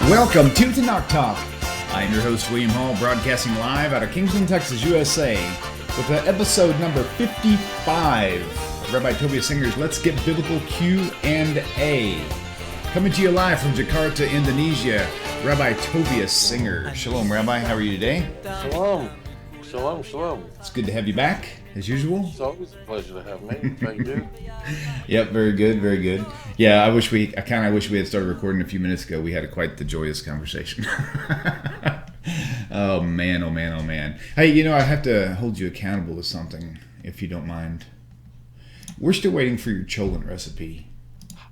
Welcome to Knock Talk. I am your host, William Hall, broadcasting live out of Kingston, Texas, USA, with episode number 55 of Rabbi Tovia Singer's Let's Get Biblical Q&A. Coming to you live from Jakarta, Indonesia, Rabbi Tovia Singer. Shalom, Rabbi. How are you today? Shalom. Shalom, shalom. It's good to have you back, as usual. It's always a pleasure to have me. Thank you. Yep, very good, very good. Yeah, I kind of wish we had started recording a few minutes ago. We had quite the joyous conversation. Oh man, oh man, oh man. Hey, I have to hold you accountable to something, if you don't mind. We're still waiting for your cholent recipe.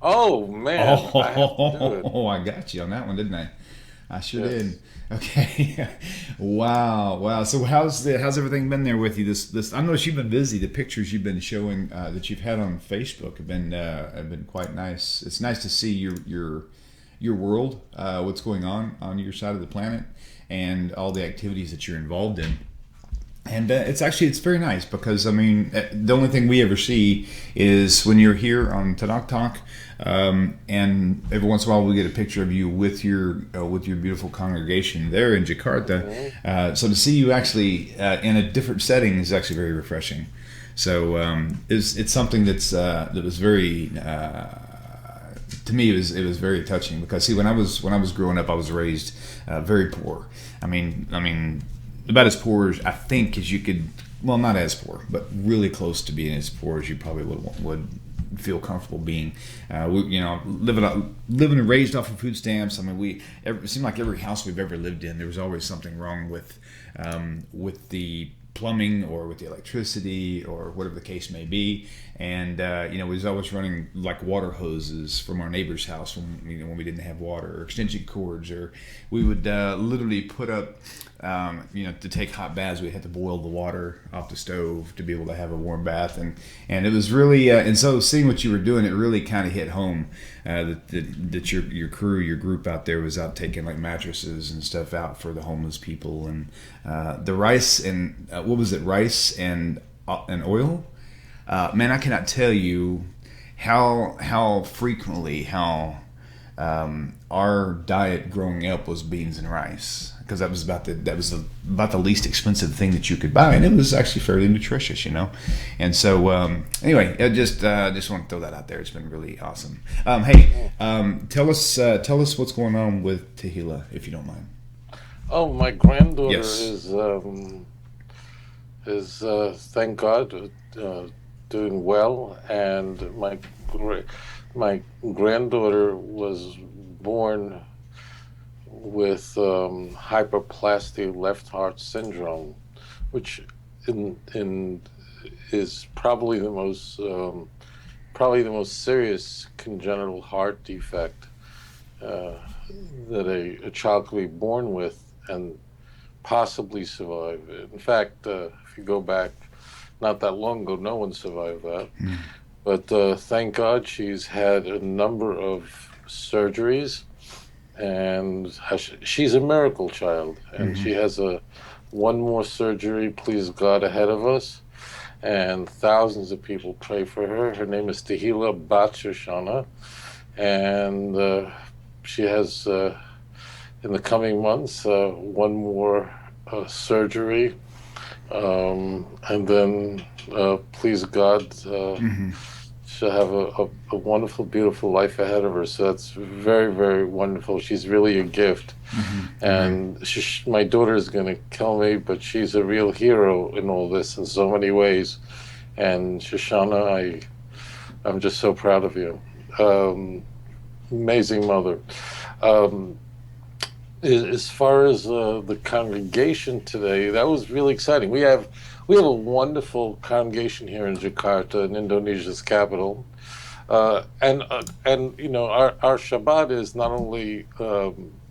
Oh man, I have to do it. Oh, I got you on that one, didn't I? I sure did. Okay. Wow. So how's everything been there with you? This I noticed you've been busy. The pictures you've been showing that you've had on Facebook have been quite nice. It's nice to see your world, what's going on your side of the planet, and all the activities that you're involved in. And it's very nice because, the only thing we ever see is when you're here on Tanakh Talk, and every once in a while we get a picture of you with your beautiful congregation there in Jakarta. So to see you actually in a different setting is actually very refreshing. So it's something that was very to me it was very touching because see when I was growing up I was raised very poor. I mean. About as poor as I think as you could, well, not as poor, but really close to being as poor as you probably would feel comfortable being. Living and raised off of food stamps. It seemed like every house we've ever lived in, there was always something wrong with the plumbing or with the electricity or whatever the case may be, and we was always running like water hoses from our neighbor's house when we didn't have water, or extension cords, or we would literally put up to take hot baths we had to boil the water off the stove to be able to have a warm bath, and it was really and so seeing what you were doing, it really kind of hit home that your crew, your group out there was out taking like mattresses and stuff out for the homeless people, and the rice and what was it, rice and oil. Man, I cannot tell you how frequently our diet growing up was beans and rice, because that was about the least expensive thing that you could buy, and it was actually fairly nutritious, And so anyway, I just want to throw that out there. It's been really awesome. Hey, tell us what's going on with Tehillah, if you don't mind. Oh, my granddaughter Yes. is thank God doing well, and my granddaughter was born with hyperplastic left heart syndrome, which is probably the most serious congenital heart defect that a child could be born with and possibly survive. In fact, if you go back not that long ago, no one survived that. But thank God she's had a number of surgeries, and she's a miracle child, and she has one more surgery, please God, ahead of us, and thousands of people pray for her. Her name is Tehillah Bat Shoshana, and she has in the coming months one more surgery, and then please God she'll have a wonderful, beautiful life ahead of her. So that's very, very wonderful. She's really a gift. And my daughter is going to kill me, but she's a real hero in all this in so many ways. And Shoshana, I'm just so proud of you. Amazing mother. As far as the congregation today, that was really exciting. We have a wonderful congregation here in Jakarta, in Indonesia's capital, and our Shabbat is not only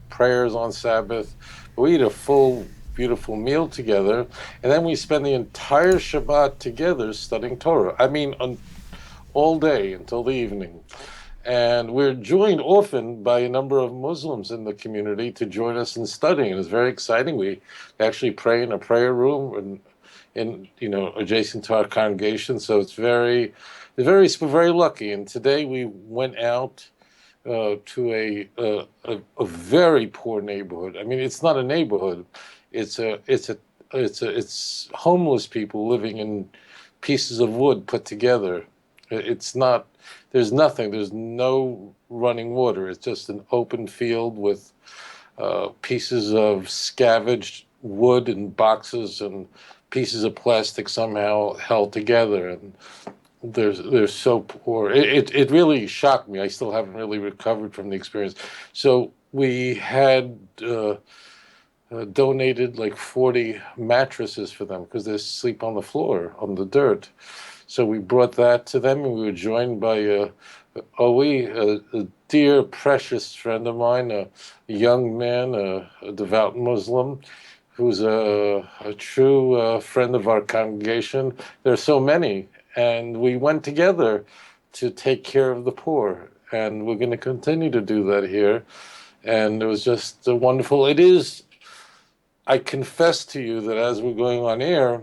prayers on Sabbath, but we eat a full, beautiful meal together, and then we spend the entire Shabbat together studying Torah. All day until the evening. And we're joined often by a number of Muslims in the community to join us in studying. And it's very exciting. We actually pray in a prayer room and adjacent to our congregation. So we're very lucky. And today we went out to a very poor neighborhood. I mean, it's not a neighborhood; it's homeless people living in pieces of wood put together. It's not. There's nothing. There's no running water. It's just an open field with pieces of scavenged wood and boxes and pieces of plastic somehow held together, and they're so poor. It really shocked me. I still haven't really recovered from the experience. So we had donated like 40 mattresses for them because they sleep on the floor on the dirt. So we brought that to them, and we were joined by a dear, precious friend of mine, a young man, a devout Muslim, who's a true friend of our congregation. There are so many, and we went together to take care of the poor, and we're going to continue to do that here. And it was just wonderful. It is, I confess to you that as we're going on air,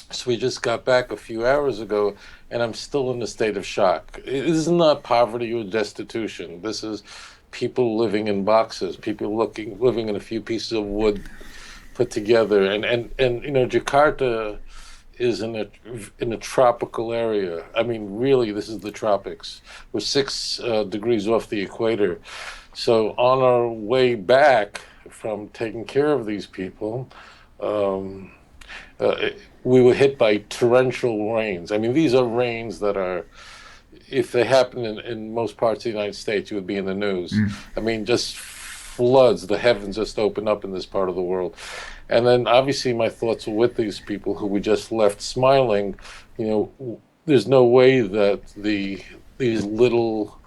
so we just got back a few hours ago, and I'm still in a state of shock. It is not poverty or destitution. This is people living in boxes, people living in a few pieces of wood put together. And you know, Jakarta is in a tropical area. I mean, really, this is the tropics. We're 6 degrees off the equator. So on our way back from taking care of these people, we were hit by torrential rains. I mean, these are rains that are, if they happen in most parts of the United States, you would be in the news. I mean, just floods. The heavens just open up in this part of the world. And then obviously my thoughts were with these people who we just left smiling. You know, there's no way that these little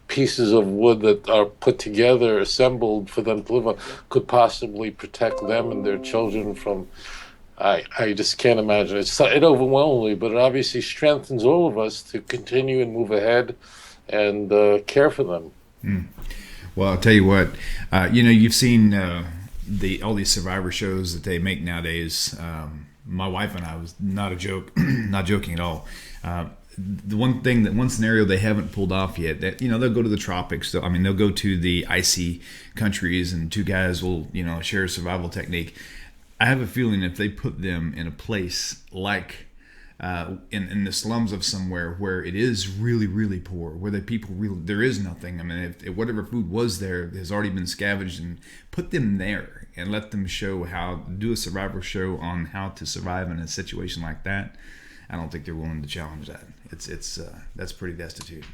pieces of wood that are put together, assembled for them to live on, could possibly protect them and their children from. I just can't imagine. It overwhelms me, but it obviously strengthens all of us to continue and move ahead and care for them. Well, I'll tell you what. You know, you've seen all these survivor shows that they make nowadays. My wife and I was not a joke, not joking at all. The one scenario they haven't pulled off yet, that, you know, they'll go to the tropics. I mean, they'll go to the icy countries, and 2 guys will, you know, share a survival technique. I have a feeling if they put them in a place like in the slums of somewhere where it is really, really poor, where the people really, there is nothing. I mean, if whatever food was there has already been scavenged, and put them there and let them do a survival show on how to survive in a situation like that, I don't think they're willing to challenge that. It's that's pretty destitute.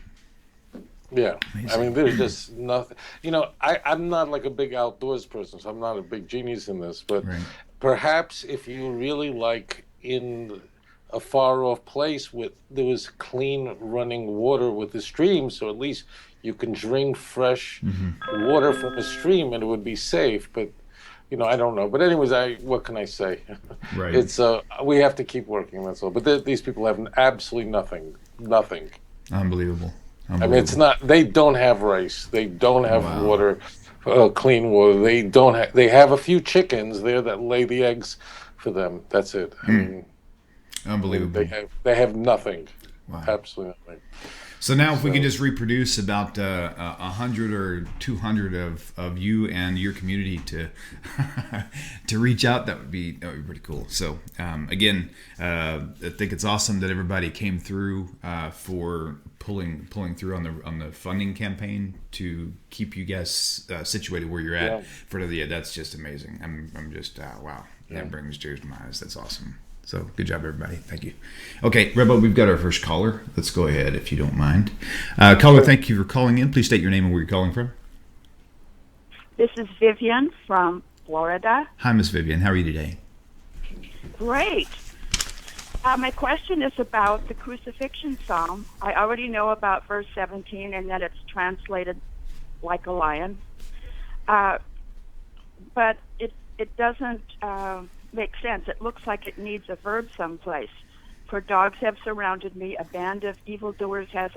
Yeah, Amazing. I mean, there's just nothing. You know, I'm not like a big outdoors person, so I'm not a big genius in this, but Right. perhaps if you really like in a far off place there was clean running water with the stream, so at least you can drink fresh water from a stream and it would be safe. But you know, I don't know. But anyways, what can I say? Right. It's we have to keep working. That's all. But these people have absolutely nothing. Unbelievable. I mean, it's not. They don't have rice. They don't have Wow. water, clean water. They don't. They have a few chickens there that lay the eggs for them. That's it. I mean, Unbelievable. they have nothing. Wow. Absolutely nothing. So now, if we could just reproduce about 100 or 200 of you and your community to to reach out, that would be pretty cool. So again, I think it's awesome that everybody came through for pulling through on the funding campaign to keep you guys situated where you're at. Yeah. For the that's just amazing. I'm just wow. Yeah. That brings tears to my eyes. That's awesome. So good job, everybody. Thank you. Okay, Rebo, we've got our first caller. Let's go ahead, if you don't mind. Caller, thank you for calling in. Please state your name and where you're calling from. This is Vivian from Florida. Hi, Miss Vivian. How are you today? Great. My question is about the crucifixion psalm. I already know about verse 17 and that it's translated like a lion. But it doesn't make sense. It looks like it needs a verb someplace. For dogs have surrounded me, a band of evildoers has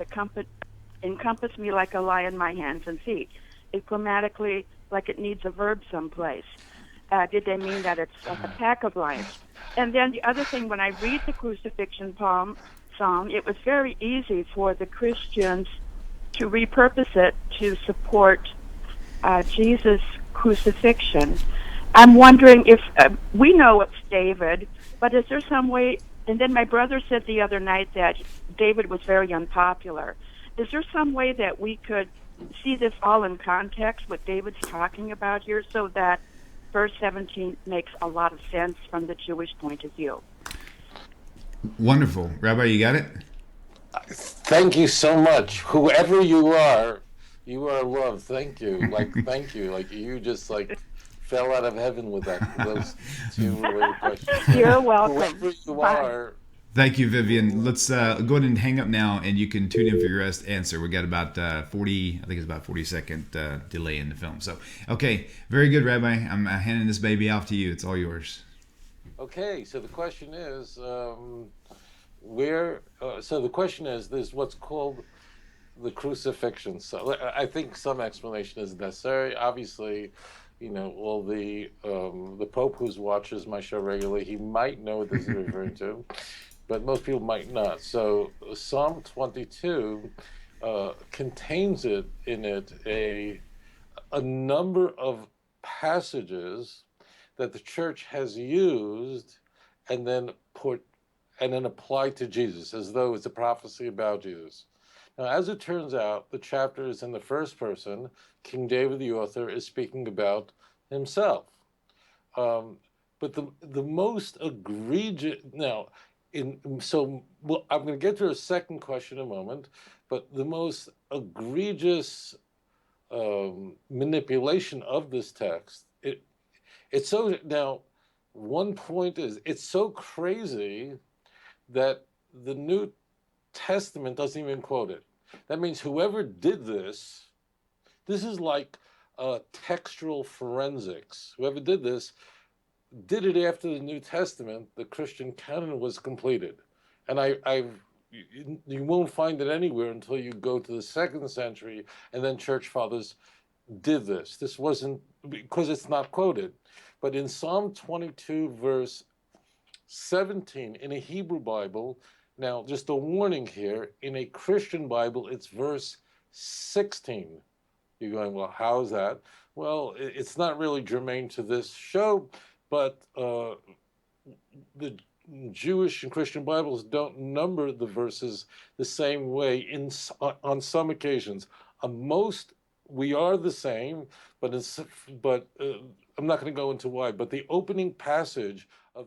encompassed me like a lion, my hands and feet. It grammatically, like it needs a verb someplace. Did they mean that it's like a pack of lions? And then the other thing, when I read the crucifixion psalm, it was very easy for the Christians to repurpose it to support Jesus' crucifixion. I'm wondering if we know it's David, but is there some way? And then my brother said the other night that David was very unpopular. Is there some way that we could see this all in context, what David's talking about here, so that verse 17 makes a lot of sense from the Jewish point of view? Wonderful. Rabbi, you got it? Thank you so much. Whoever you are loved. Thank you. Thank you. You just fell out of heaven with those two related questions. You're welcome. Whoever you Bye. are. Thank you, Vivian. Let's go ahead and hang up now, and you can tune in for your answer. We got about 40, I think it's about 40-second delay in the film. So, okay, very good, Rabbi. I'm handing this baby off to you. It's all yours. Okay, so the question is, so the question is, there's what's called the crucifixion. So I think some explanation is necessary. Obviously, all the Pope who watches my show regularly, he might know what this is referring to, but most people might not. So Psalm 22 contains in it a number of passages that the church has used and then applied to Jesus, as though it's a prophecy about Jesus. Now, as it turns out, the chapter is in the first person. King David, the author, is speaking about himself. But the most egregious I'm going to get to a second question in a moment. But the most egregious manipulation of this text, it's so now. One point is, it's so crazy that the New Testament doesn't even quote it. That means whoever did this is like textual forensics. Whoever did this did it after the New Testament, the Christian canon, was completed. And you won't find it anywhere until you go to the 2nd century, and then church fathers did this. This wasn't, because it's not quoted. But in Psalm 22, verse 17, in a Hebrew Bible, now just a warning here, in a Christian Bible, it's verse 16. You're going, well, how is that? Well, it's not really germane to this show, but the Jewish and Christian Bibles don't number the verses the same way on some occasions. Most we are the same, but I'm not going to go into why. But the opening passage of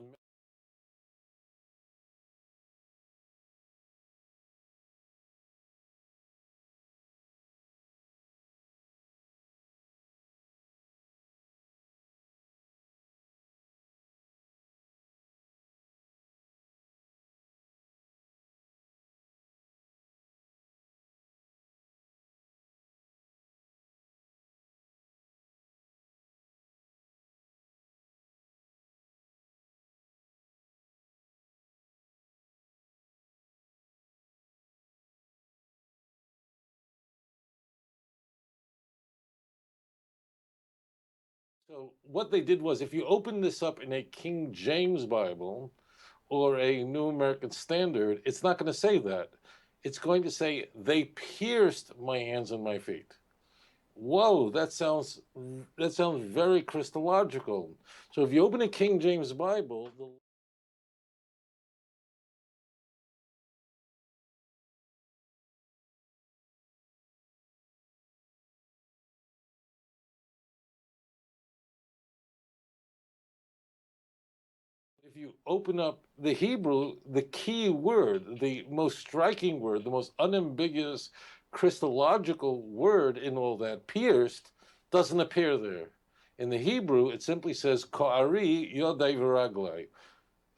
So what they did was, if you open this up in a King James Bible or a New American Standard, it's not going to say that. It's going to say, they pierced my hands and my feet. Whoa, that sounds very Christological. So if you open a King James Bible, if you open up the Hebrew, the key word, the most striking word, the most unambiguous Christological word in all that, pierced, doesn't appear there. In the Hebrew, it simply says, Ka'ari yodai v'raglai.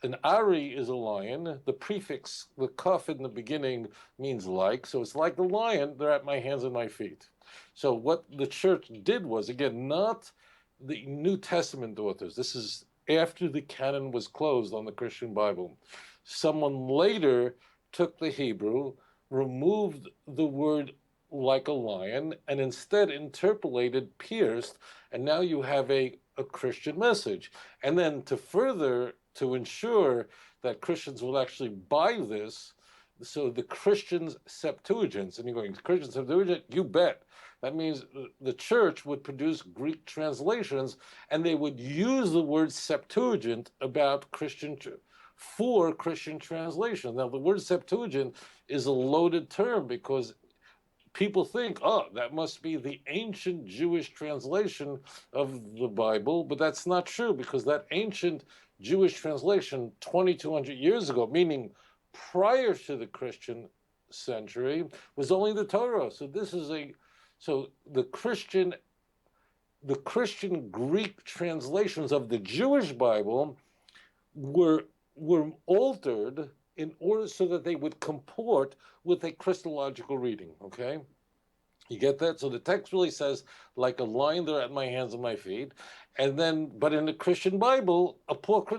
An ari is a lion. The prefix, the kaf in the beginning, means like. So it's like the lion, they're at my hands and my feet. So what the church did was, again, not the New Testament authors. This is after the canon was closed on the Christian Bible. Someone later took the Hebrew, removed the word like a lion, and instead interpolated pierced, and now you have a Christian message. And then to ensure that Christians will actually buy this, So the Christians' Septuagints, and you're going, Christian Septuagint? You bet. That means the church would produce Greek translations, and they would use the word Septuagint about for Christian translation. Now, the word Septuagint is a loaded term because people think, oh, that must be the ancient Jewish translation of the Bible, but that's not true because that ancient Jewish translation 2,200 years ago, meaning prior to the Christian century, was only the Torah. So the Christian Greek translations of the Jewish Bible were altered in order so that they would comport with a Christological reading, okay? You get that? So the text really says, like a lion, they're at my hands and my feet. And then, but in the Christian Bible,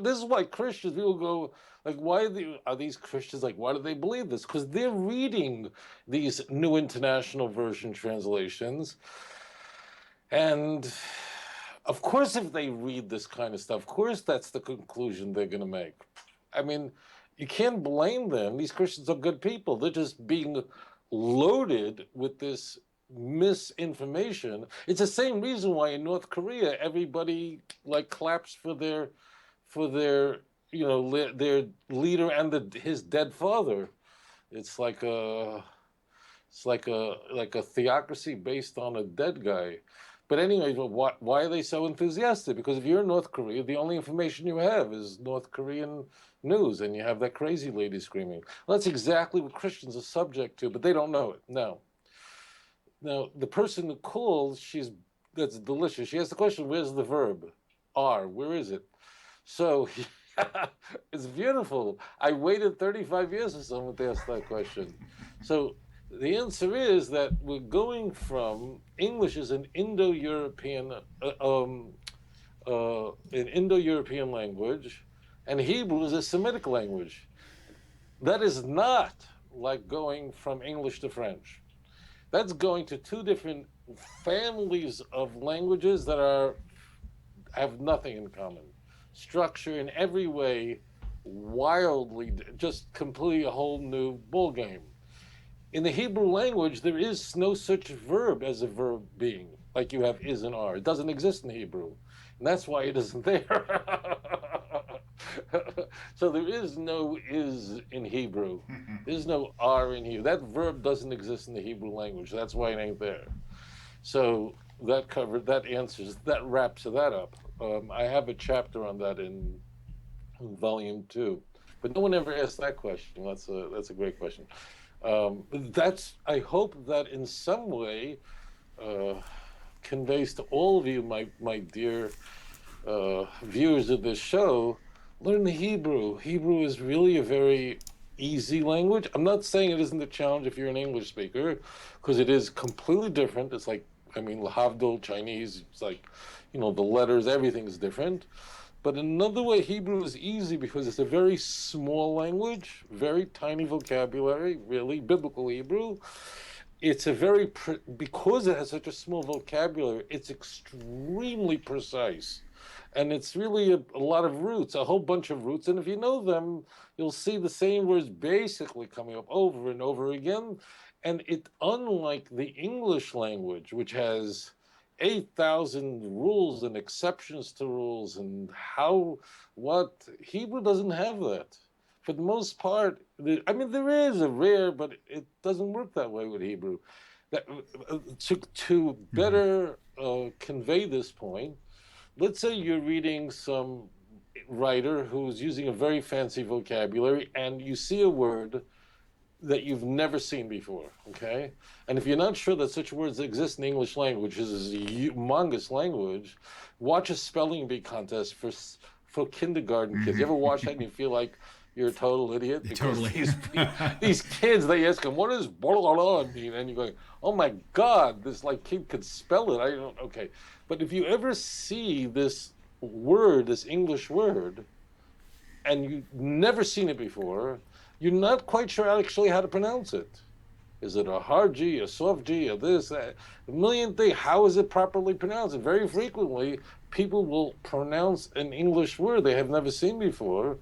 this is why Christians, people go, like, are these Christians, like, why do they believe this? Because they're reading these New International Version translations. And of course, if they read this kind of stuff, of course, that's the conclusion they're going to make. I mean, you can't blame them. These Christians are good people. They're just being loaded with this misinformation. It's the same reason why in North Korea everybody like claps for their their leader and his dead father. It's like a theocracy based on a dead guy. But anyway, why are they so enthusiastic? Because if you're in North Korea, the only information you have is North Korean news, and you have that crazy lady screaming. Well, that's exactly what Christians are subject to, but they don't know it. Now, the person who calls, that's delicious. She asks the question, where's the verb? Are, where is it? So it's beautiful. I waited 35 years for someone to ask that question. So the answer is that we're going from English is an Indo-European language, and Hebrew is a Semitic language. That is not like going from English to French. That's going to two different families of languages that have nothing in common. Structure in every way, wildly, just completely a whole new ball game. In the Hebrew language, there is no such verb as a verb being, like you have is and are. It doesn't exist in Hebrew, and that's why it isn't there. So there is no is in Hebrew. There's no are in Hebrew. That verb doesn't exist in the Hebrew language. That's why it ain't there. So that wraps that up. I have a chapter on that in volume 2, but no one ever asked that question. That's a great question. I hope that in some way conveys to all of you, my dear viewers of this show, learn the Hebrew. Hebrew is really a very easy language. I'm not saying it isn't a challenge if you're an English speaker, because it is completely different. It's like, Lahavdil, Chinese, it's like, the letters, everything's different. But another way Hebrew is easy because it's a very small language, very tiny vocabulary, really, biblical Hebrew. It's because it has such a small vocabulary, it's extremely precise. And it's really a lot of roots, a whole bunch of roots. And if you know them, you'll see the same words basically coming up over and over again. And unlike the English language, which has 8,000 rules and exceptions to rules and Hebrew doesn't have that. For the most part, there is a rare, but it doesn't work that way with Hebrew. To better convey this point, let's say you're reading some writer who's using a very fancy vocabulary and you see a word that you've never seen before, okay? And if you're not sure that such words exist in the English language, which is a humongous language, watch a spelling bee contest for kindergarten kids. You ever watch that and you feel like you're a total idiot? Because Totally. these kids, they ask them, what does blah, blah, blah mean? And you're going, oh my God, this kid could spell it. Okay. But if you ever see this word, this English word, and you've never seen it before, you're not quite sure actually how to pronounce it. Is it a hard G, a soft G, or this, that? A million things. How is it properly pronounced? And very frequently, people will pronounce an English word they have never seen before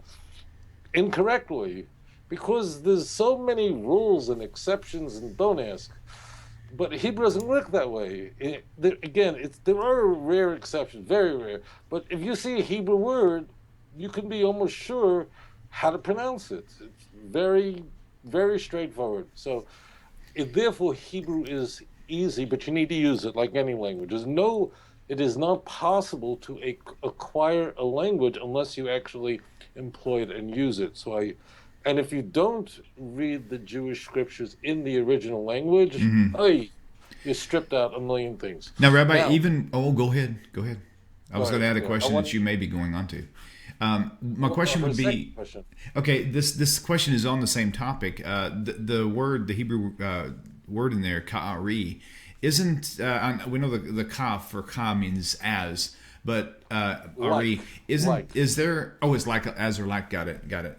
incorrectly because there's so many rules and exceptions and don't ask. But Hebrew doesn't work that way. There are rare exceptions, very rare. But if you see a Hebrew word, you can be almost sure how to pronounce it. It's very, very straightforward. So, therefore, Hebrew is easy, but you need to use it like any language. It is not possible to acquire a language unless you actually employ it and use it. And if you don't read the Jewish scriptures in the original language, you're stripped out a million things. Now, Rabbi, Now, go ahead. Go ahead. I was going to add a question that you may be going on to. My question would be, okay, this question is on the same topic. The Hebrew word in there, ka'ari, isn't, we know the kaf for ka means as, but ari, is there, it's like as or like, got it.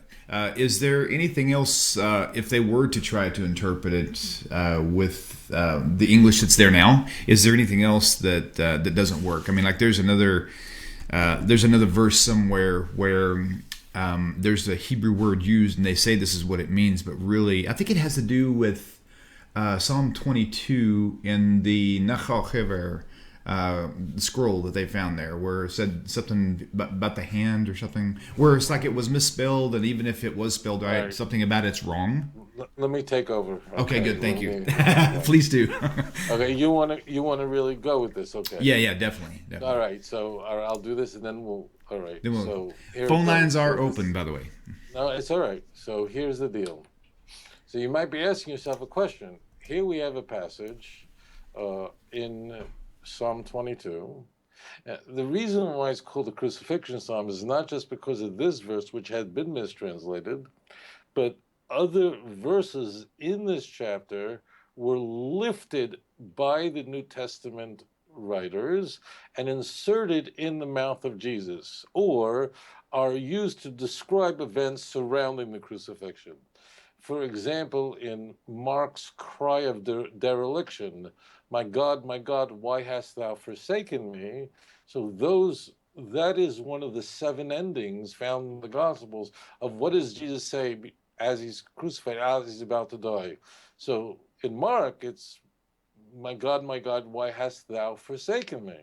Is there anything else, if they were to try to interpret it with the English that's there now, is there anything else that doesn't work? I mean, like there's another verse somewhere where there's a Hebrew word used and they say this is what it means, but really, I think it has to do with Psalm 22 in the Nachal Hever scroll that they found there, where it said something about the hand or something, where it's like it was misspelled, and even if it was spelled right, something about it's wrong. Let me take over. Okay, good, thank you. Please do. Okay, you want to really go with this? Okay. Yeah, definitely. All right, so I'll do this, and then we'll. All right. So phone lines are open, by the way. No, it's all right. So here's the deal. So you might be asking yourself a question. Here we have a passage in Psalm 22. The reason why it's called the crucifixion psalm is not just because of this verse, which had been mistranslated, but other verses in this chapter were lifted by the New Testament writers and inserted in the mouth of Jesus, or are used to describe events surrounding the crucifixion. For example, in Mark's cry of dereliction, my God, why hast thou forsaken me? So that is one of the 7 endings found in the Gospels of what does Jesus say as he's crucified, as he's about to die. So in Mark, it's, my God, why hast thou forsaken me?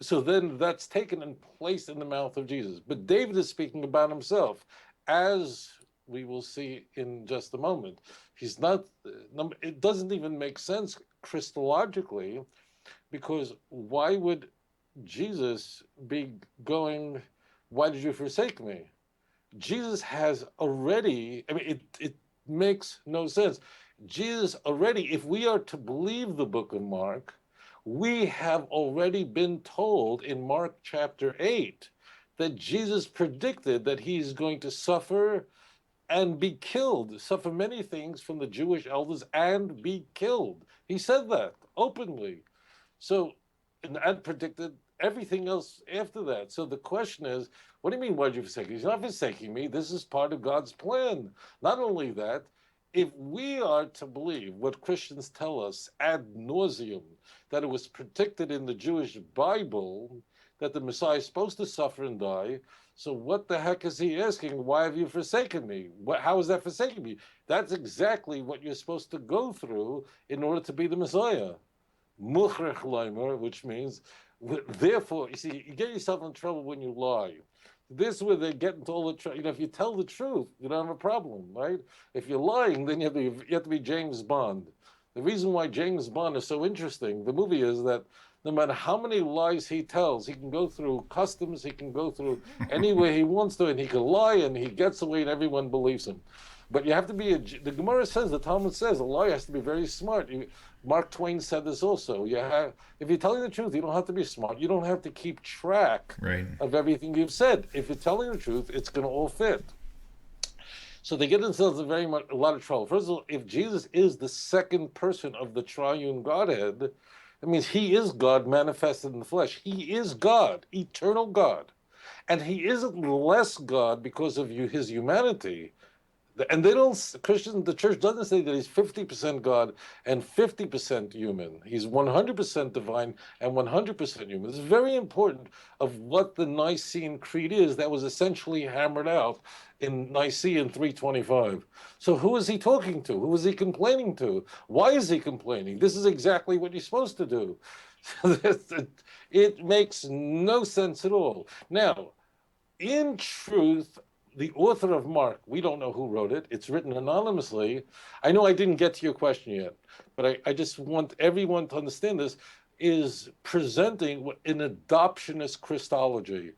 So then that's taken and placed in the mouth of Jesus. But David is speaking about himself, as we will see in just a moment. It doesn't even make sense Christologically, because why would Jesus be going, why did you forsake me? Jesus has already, it makes no sense. Jesus already, if we are to believe the book of Mark, we have already been told in Mark chapter 8 that Jesus predicted that he's going to suffer and be killed, suffer many things from the Jewish elders and be killed. He said that openly. So, and predicted everything else after that. So the question is, what do you mean, why did you forsake me? He's not forsaking me. This is part of God's plan. Not only that, if we are to believe what Christians tell us ad nauseum, that it was predicted in the Jewish Bible that the Messiah is supposed to suffer and die, so what the heck is he asking? Why have you forsaken me? How is that forsaking me? That's exactly what you're supposed to go through in order to be the Messiah. Muchrech leimer, which means, therefore, you see, you get yourself in trouble when you lie. This is where they get into all the trouble. If you tell the truth, you don't have a problem, right? If you're lying, then you have to be James Bond. The reason why James Bond is so interesting, the movie, is that no matter how many lies he tells, he can go through customs, he can go through anywhere he wants to, and he can lie, and he gets away, and everyone believes him. But you have to be, the Gemara says, the Talmud says, a liar has to be very smart. Mark Twain said this also. If you're telling the truth, you don't have to be smart. You don't have to keep track of everything you've said. If you're telling the truth, it's going to all fit. So they get themselves in a lot of trouble. First of all, if Jesus is the second person of the triune Godhead, that means he is God manifested in the flesh. He is God, eternal God. And he isn't less God because of his humanity. And the church doesn't say that he's 50% God and 50% human. He's 100% divine and 100% human. It's very important of what the Nicene Creed is that was essentially hammered out in Nicaea in 325. So who is he talking to? Who is he complaining to? Why is he complaining? This is exactly what you're supposed to do. It makes no sense at all. Now, in truth, the author of Mark, we don't know who wrote it. It's written anonymously. I know I didn't get to your question yet, but I just want everyone to understand this, is presenting an adoptionist Christology,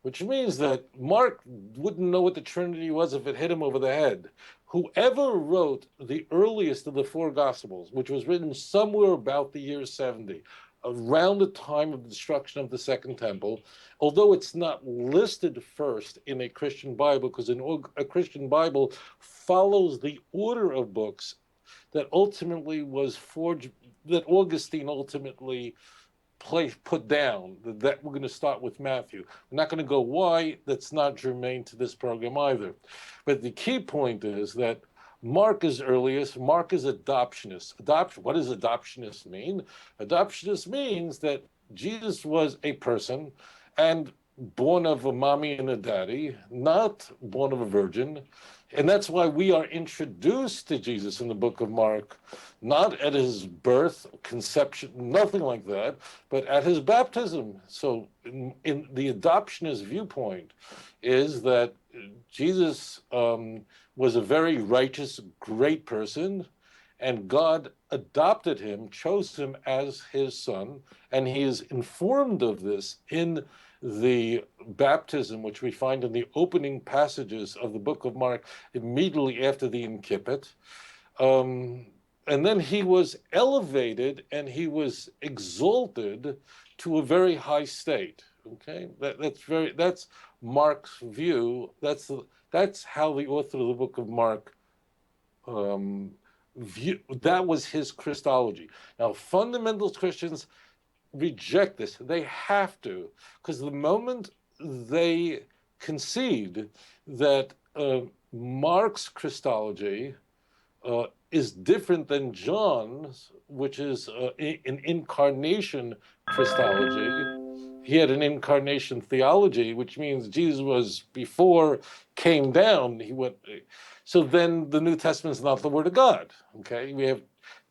which means that Mark wouldn't know what the Trinity was if it hit him over the head. Whoever wrote the earliest of the four Gospels, which was written somewhere about the year 70, around the time of the destruction of the Second Temple, although it's not listed first in a Christian Bible, because a Christian Bible follows the order of books that ultimately was forged, that Augustine ultimately put down, that we're going to start with Matthew. We're not going to go why, that's not germane to this program either. But the key point is that Mark is earliest. Mark is adoptionist. What does adoptionist mean? Adoptionist means that Jesus was a person and born of a mommy and a daddy, not born of a virgin. And that's why we are introduced to Jesus in the book of Mark, not at his birth, conception, nothing like that, but at his baptism. So in the adoptionist viewpoint is that Jesus was a very righteous, great person, and God adopted him, chose him as his son, and he is informed of this in the baptism, which we find in the opening passages of the book of Mark, immediately after the incipit. And then he was elevated and he was exalted to a very high state. Okay, that's Mark's view. That's how the author of the book of Mark that was his Christology. Now, fundamentalist Christians reject this. They have to, because the moment they concede that Mark's Christology is different than John's, which is an incarnation Christology. He had an incarnation theology, which means Jesus was before, came down. He went. So then the New Testament is not the Word of God. Okay, we have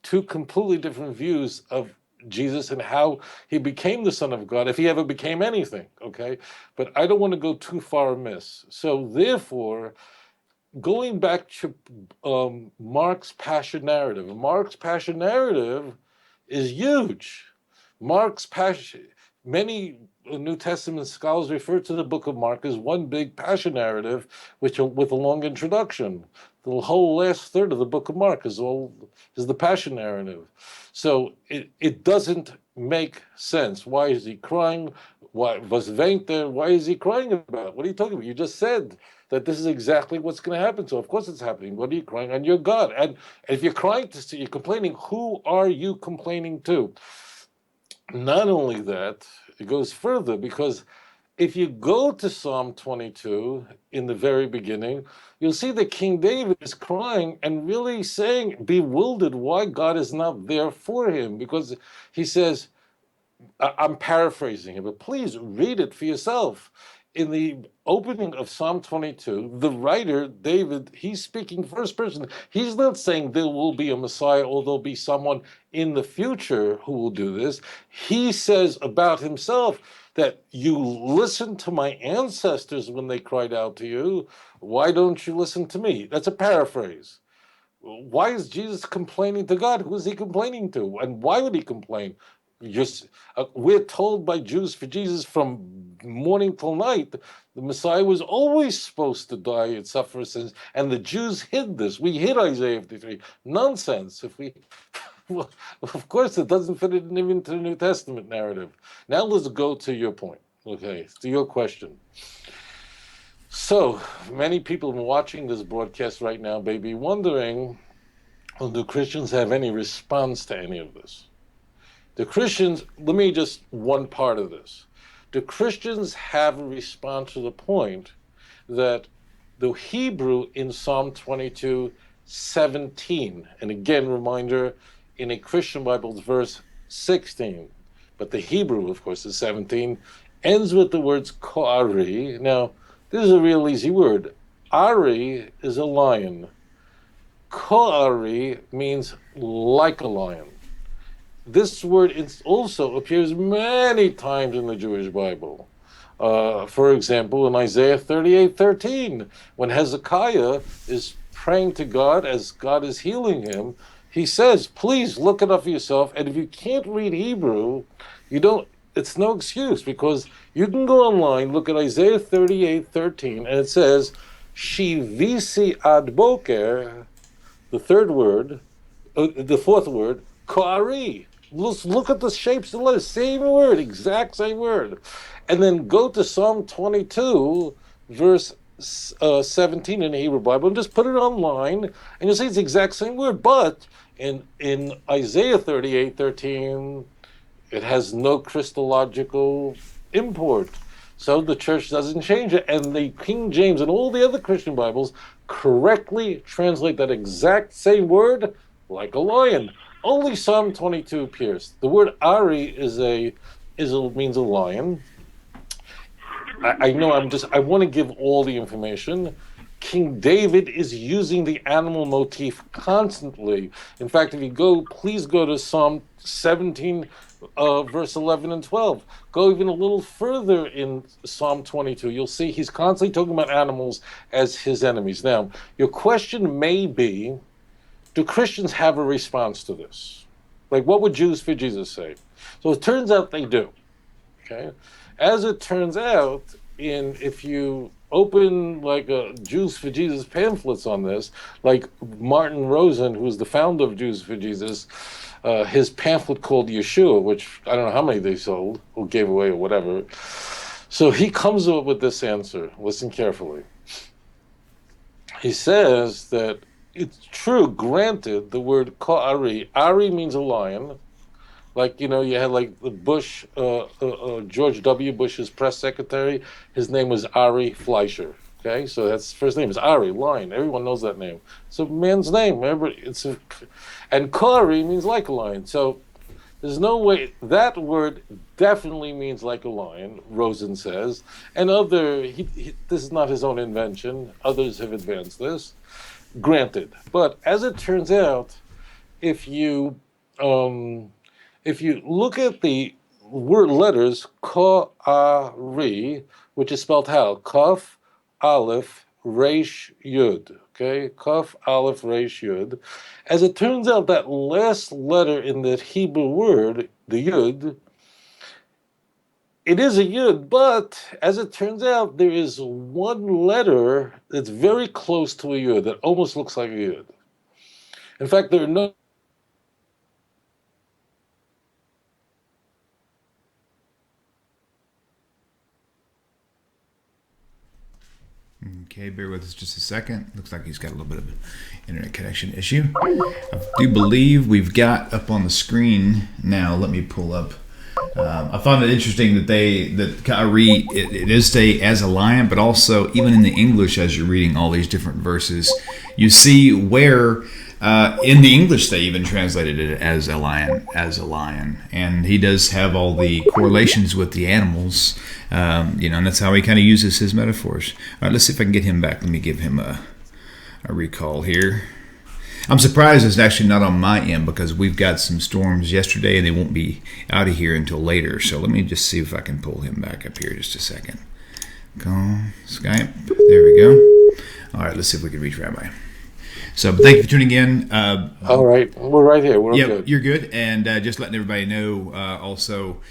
two completely different views of Jesus and how he became the Son of God, if he ever became anything. Okay, but I don't want to go too far amiss. So therefore, going back to Mark's passion narrative is huge. Mark's passion. Many New Testament scholars refer to the book of Mark as one big passion narrative, with a long introduction. The whole last third of the book of Mark is the passion narrative. So it doesn't make sense. Why is he crying? Why was there? Why is he crying about? What are you talking about? You just said that this is exactly what's going to happen. So of course it's happening. What are you crying on? Your God. And if you're crying you're complaining, who are you complaining to? Not only that, it goes further, because if you go to Psalm 22 in the very beginning, you'll see that King David is crying and really saying, bewildered why God is not there for him, because he says, I'm paraphrasing it, but please read it for yourself. In the opening of Psalm 22, the writer, David, he's speaking first person. He's not saying there will be a Messiah or there'll be someone in the future who will do this. He says about himself that you listened to my ancestors when they cried out to you. Why don't you listen to me? That's a paraphrase. Why is Jesus complaining to God? Who is he complaining to? And why would he complain? We're told by Jews for Jesus from morning till night, the Messiah was always supposed to die and suffer sins, and the Jews hid this. We hid Isaiah 53. Nonsense. Well, of course, it doesn't fit even into the New Testament narrative. Now let's go to your point. Okay, to your question. So many people watching this broadcast right now may be wondering, well, do Christians have any response to any of this? The Christians, let me just one part of this. The Christians have a response to the point that the Hebrew in Psalm 22:17, and again, reminder, in a Christian Bible, it's verse 16, but the Hebrew, of course, is 17, ends with the words ko'ari. Now, this is a real easy word. Ari is a lion. Ko'ari means like a lion. This word also appears many times in the Jewish Bible. For example, in Isaiah 38:13, when Hezekiah is praying to God as God is healing him, he says, please look it up for yourself. And if you can't read Hebrew, it's no excuse, because you can go online, look at Isaiah 38:13, and it says, Shivisi ad boker, the fourth word, Ko'ari. Look at the shapes of the letters. Same word, exact same word. And then go to Psalm 22, verse 17 in the Hebrew Bible, and just put it online, and you'll see it's the exact same word. But in Isaiah 38:13, it has no Christological import. So the church doesn't change it. And the King James and all the other Christian Bibles correctly translate that exact same word like a lion. Only Psalm 22 appears. The word Ari means a lion. I know I want to give all the information. King David is using the animal motif constantly. In fact, please go to Psalm 17, verse 11 and 12. Go even a little further in Psalm 22. You'll see he's constantly talking about animals as his enemies. Now, your question may be, do Christians have a response to this? Like, what would Jews for Jesus say? So it turns out they do. Okay? As it turns out, if you open like Jews for Jesus pamphlets on this, like Martin Rosen, who's the founder of Jews for Jesus, his pamphlet called Yeshua, which I don't know how many they sold or gave away or whatever. So he comes up with this answer. Listen carefully. He says that it's true, granted, the word Ko'ari, Ari means a lion. Like, you had like the Bush, George W. Bush's press secretary. His name was Ari Fleischer. Okay, so that's first name is Ari, lion. Everyone knows that name. It's a man's name. And Ko'ari means like a lion. So there's no way that word definitely means like a lion. Rosen says, and this is not his own invention. Others have advanced this. Granted, but as it turns out, if you look at the word letters, Ko'ari, which is spelled how? Kaf, Aleph, Resh, Yud. Okay? Kaf, Aleph, Resh, Yud. As it turns out, that last letter in the Hebrew word, the Yud, it is a Yud, but as it turns out, there is one letter that's very close to a Yud, that almost looks like a Yud. In fact, there are no Okay, bear with us just a second. Looks like he's got a little bit of an internet connection issue. I do believe we've got up on the screen now. Let me pull up. I found it interesting that Kyrie, it is say as a lion, but also even in the English, as you're reading all these different verses, you see where in the English they even translated it as a lion, and he does have all the correlations with the animals, and that's how he kind of uses his metaphors. All right, let's see if I can get him back. Let me give him a recall here. I'm surprised it's actually not on my end because we've got some storms yesterday and they won't be out of here until later. So let me just see if I can pull him back up here just a second. Call Skype. There we go. All right, let's see if we can reach Rabbi. So thank you for tuning in. All right, we're right here. We're good. You're good. And just letting everybody know also,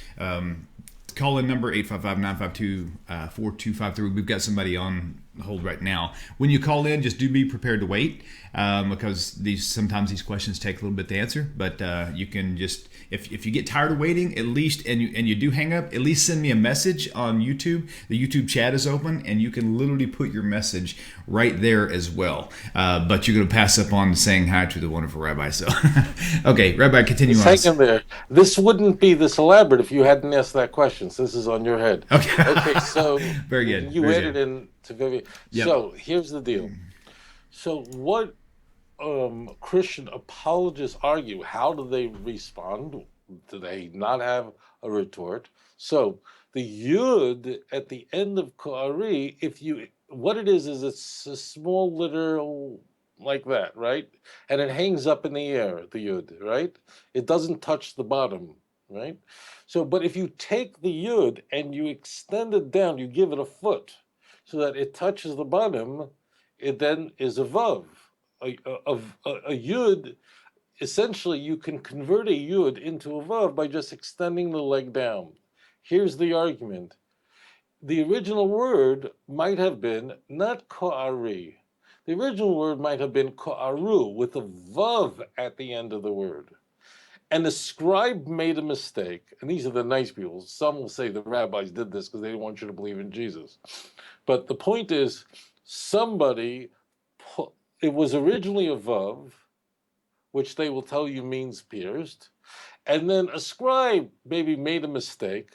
call-in number 855-952-4253. We've got somebody on hold right now. When you call in, just do be prepared to wait because sometimes these questions take a little bit to answer. But you can just, if you get tired of waiting, at least, and you do hang up, at least send me a message on YouTube. The YouTube chat is open, and you can literally put your message right there as well. But you're going to pass up on saying hi to the wonderful Rabbi. So, okay, Rabbi, continue on. Second there. This wouldn't be this elaborate if you hadn't asked that question. So this is on your head. Okay, so very good. You very added good. in to Vivian. Yep. So here's the deal. So what Christian apologists argue? How do they respond? Do they not have a retort? So the Yud at the end of Ko'ari, if you what it is it's a small little like that, right? And it hangs up in the air, the yud, right? It doesn't touch the bottom, right? So, but if you take the yud and you extend it down, you give it a foot so that it touches the bottom, it then is a vav. A yud, essentially, you can convert a yud into a vav by just extending the leg down. Here's the argument. The original word might have been not ko'ari. The original word might have been ko'aru with a vav at the end of the word. And the scribe made a mistake. And these are the nice people. Some will say the rabbis did this because they didn't want you to believe in Jesus. But the point is, it was originally a vav, which they will tell you means pierced. And then a scribe maybe made a mistake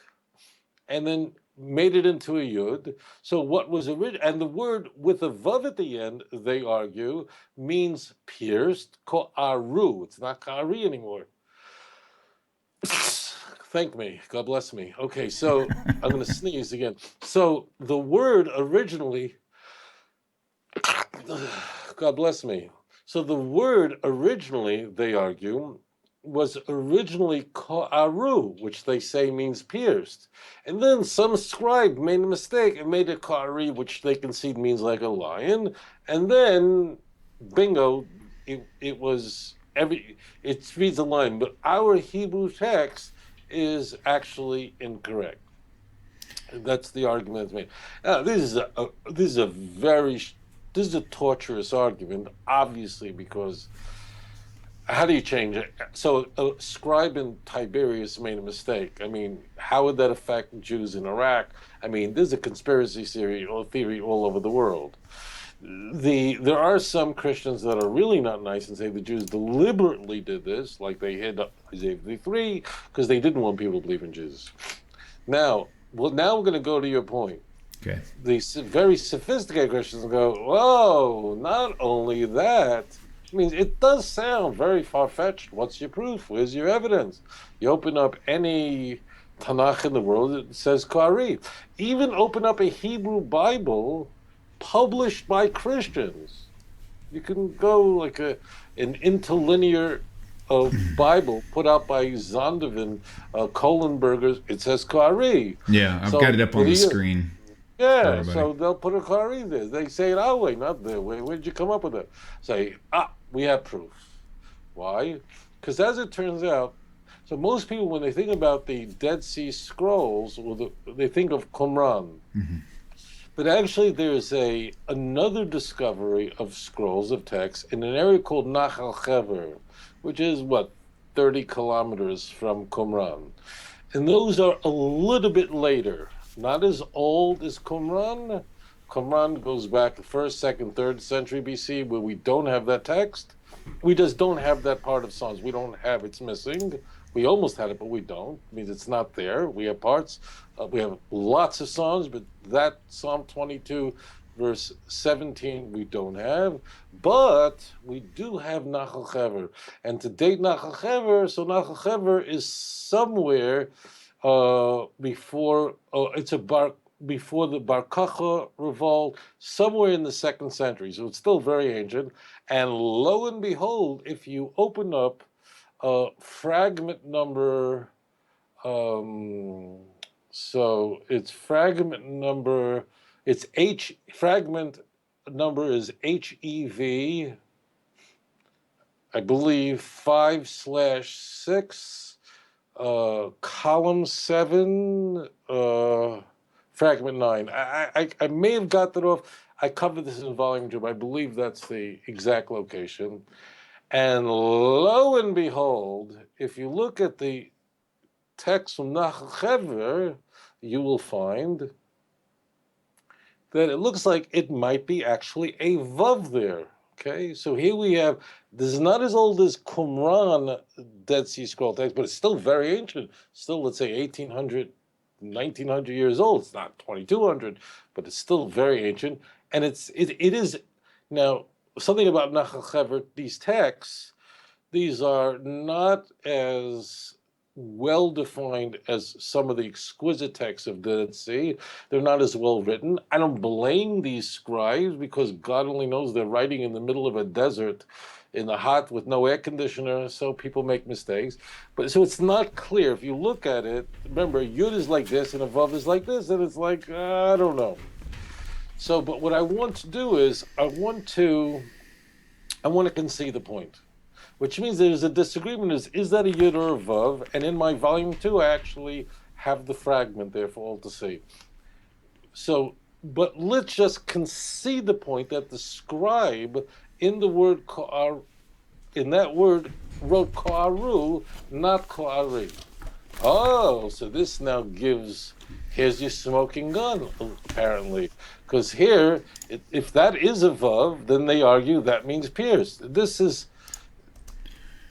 and then made it into a yud. So what was original, and the word with a vav at the end, they argue, means pierced, ko'aru. It's not ka'ari anymore. Thank me. God bless me. Okay, so I'm going to sneeze again. So the word originally, God bless me. So the word originally, they argue, was originally ko'aru, which they say means pierced. And then some scribe made a mistake and made it ko'ari, which they concede means like a lion. And then, bingo, it reads a line. But our Hebrew text is actually incorrect. And that's the argument that's made. Now, this is a torturous argument, obviously, because how do you change it? So a scribe in Tiberias made a mistake. I mean, how would that affect Jews in Iraq? I mean, there's a conspiracy theory all over the world. There are some Christians that are really not nice and say the Jews deliberately did this, like they hid Isaiah 53, because they didn't want people to believe in Jesus. Now we're going to go to your point. Okay. The very sophisticated Christians go, whoa, not only that, I mean, it does sound very far-fetched. What's your proof? Where's your evidence? You open up any Tanakh in the world, it says Kari. Even open up a Hebrew Bible published by Christians. You can go like an interlinear Bible put out by Zondervan, Kohlenberger. It says Kari. Yeah, I've got it up on the screen. Yeah, so they'll put a Kari there. They say it our way, not their way. Where'd you come up with it? Say, we have proof. Why? Because as it turns out, so most people, when they think about the Dead Sea Scrolls, they think of Qumran. Mm-hmm. But actually, there's another discovery of scrolls of text in an area called Nachal Chever, which is, 30 kilometers from Qumran. And those are a little bit later, not as old as Qumran. Qumran goes back to 1st, 2nd, 3rd century BC, where we don't have that text. We just don't have that part of Psalms. We don't have it's missing. We almost had it, but we don't. It means it's not there. We have parts. We have lots of Psalms, but that Psalm 22, verse 17, we don't have. But we do have Nachal Chever. And to date Nachal Chever, so Nachal Chever is somewhere before the Bar Kokhba revolt, somewhere in the 2nd century. So it's still very ancient. And lo and behold, if you open up fragment number, so it's fragment number is HEV, I believe 5/6, column 7, fragment 9. I may have got that off. I covered this in volume 2, but I believe that's the exact location. And lo and behold, if you look at the text from Nachal Chever, you will find that it looks like it might be actually a vav there. Okay, so here we have, this is not as old as Qumran Dead Sea Scroll text, but it's still very ancient. Still, let's say 1800, 1900 years old. It's not 2200, but it's still very ancient. And it is, now, something about Nachal Chever, these texts, these are not as well defined as some of the exquisite texts of the Dead Sea. They're not as well written. I don't blame these scribes because God only knows they're writing in the middle of a desert in the hot with no air conditioner, so people make mistakes. But so it's not clear. If you look at it, remember, Yud is like this and a Vav is like this, and it's like, I don't know. So, but what I want to do is I want to concede the point, which means there's a disagreement is that a Yud or a Vav? And in my volume 2, I actually have the fragment there for all to see. So, but let's just concede the point that the scribe in the word ko'ar, in that word wrote ko'aru, not ko'ari. Oh, so this now here's your smoking gun, apparently. Because here, if that is a Vav, then they argue that means pierced. This is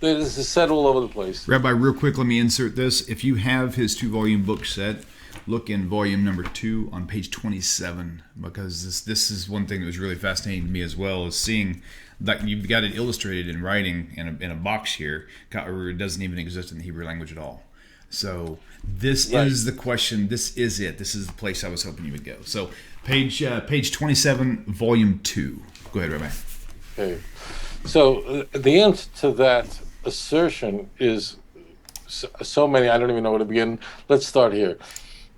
said all over the place. Rabbi, real quick, let me insert this. If you have his 2-volume book set, look in volume number 2 on page 27, because this is one thing that was really fascinating to me as well, is seeing that you've got it illustrated in writing in a box here. It doesn't even exist in the Hebrew language at all. So this is the question. This is it. This is the place I was hoping you would go. So page 27, volume 2. Go ahead, Rabbi. Okay. So the answer to that assertion is so many. I don't even know where to begin. Let's start here.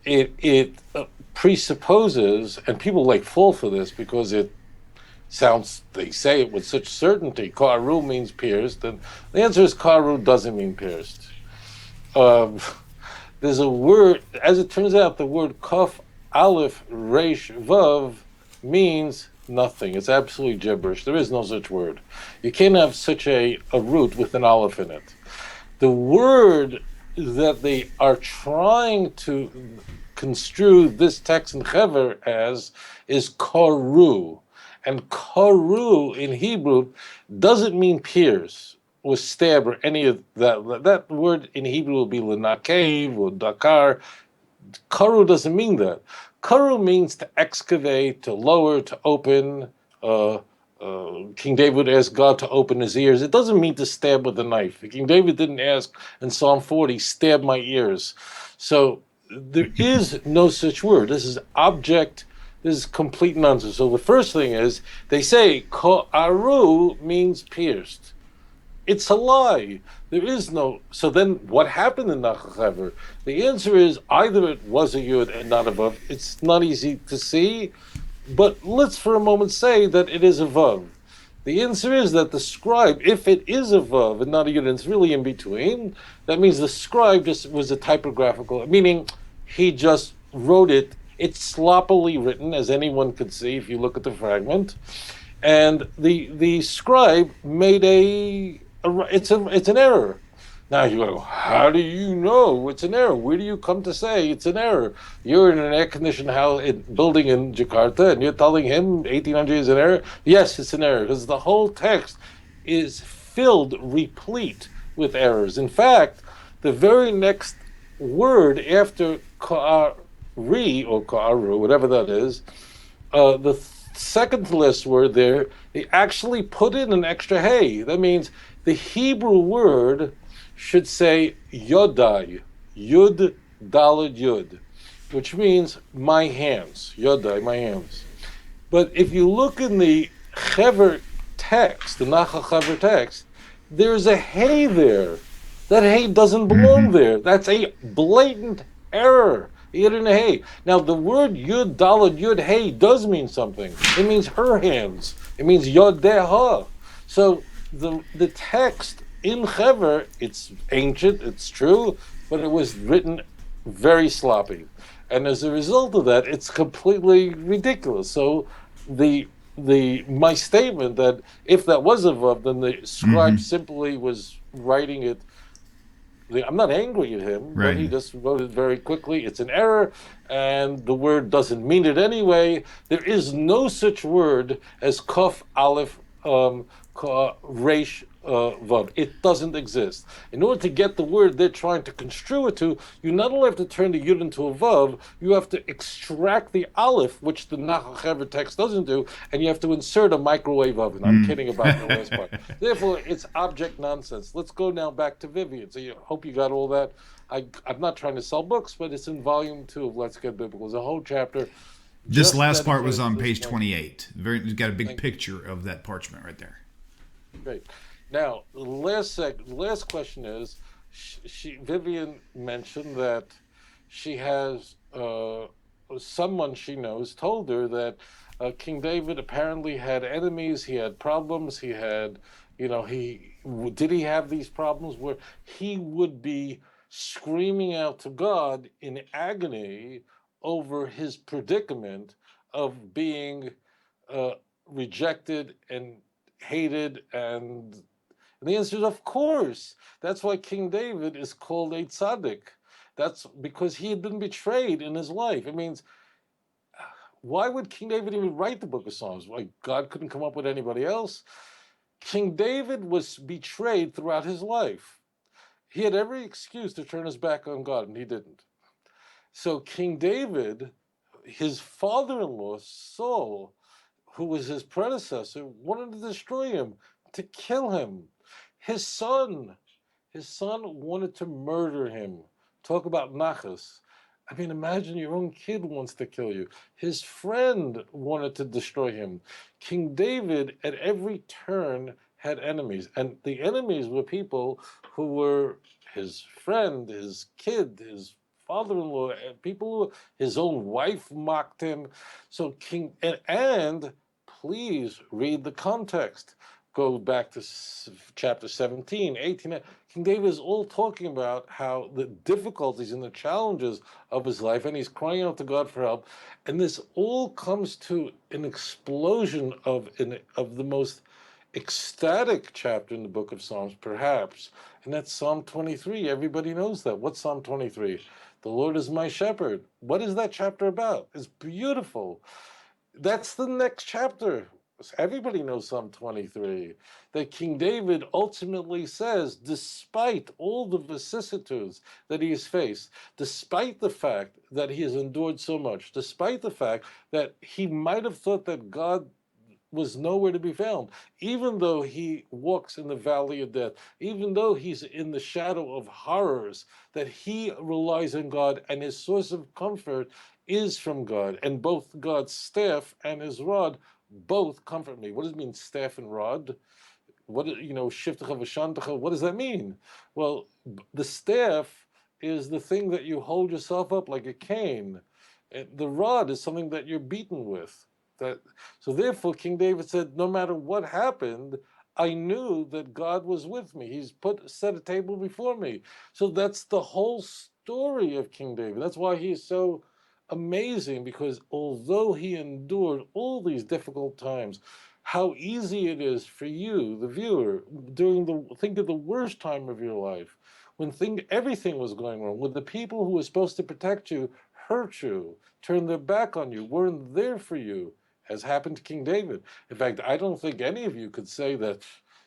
It presupposes, and people fall for this because it sounds. They say it with such certainty. Karu means pierced, and the answer is karu doesn't mean pierced. There's a word, as it turns out, the word kaf aleph resh vav means nothing. It's absolutely gibberish. There is no such word. You can't have such a root with an aleph in it. The word that they are trying to construe this text in Hever as is karu. And karu in Hebrew doesn't mean pierce or stab or any of that. That word in Hebrew will be lenakev or dakar. Karu doesn't mean that. Karu means to excavate, to lower, to open. King David asked God to open his ears. It doesn't mean to stab with a knife. King David didn't ask in Psalm 40, stab my ears. So there is no such word. This is object. This is complete nonsense. So the first thing is, they say, ko'aru means pierced. It's a lie. There is no. So then what happened in Nachachever? The answer is either it was a Yud and not a Vav. It's not easy to see, but let's for a moment say that it is a Vav. The answer is that the scribe, if it is a Vav and not a Yud, and it's really in between, that means the scribe just was a typographical, meaning he just wrote it. It's sloppily written, as anyone could see if you look at the fragment. And the scribe made it's an error. Now you go, how do you know it's an error? Where do you come to say it's an error? You're in an air-conditioned building in Jakarta, and you're telling him 1800 is an error? Yes, it's an error, because the whole text is replete with errors. In fact, the very next word after ka'ari, or ka'aru, whatever that is, the second to last word there, they actually put in an extra hey. That means the Hebrew word should say yodai, yud dalad yud, which means my hands, yodai, my hands. But if you look in the Hever text, the Nachachever text, there's a hey there. That hey doesn't belong there. That's a blatant error. Yud and a hey. Now the word yud dalad yud hey does mean something. It means her hands. It means yodeha. So the text in Hever, it's ancient, it's true, but it was written very sloppy, and as a result of that, it's completely ridiculous. So my statement that if that was a vav, then the scribe simply was writing it. I'm not angry at him, right, but he just wrote it very quickly. It's an error, and the word doesn't mean it anyway. There is no such word as kaf aleph resh vav. It doesn't exist. In order to get the word they're trying to construe it to, you not only have to turn the yud into a vav, you have to extract the aleph, which the Nachachever text doesn't do, and you have to insert a microwave oven. I'm kidding about the last part. Therefore, it's object nonsense. Let's go now back to Vivian. So I hope you got all that. I'm not trying to sell books, but it's in volume 2 of Let's Get Biblical. There's a whole chapter This just last part was dedicated on to this page point. 28. You've got a big Thank you. picture of that parchment right there. Great. Now, the last question is, Vivian mentioned that she has someone she knows told her that King David apparently had enemies. He had problems. He had, did he have these problems where he would be screaming out to God in agony over his predicament of being uh, rejected and hated, and the answer is of course. That's why King David is called a tzaddik. That's because he had been betrayed in his life. It means, why would King David even write the book of Psalms? Why, God couldn't come up with anybody else? King David was betrayed throughout his life. He had every excuse to turn his back on God, and he didn't. So King David, his father-in-law, Saul, who was his predecessor, wanted to destroy him, to kill him. His son wanted to murder him. Talk about nachas. I mean, imagine your own kid wants to kill you. His friend wanted to destroy him. King David, at every turn, had enemies. And the enemies were people who were his friend, his kid, his father-in-law, people, his own wife mocked him. So and please read the context. Go back to chapter 17, 18. King David is all talking about how the difficulties and the challenges of his life, and he's crying out to God for help. And this all comes to an explosion of the most ecstatic chapter in the book of Psalms, perhaps, and that's Psalm 23. Everybody knows that. What's Psalm 23? The Lord is my shepherd. What is that chapter about? It's beautiful. That's the next chapter. Everybody knows Psalm 23, that King David ultimately says, despite all the vicissitudes that he has faced, despite the fact that he has endured so much, despite the fact that he might have thought that God was nowhere to be found, even though he walks in the valley of death, even though he's in the shadow of horrors, that he relies on God, and his source of comfort is from God, and both God's staff and his rod both comfort me. What does it mean, staff and rod? Shiftecha v'shantecha, what does that mean? Well, the staff is the thing that you hold yourself up like a cane. The rod is something that you're beaten with. So therefore, King David said, no matter what happened, I knew that God was with me. He's set a table before me. So that's the whole story of King David. That's why he's so amazing, because although he endured all these difficult times, how easy it is for you, the viewer, think of the worst time of your life, when everything was going wrong, when the people who were supposed to protect you hurt you, turned their back on you, weren't there for you, as happened to King David. In fact, I don't think any of you could say that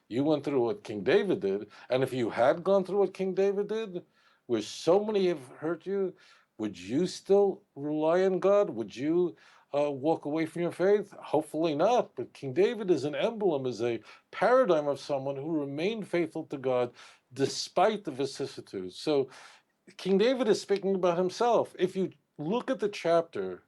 you went through what King David did. And if you had gone through what King David did, where so many have hurt you, would you still rely on God? Would you walk away from your faith? Hopefully not. But King David is an emblem, is a paradigm of someone who remained faithful to God despite the vicissitudes. So King David is speaking about himself. If you look at the chapter,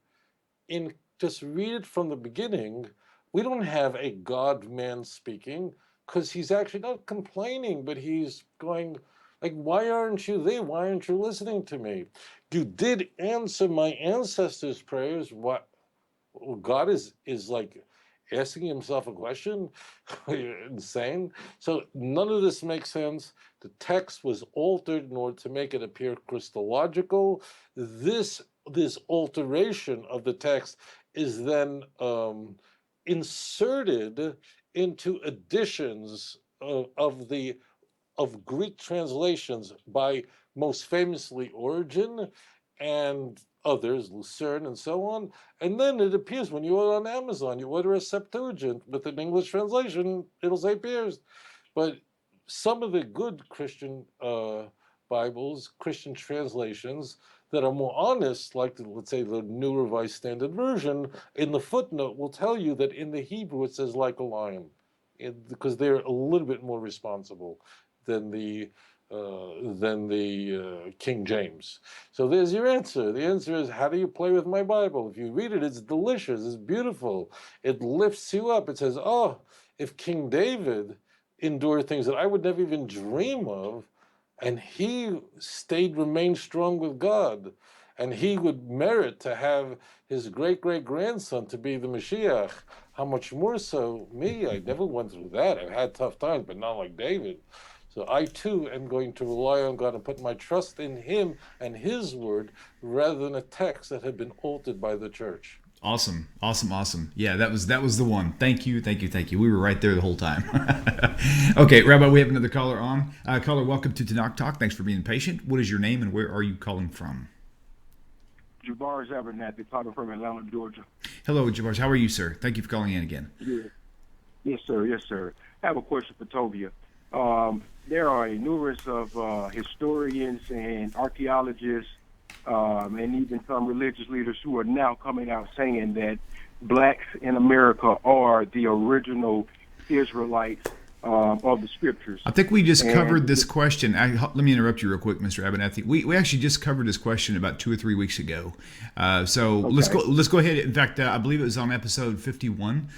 just read it from the beginning, we don't have a God-man speaking, because he's actually not complaining, but he's going, like, why aren't you there? Why aren't you listening to me? You did answer my ancestors' prayers. What? God is like asking himself a question? Insane. So none of this makes sense. The text was altered in order to make it appear Christological. This alteration of the text is then inserted into additions of Greek translations by, most famously, Origen and others, Lucerne and so on. And then it appears when you order on Amazon, you order a Septuagint with an English translation, it'll say pierced. But some of the good Christian Bibles, Christian translations that are more honest, like let's say the New Revised Standard Version, in the footnote will tell you that in the Hebrew it says like a lion, because they're a little bit more responsible than the than the King James. So there's your answer. The answer is, how do you play with my Bible? If you read it, it's delicious. It's beautiful. It lifts you up. It says, oh, if King David endured things that I would never even dream of, and he remained strong with God, and he would merit to have his great-great-grandson to be the Mashiach, how much more so me? I never went through that. I've had tough times, but not like David. So I too am going to rely on God and put my trust in him and his word rather than a text that had been altered by the church. Awesome. Yeah, that was the one. Thank you. We were right there the whole time. Okay, Rabbi, we have another caller on. Caller, welcome to Tanakh Talk. Thanks for being patient. What is your name and where are you calling from? Jabbar Abernathy, calling from Atlanta, Georgia. Hello, Jabbar. How are you, sir? Thank you for calling in again. Yeah. Yes, sir. I have a question for Tovia. There are numerous of historians and archaeologists and even some religious leaders who are now coming out saying that blacks in America are the original Israelites of the scriptures. I think we just covered this question. Let me interrupt you real quick, Mr. Abernathy. We actually just covered this question about 2 or 3 weeks ago. So okay. Let's go ahead. In fact, I believe it was on episode 51,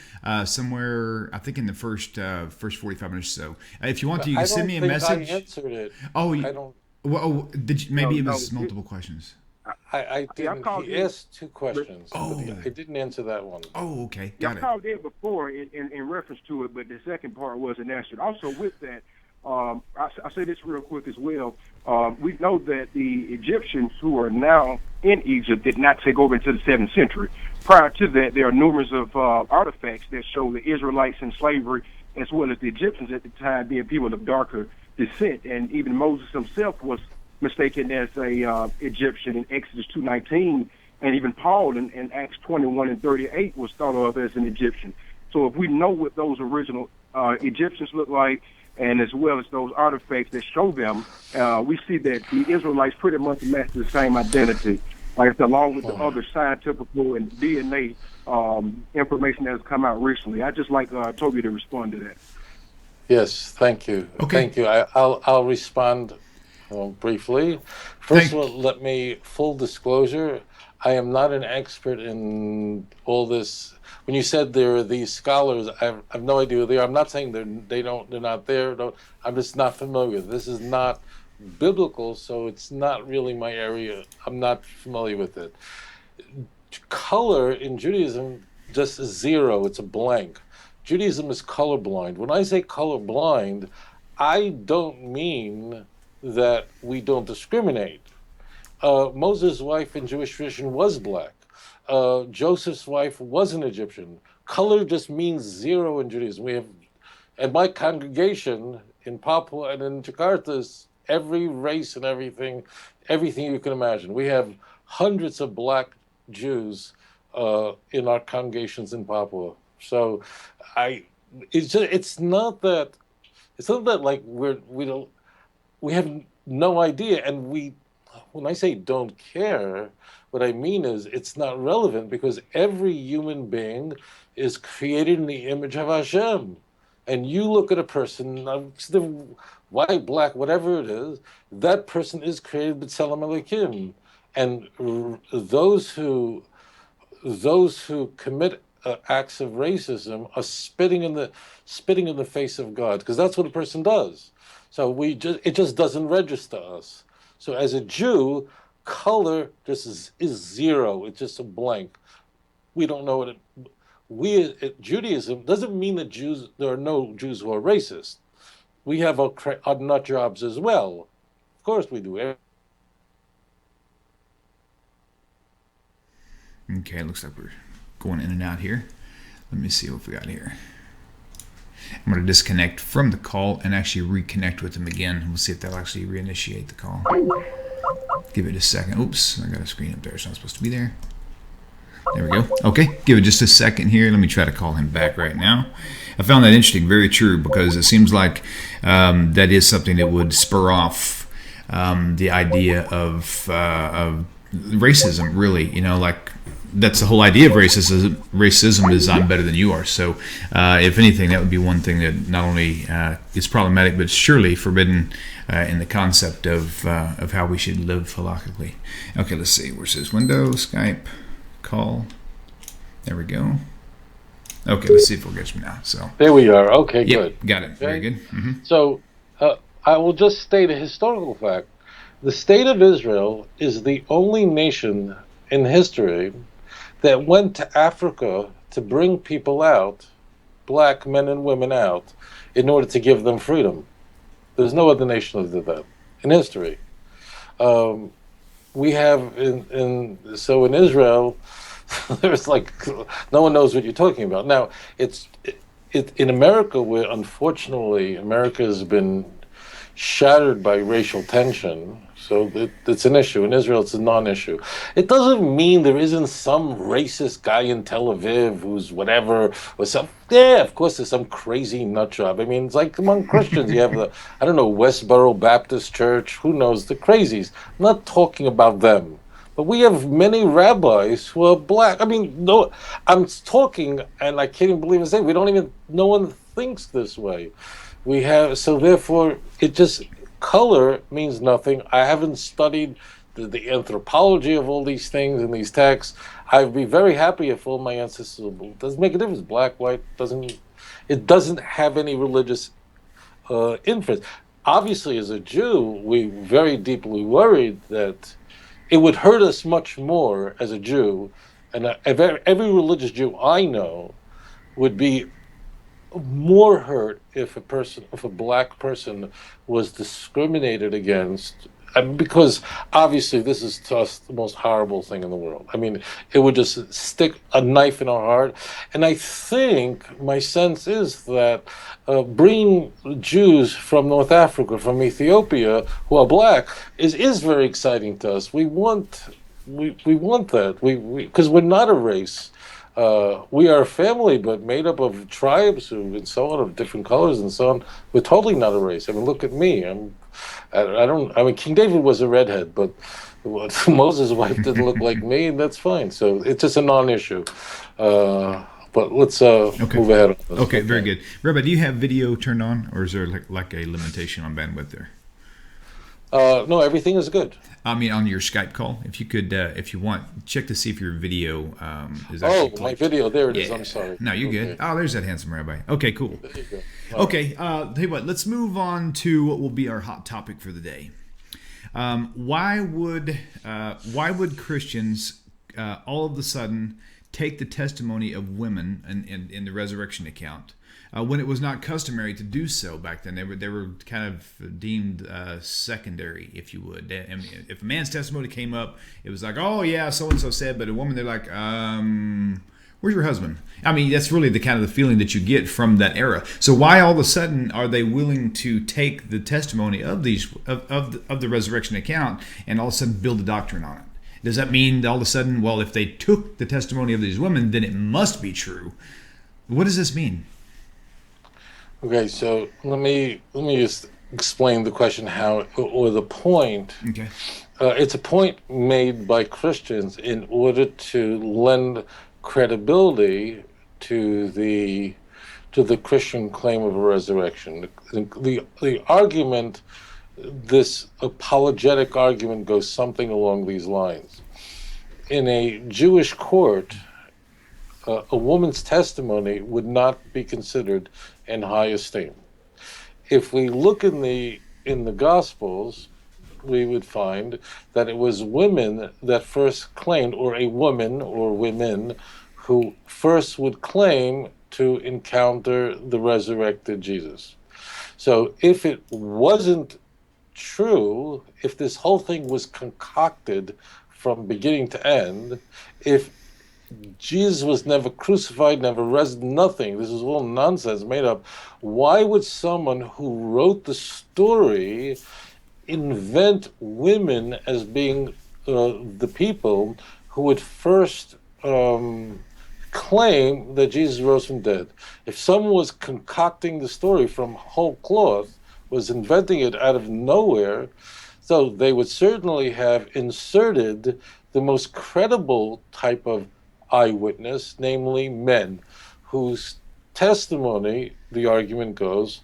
somewhere I think in the first 45 minutes or so. If you want to, you can send me a message. I answered it. Oh, I don't. Well, maybe it was multiple questions. I didn't. He asked 2 questions. Oh. I didn't answer that one. Oh, okay. Got it. I called in before in reference to it, but the second part wasn't answered. Also, with that, I say this real quick as well. We know that the Egyptians who are now in Egypt did not take over until the 7th century. Prior to that, there are numerous of artifacts that show the Israelites in slavery, as well as the Egyptians at the time being people of darker descent. And even Moses himself was mistaken as a Egyptian in Exodus 2:19, and even Paul in Acts 21:38 was thought of as an Egyptian. So if we know what those original Egyptians look like, and as well as those artifacts that show them, we see that the Israelites pretty much match the same identity, like along with the other scientific and DNA information that has come out recently. I'd just like Tovia to respond to that. Yes, thank you. Okay. Thank you. I'll respond briefly. First of all, let me, full disclosure, I am not an expert in all this. When you said there are these scholars, I have no idea who they are. I'm not saying they're not there. I'm just not familiar. This is not biblical, so it's not really my area. I'm not familiar with it. Color in Judaism just is zero. It's a blank. Judaism is colorblind. When I say colorblind, I don't mean that we don't discriminate. Moses' wife in Jewish tradition was black. Joseph's wife was an Egyptian. Color just means zero in Judaism. We have, at my congregation in Papua and in Jakarta, is every race and everything you can imagine. We have hundreds of black Jews in our congregations in Papua. So it's not that like we have no idea, and when I say don't care, what I mean is it's not relevant, because every human being is created in the image of Hashem. And you look at a person, white, black, whatever it is, that person is created b'tselem Elokim. And those who commit acts of racism are spitting in the face of God, because that's what a person does. So it just doesn't register us. So as a Jew, color just is zero. It's just a blank. We don't know what Judaism doesn't mean that there are no Jews who are racist. We have our nut jobs as well. Of course we do. Okay, looks like we're going in and out here. Let me see what we got here. I'm going to disconnect from the call and actually reconnect with them again. We'll see if that'll actually reinitiate the call. Give it a second. Oops, I got a screen up there. It's not supposed to be there. There we go. Okay, give it just a second here. Let me try to call him back right now. I found that interesting, very true, because it seems like that is something that would spur off the idea of racism, really. You know, like that's the whole idea of racism. Racism is I'm better than you are. So, if anything, that would be one thing that not only is problematic, but surely forbidden in the concept of how we should live halakhically. Okay, let's see. Where's this window? Skype call. There we go. Okay, let's see if it'll get me now. So there we are. Okay, good. Got it. Very good. Mm-hmm. So I will just state a historical fact. The state of Israel is the only nation in history that went to Africa to bring people out, black men and women out, in order to give them freedom. There's no other nation that did that in history. We have in Israel, there's like no one knows what you're talking about. Now it's in America, where unfortunately America has been shattered by racial tension. So it's an issue. In Israel, it's a non-issue. It doesn't mean there isn't some racist guy in Tel Aviv who's whatever, or some, yeah, of course there's some crazy nut job. I mean, it's like among Christians, you have the, I don't know, Westboro Baptist Church, who knows, the crazies. I'm not talking about them. But we have many rabbis who are black. I mean, no, I'm talking, and I can't even believe I'm saying, no one thinks this way. We have, so therefore, it just, color means nothing. I haven't studied the anthropology of all these things in these texts. I'd be very happy if all my ancestors were blue. It doesn't make a difference. Black, white, it doesn't have any religious influence. Obviously, as a Jew, we very deeply worried that it would hurt us much more as a Jew, and every religious Jew I know would be more hurt if a black person was discriminated against, because obviously this is to us the most horrible thing in the world. I mean, it would just stick a knife in our heart. And I think my sense is that bringing Jews from North Africa, from Ethiopia, who are black, is very exciting to us. We want that, because we're not a race. We are a family, but made up of tribes and so on, of different colors and so on. We're totally not a race. I mean, look at me. I mean, King David was a redhead, but Moses' wife didn't look like me, and that's fine. So it's just a non-issue. But let's move ahead. Okay, very good. Rabbi, do you have video turned on, or is there like a limitation on bandwidth there? No, everything is good. I mean, on your Skype call, if you could, if you want, check to see if your video is actually played. My video, there it is. I'm sorry. No, you're good. Oh, there's that handsome rabbi. Okay, cool. There you go. Okay, tell you what, let's move on to what will be our hot topic for the day. Why would Christians all of a sudden take the testimony of women in the resurrection account when it was not customary to do so back then? They were kind of deemed secondary, if you would. I mean, if a man's testimony came up, it was like, oh yeah, so and so said. But a woman, they're like, where's your husband? I mean, that's really the kind of the feeling that you get from that era. So why all of a sudden are they willing to take the testimony of these of the resurrection account and all of a sudden build a doctrine on it? Does that mean all of a sudden, well, if they took the testimony of these women, then it must be true? What does this mean? Okay, so let me just explain the question, or the point. Okay. It's a point made by Christians in order to lend credibility to the Christian claim of a resurrection. The argument, this apologetic argument, goes something along these lines. In a Jewish court, a woman's testimony would not be considered in high esteem. If we look in the Gospels, we would find that it was women that first claimed, or a woman or women who first would claim to encounter the resurrected Jesus. So if it wasn't true, if this whole thing was concocted from beginning to end, if Jesus was never crucified, never resurrected, nothing, this was all nonsense made up, why would someone who wrote the story invent women as being the people who would first claim that Jesus rose from dead? If someone was concocting the story from whole cloth, was inventing it out of nowhere, so they would certainly have inserted the most credible type of eyewitness, namely men, whose testimony, the argument goes,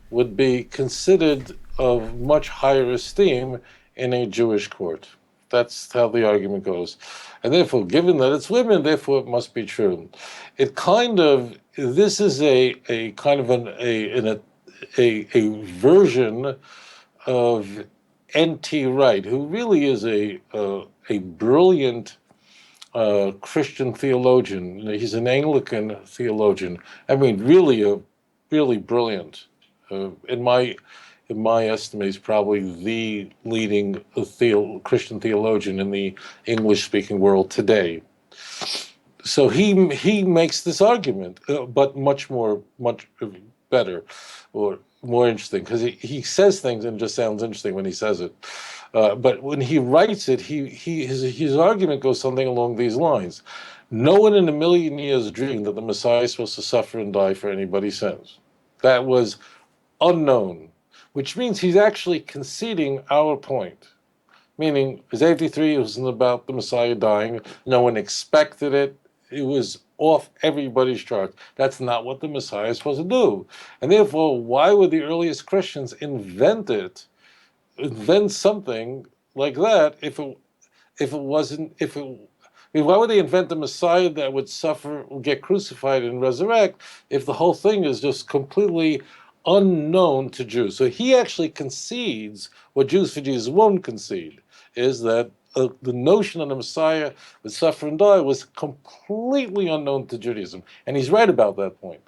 would be considered of much higher esteem in a Jewish court. That's how the argument goes. And therefore, given that it's women, therefore it must be true. It kind of, this is a kind of a version of N.T. Wright, who really is a brilliant Christian theologian. He's an Anglican theologian. I mean, really brilliant. In my estimate, he's probably the leading Christian theologian in the English-speaking world today. So he makes this argument, but much better, or more interesting, because he says things and it just sounds interesting when he says it. But when he writes it, his argument goes something along these lines. No one in a million years dreamed that the Messiah is supposed to suffer and die for anybody's sins. That was unknown, which means he's actually conceding our point. Meaning, Isaiah 53 wasn't about the Messiah dying. No one expected it. It was off everybody's chart. That's not what the Messiah is supposed to do. And therefore, why would the earliest Christians invent something like that if it wasn't, I mean, why would they invent the Messiah that would suffer, get crucified and resurrect if the whole thing is just completely unknown to Jews? So he actually concedes what Jews for Jesus won't concede, is that the notion that the Messiah would suffer and die was completely unknown to Judaism. And he's right about that point.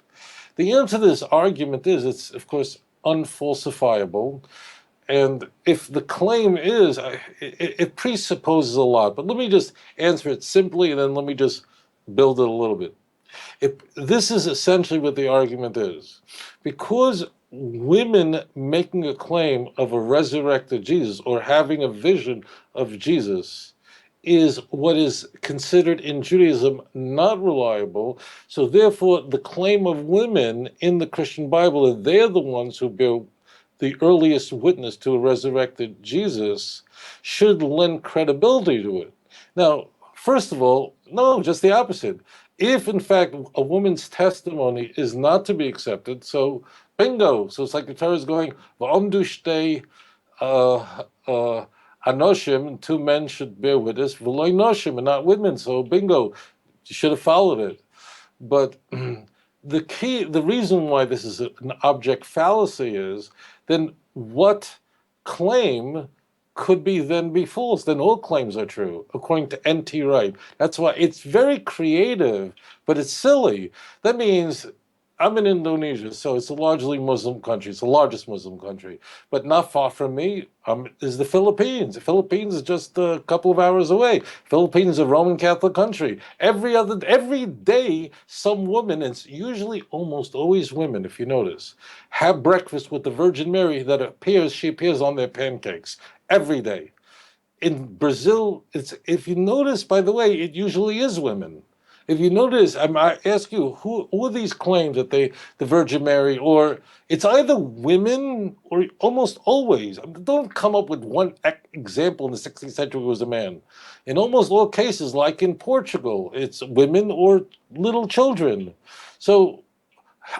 The answer to this argument is, it's, of course, unfalsifiable. And if the claim is, it presupposes a lot. But let me just answer it simply, and then let me just build it a little bit. This is essentially what the argument is. Because women making a claim of a resurrected Jesus or having a vision of Jesus is what is considered in Judaism not reliable. So therefore, the claim of women in the Christian Bible, that they're the ones who bear the earliest witness to a resurrected Jesus, should lend credibility to it. Now, first of all, no, just the opposite. If, in fact, a woman's testimony is not to be accepted, so bingo. So it's like the Torah is going, V'omdu shtei anoshim, two men should bear witness, v'lo noshim, and not women. So bingo, you should have followed it. But the reason why this is an object fallacy is, then what claim could then be false? Then all claims are true, according to N.T. Wright. That's why it's very creative, but it's silly. That means I'm in Indonesia, so it's a largely Muslim country. It's the largest Muslim country. But not far from me is the Philippines. The Philippines is just a couple of hours away. Philippines is a Roman Catholic country. Every day, some women, and it's usually almost always women, if you notice, have breakfast with the Virgin Mary she appears on their pancakes every day. In Brazil, if you notice, by the way, it usually is women. If you notice, I ask you, who are these claims that the Virgin Mary, or it's either women or almost always. Don't come up with one example in the 16th century it was a man. In almost all cases, like in Portugal, it's women or little children. So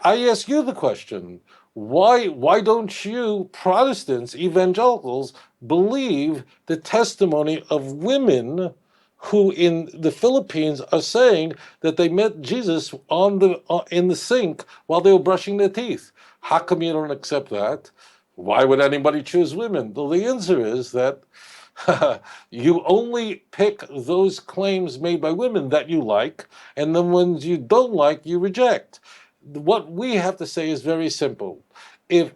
I ask you the question, why don't you Protestants, evangelicals, believe the testimony of women who in the Philippines are saying that they met Jesus in the sink while they were brushing their teeth? How come you don't accept that? Why would anybody choose women? Well, the answer is that you only pick those claims made by women that you like, and the ones you don't like, you reject. What we have to say is very simple. If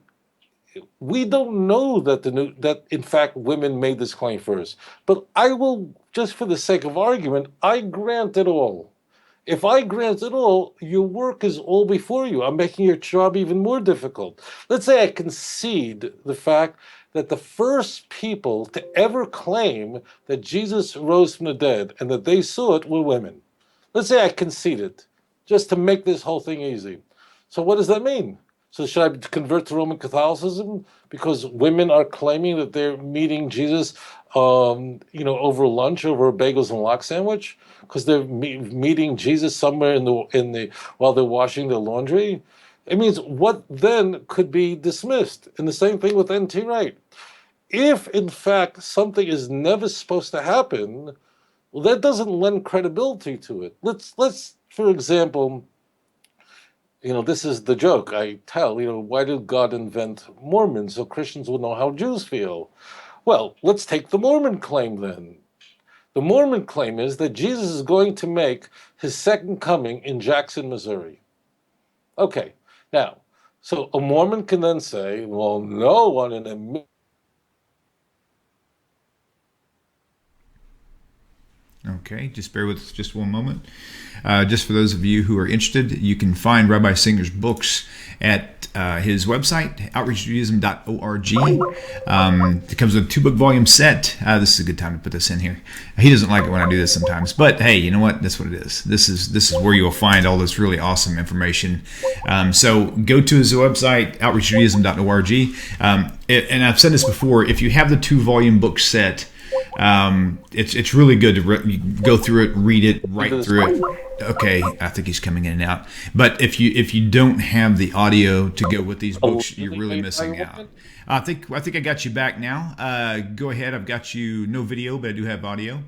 we don't know that in fact women made this claim first, but I will, just for the sake of argument, I grant it all. If I grant it all, your work is all before you. I'm making your job even more difficult. Let's say I concede the fact that the first people to ever claim that Jesus rose from the dead and that they saw it were women. Let's say I concede it, just to make this whole thing easy. So what does that mean? So should I convert to Roman Catholicism because women are claiming that they're meeting Jesus over lunch, over a bagels and lox sandwich, because they're meeting Jesus somewhere in the while they're washing their laundry. It means what then could be dismissed. And the same thing with N.T. Wright. If in fact something is never supposed to happen, well, that doesn't lend credibility to it. Let's for example, this is the joke I tell. Why did God invent Mormons so Christians will know how Jews feel? Well, let's take the Mormon claim then. The Mormon claim is that Jesus is going to make his second coming in Jackson, Missouri. Okay, now, so a Mormon can then say, well, no one in a... Okay, just bear with us just one moment. Just for those of you who are interested, you can find Rabbi Singer's books at his website, outreachjudaism.org. It comes with a 2-book volume set. This is a good time to put this in here. He doesn't like it when I do this sometimes, but hey, you know what? That's what it is. This is where you'll find all this really awesome information. So go to his website, outreachjudaism.org. And I've said this before, if you have the 2-volume book set, it's really good to go through it, read it, write through it. Okay, I think he's coming in and out. But if you don't have the audio to go with these books, you're really missing out. I think I got you back now. Go ahead. I've got you no video, but I do have audio.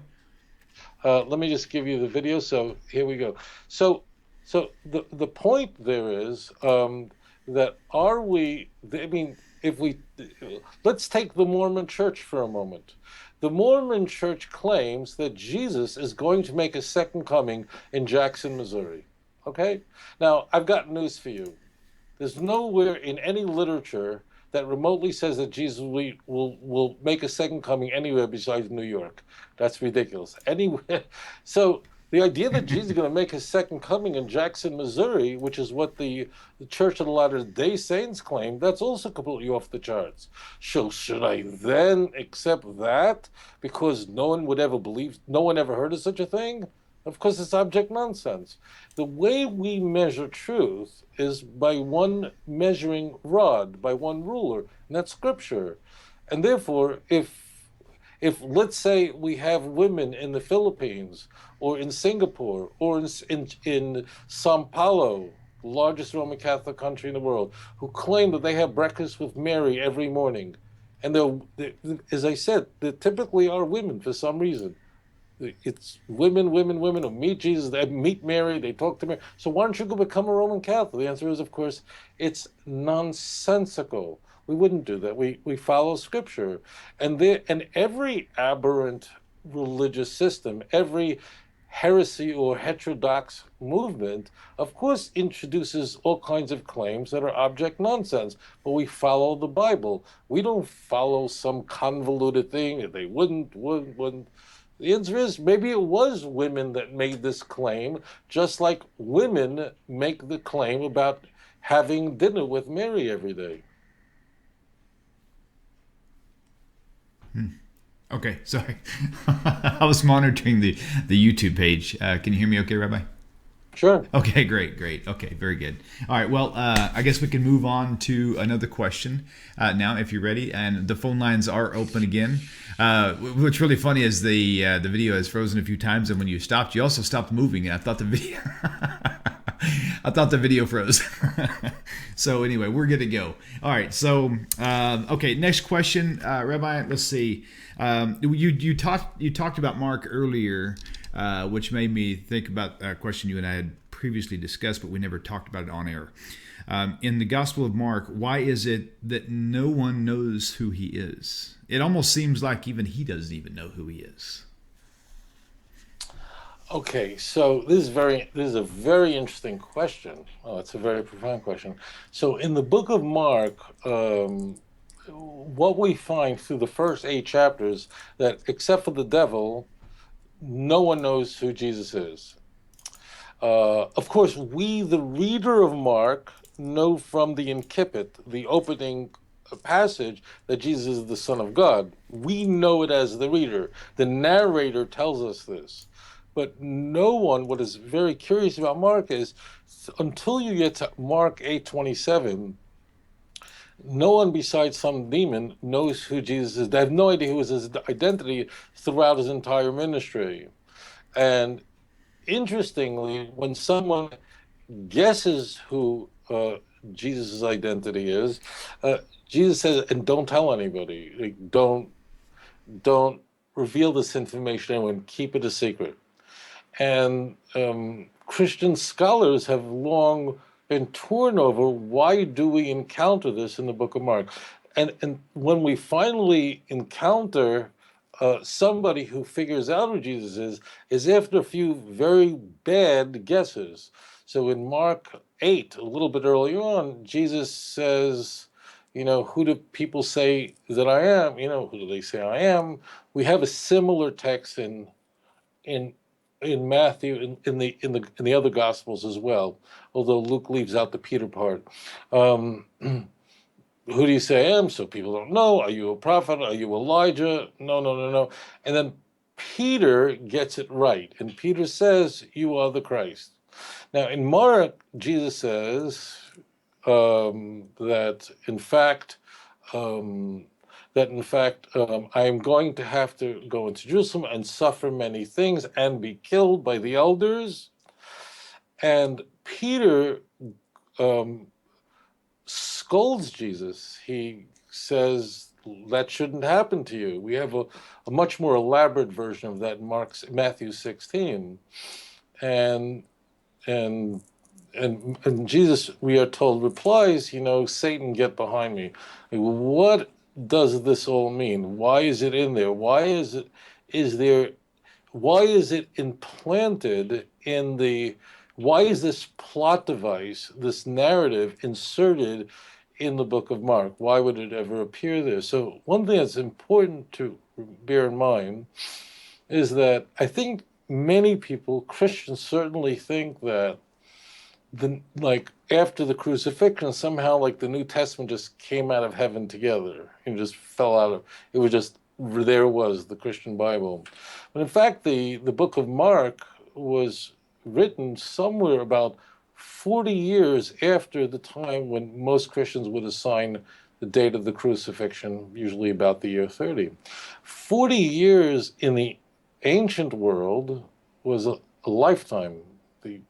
Let me just give you the video. So here we go. So the point there is that let's take the Mormon Church for a moment. The Mormon Church claims that Jesus is going to make a second coming in Jackson, Missouri. Okay? Now, I've got news for you. There's nowhere in any literature that remotely says that Jesus will make a second coming anywhere besides New York. That's ridiculous. Anywhere. So the idea that Jesus is going to make his second coming in Jackson, Missouri, which is what the Church of the Latter-day Saints claim, that's also completely off the charts. So should I then accept that because no one ever heard of such a thing? Of course, it's object nonsense. The way we measure truth is by one measuring rod, by one ruler, and that's Scripture. And therefore, if let's say we have women in the Philippines or in Singapore or in Sao Paulo, the largest Roman Catholic country in the world, who claim that they have breakfast with Mary every morning, and they're, as I said, they typically are women for some reason. It's women who meet Jesus, they meet Mary, they talk to Mary. So why don't you go become a Roman Catholic? The answer is, of course, it's nonsensical. We wouldn't do that. We follow Scripture. And every aberrant religious system, every heresy or heterodox movement, of course, introduces all kinds of claims that are object nonsense. But we follow the Bible. We don't follow some convoluted thing that they wouldn't. The answer is maybe it was women that made this claim, just like women make the claim about having dinner with Mary every day. Okay, sorry. I was monitoring the YouTube page. Can you hear me okay, Rabbi? Sure. Okay, great. Okay, very good. All right, well, I guess we can move on to another question now, if you're ready. And the phone lines are open again. What's really funny is the video has frozen a few times, and when you stopped, you also stopped moving. And I thought the video froze. So anyway, we're good to go. All right, so okay, next question, Rabbi. Let's see. You talked about Mark earlier, which made me think about a question you and I had previously discussed, but we never talked about it on air. In the Gospel of Mark, why is it that no one knows who he is? It almost seems like even he doesn't even know who he is. Okay, so this is a very interesting question. Oh, it's a very profound question. So in the book of Mark, what we find through the first 8 chapters, that except for the devil, no one knows who Jesus is. Of course, we, the reader of Mark, know from the incipit, the opening passage, that Jesus is the Son of God. We know it as the reader. The narrator tells us this. But no one, what is very curious about Mark is, until you get to Mark 8:27, No one besides some demon knows who Jesus is. They have no idea who is his identity throughout his entire ministry. And interestingly, when someone guesses who Jesus' identity is, Jesus says, and don't tell anybody. Like, don't reveal this information to anyone. Keep it a secret. And Christian scholars have long been torn over, why do we encounter this in the book of Mark? And when we finally encounter somebody who figures out who Jesus is after a few very bad guesses. So in Mark 8, a little bit earlier on, Jesus says, who do people say that I am? Who do they say I am? We have a similar text in in Matthew, in the other Gospels as well, although Luke leaves out the Peter part. Who do you say I am? So people don't know. Are you a prophet? Are you Elijah? No, no, no, no. And then Peter gets it right, and Peter says, "You are the Christ." Now in Mark, Jesus says that in fact. I am going to have to go into Jerusalem and suffer many things and be killed by the elders. And Peter scolds Jesus. He says, that shouldn't happen to you. We have a much more elaborate version of that in Matthew 16. And Jesus, we are told, replies, Satan, get behind me. What does this all mean? Why is it in there? Why is it implanted why is this plot device, this narrative inserted in the book of Mark? Why would it ever appear there? So one thing that's important to bear in mind is that I think many people, Christians certainly, think that after the crucifixion, somehow the New Testament just came out of heaven together and just fell out of it. Was just there was the Christian Bible. But in fact, the book of Mark was written somewhere about 40 years after the time when most Christians would assign the date of the crucifixion, usually about the year 30. 40 years in the ancient world was a lifetime. The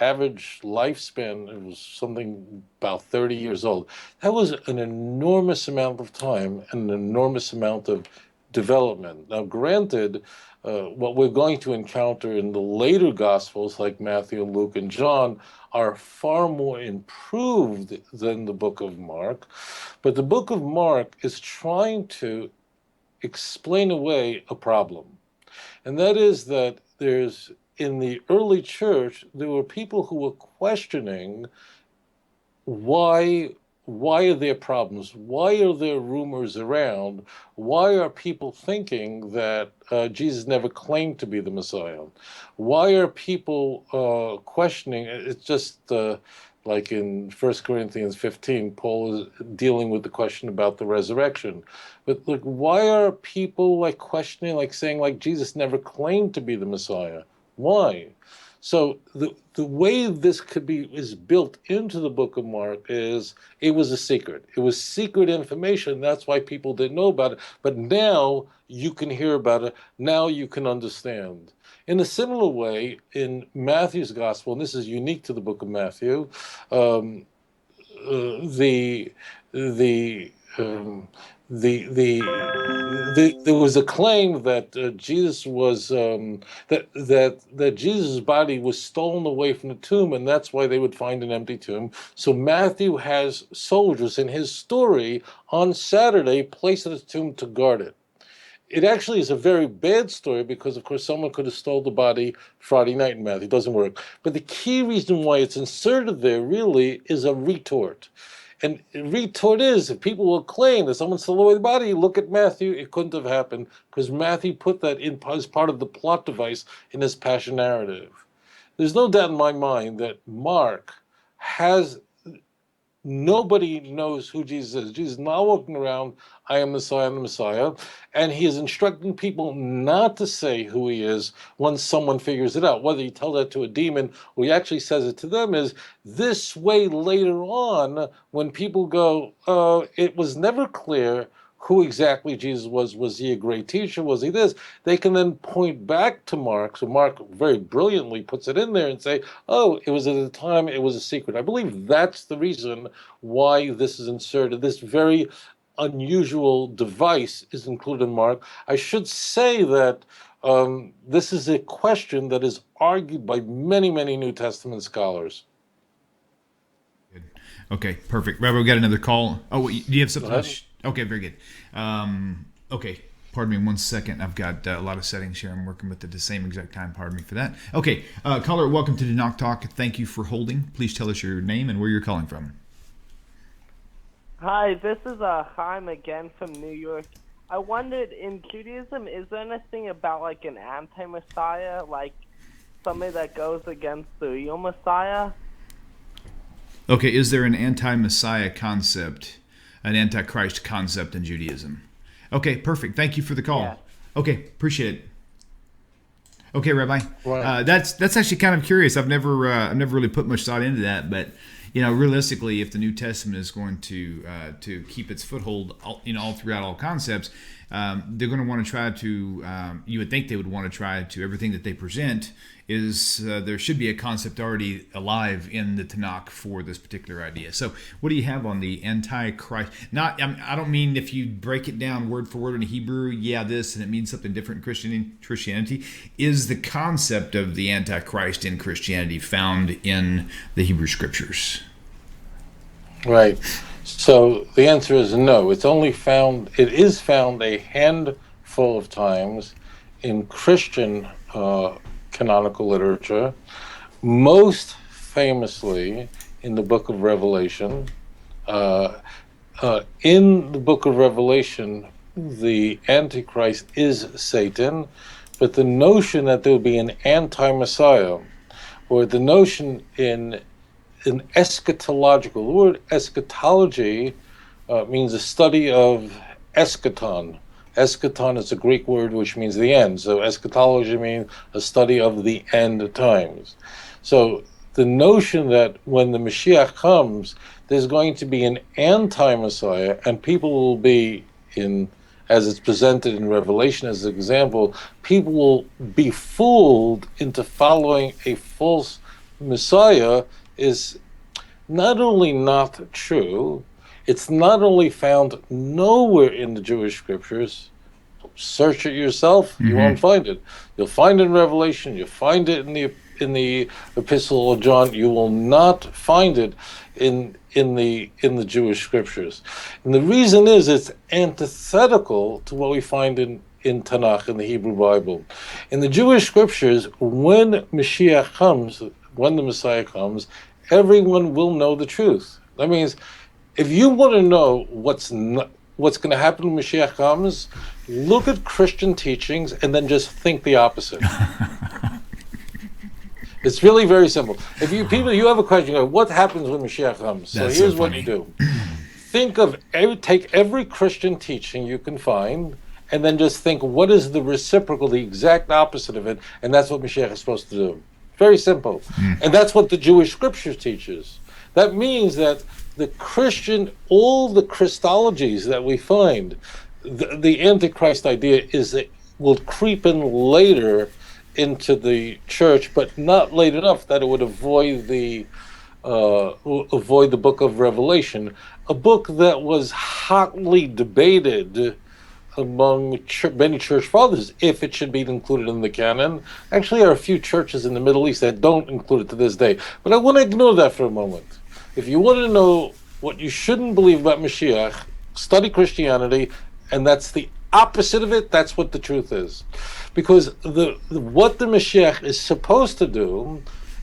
average lifespan, it was something about 30 years old. That was an enormous amount of time and an enormous amount of development. Now, granted, what we're going to encounter in the later Gospels, like Matthew, Luke, and John, are far more improved than the book of Mark. But the book of Mark is trying to explain away a problem. And that is that in the early church, there were people who were questioning why are there problems? Why are there rumors around? Why are people thinking that Jesus never claimed to be the Messiah? Why are people questioning? It's just like in 1 Corinthians 15, Paul is dealing with the question about the resurrection. But why are people questioning, saying Jesus never claimed to be the Messiah? Why? So the way this is built into the book of Mark is it was a secret. It was secret information. That's why people didn't know about it. But now you can hear about it. Now you can understand. In a similar way, in Matthew's gospel, and this is unique to the book of Matthew, there was a claim that Jesus was that Jesus' body was stolen away from the tomb, and that's why they would find an empty tomb. So Matthew has soldiers in his story on Saturday placed at the tomb to guard it. It actually is a very bad story because, of course, someone could have stole the body Friday night in Matthew. It doesn't work. But the key reason why it's inserted there really is a retort. And retort is, if people will claim that someone stole away the body, look at Matthew, it couldn't have happened because Matthew put that in as part of the plot device in his passion narrative. There's no doubt in my mind that Mark has nobody knows who Jesus is. Jesus is not walking around, I am Messiah, I'm the Messiah. And he is instructing people not to say who he is once someone figures it out. Whether he tells that to a demon or he actually says it to them is this way later on, when people go, it was never clear who exactly Jesus was. Was he a great teacher? Was he this? They can then point back to Mark. So Mark very brilliantly puts it in there and say, oh, it was at the time, it was a secret. I believe that's the reason why this is inserted. This very unusual device is included in Mark. I should say that this is a question that is argued by many, many New Testament scholars. Good. Okay, perfect. Rabbi, we got another call. Oh, do you have something else? Okay, very good. Okay, pardon me 1 second. I've got a lot of settings here. I'm working with at the same exact time. Pardon me for that. Okay, caller, welcome to the Knock Talk. Thank you for holding. Please tell us your name and where you're calling from. Hi, this is Chaim again from New York. I wondered, in Judaism, is there anything about like an anti-Messiah, like somebody that goes against the real Messiah? Okay, is there an anti-Messiah concept, an antichrist concept in Judaism? Okay, perfect. Thank you for the call. Yeah. Okay, appreciate it. Okay, Rabbi. Right. That's actually kind of curious. I've never really put much thought into that, but realistically, if the New Testament is going to keep its foothold, all throughout all concepts, they're going to want to try to. You would think they would want to try to everything that they present is there should be a concept already alive in the Tanakh for this particular idea. So, what do you have on the Antichrist? I don't mean if you break it down word for word in Hebrew, this and it means something different in Christianity. Is the concept of the Antichrist in Christianity found in the Hebrew Scriptures? Right. So the answer is no. It is found a handful of times in Christian canonical literature, most famously in the book of Revelation. In the book of Revelation, the Antichrist is Satan, but the notion that there will be an anti-Messiah, or the notion in eschatological, the word eschatology means a study of eschaton. Eschaton is a Greek word which means the end. So eschatology means a study of the end times. So the notion that when the Mashiach comes, there's going to be an anti-Messiah, and people will be as it's presented in Revelation as an example, people will be fooled into following a false Messiah is not only not true, it's not only found nowhere in the Jewish scriptures. Search it yourself, you won't find it. You'll find it in Revelation, you'll find it in the Epistle of John. You will not find it in the Jewish scriptures. And the reason is it's antithetical to what we find in Tanakh, in the Hebrew Bible. In the Jewish scriptures, when Mashiach comes, when the Messiah comes, everyone will know the truth. That means if you want to know what's going to happen when Mashiach comes, look at Christian teachings and then just think the opposite. It's really very simple. If you have a question, you go, what happens when Mashiach comes? So here's what you do. Take every Christian teaching you can find, and then just think, what is the reciprocal, the exact opposite of it? And that's what Mashiach is supposed to do. Very simple. And that's what the Jewish scriptures teaches. That means that all the Christologies that we find, the Antichrist idea is that will creep in later into the church, but not late enough that it would avoid the book of Revelation, a book that was hotly debated among many church fathers if it should be included in the canon. Actually, there are a few churches in the Middle East that don't include it to this day. But I want to ignore that for a moment. If you want to know what you shouldn't believe about Mashiach, study Christianity, and that's the opposite of it. That's what the truth is. Because what the Mashiach is supposed to do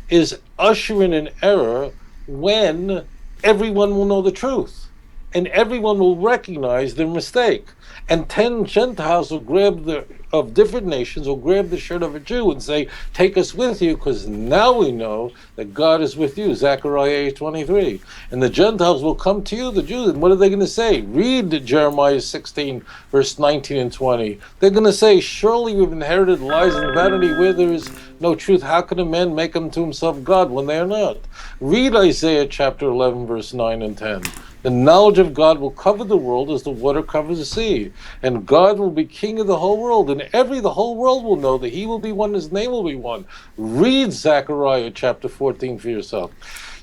is usher in an era when everyone will know the truth. and everyone will recognize their mistake. And 10 Gentiles will of different nations will grab the shirt of a Jew and say, take us with you, because now we know that God is with you, Zechariah 8:23. And the Gentiles will come to you, the Jews, and what are they going to say? Read Jeremiah 16, verse 19 and 20. They're going to say, surely we've inherited lies and vanity where there is no truth. How can a man make unto himself God when they are not? Read Isaiah chapter 11, verse 9 and 10. The knowledge of God will cover the world as the water covers the sea. And God will be king of the whole world. And the whole world will know that he will be one, his name will be one. Read Zechariah chapter 14 for yourself.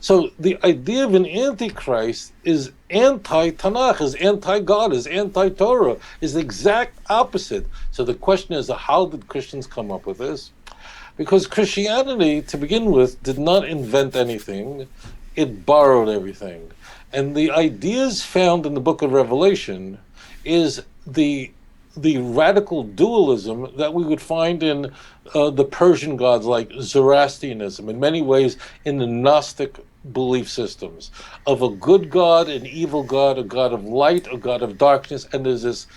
So the idea of an antichrist is anti-Tanakh, is anti-God, is anti-Torah, is the exact opposite. So the question is, how did Christians come up with this? Because Christianity, to begin with, did not invent anything. It borrowed everything. And the ideas found in the book of Revelation is the radical dualism that we would find in the Persian gods, like Zoroastrianism, in many ways in the Gnostic belief systems, of a good God, an evil God, a God of light, a God of darkness, and there's this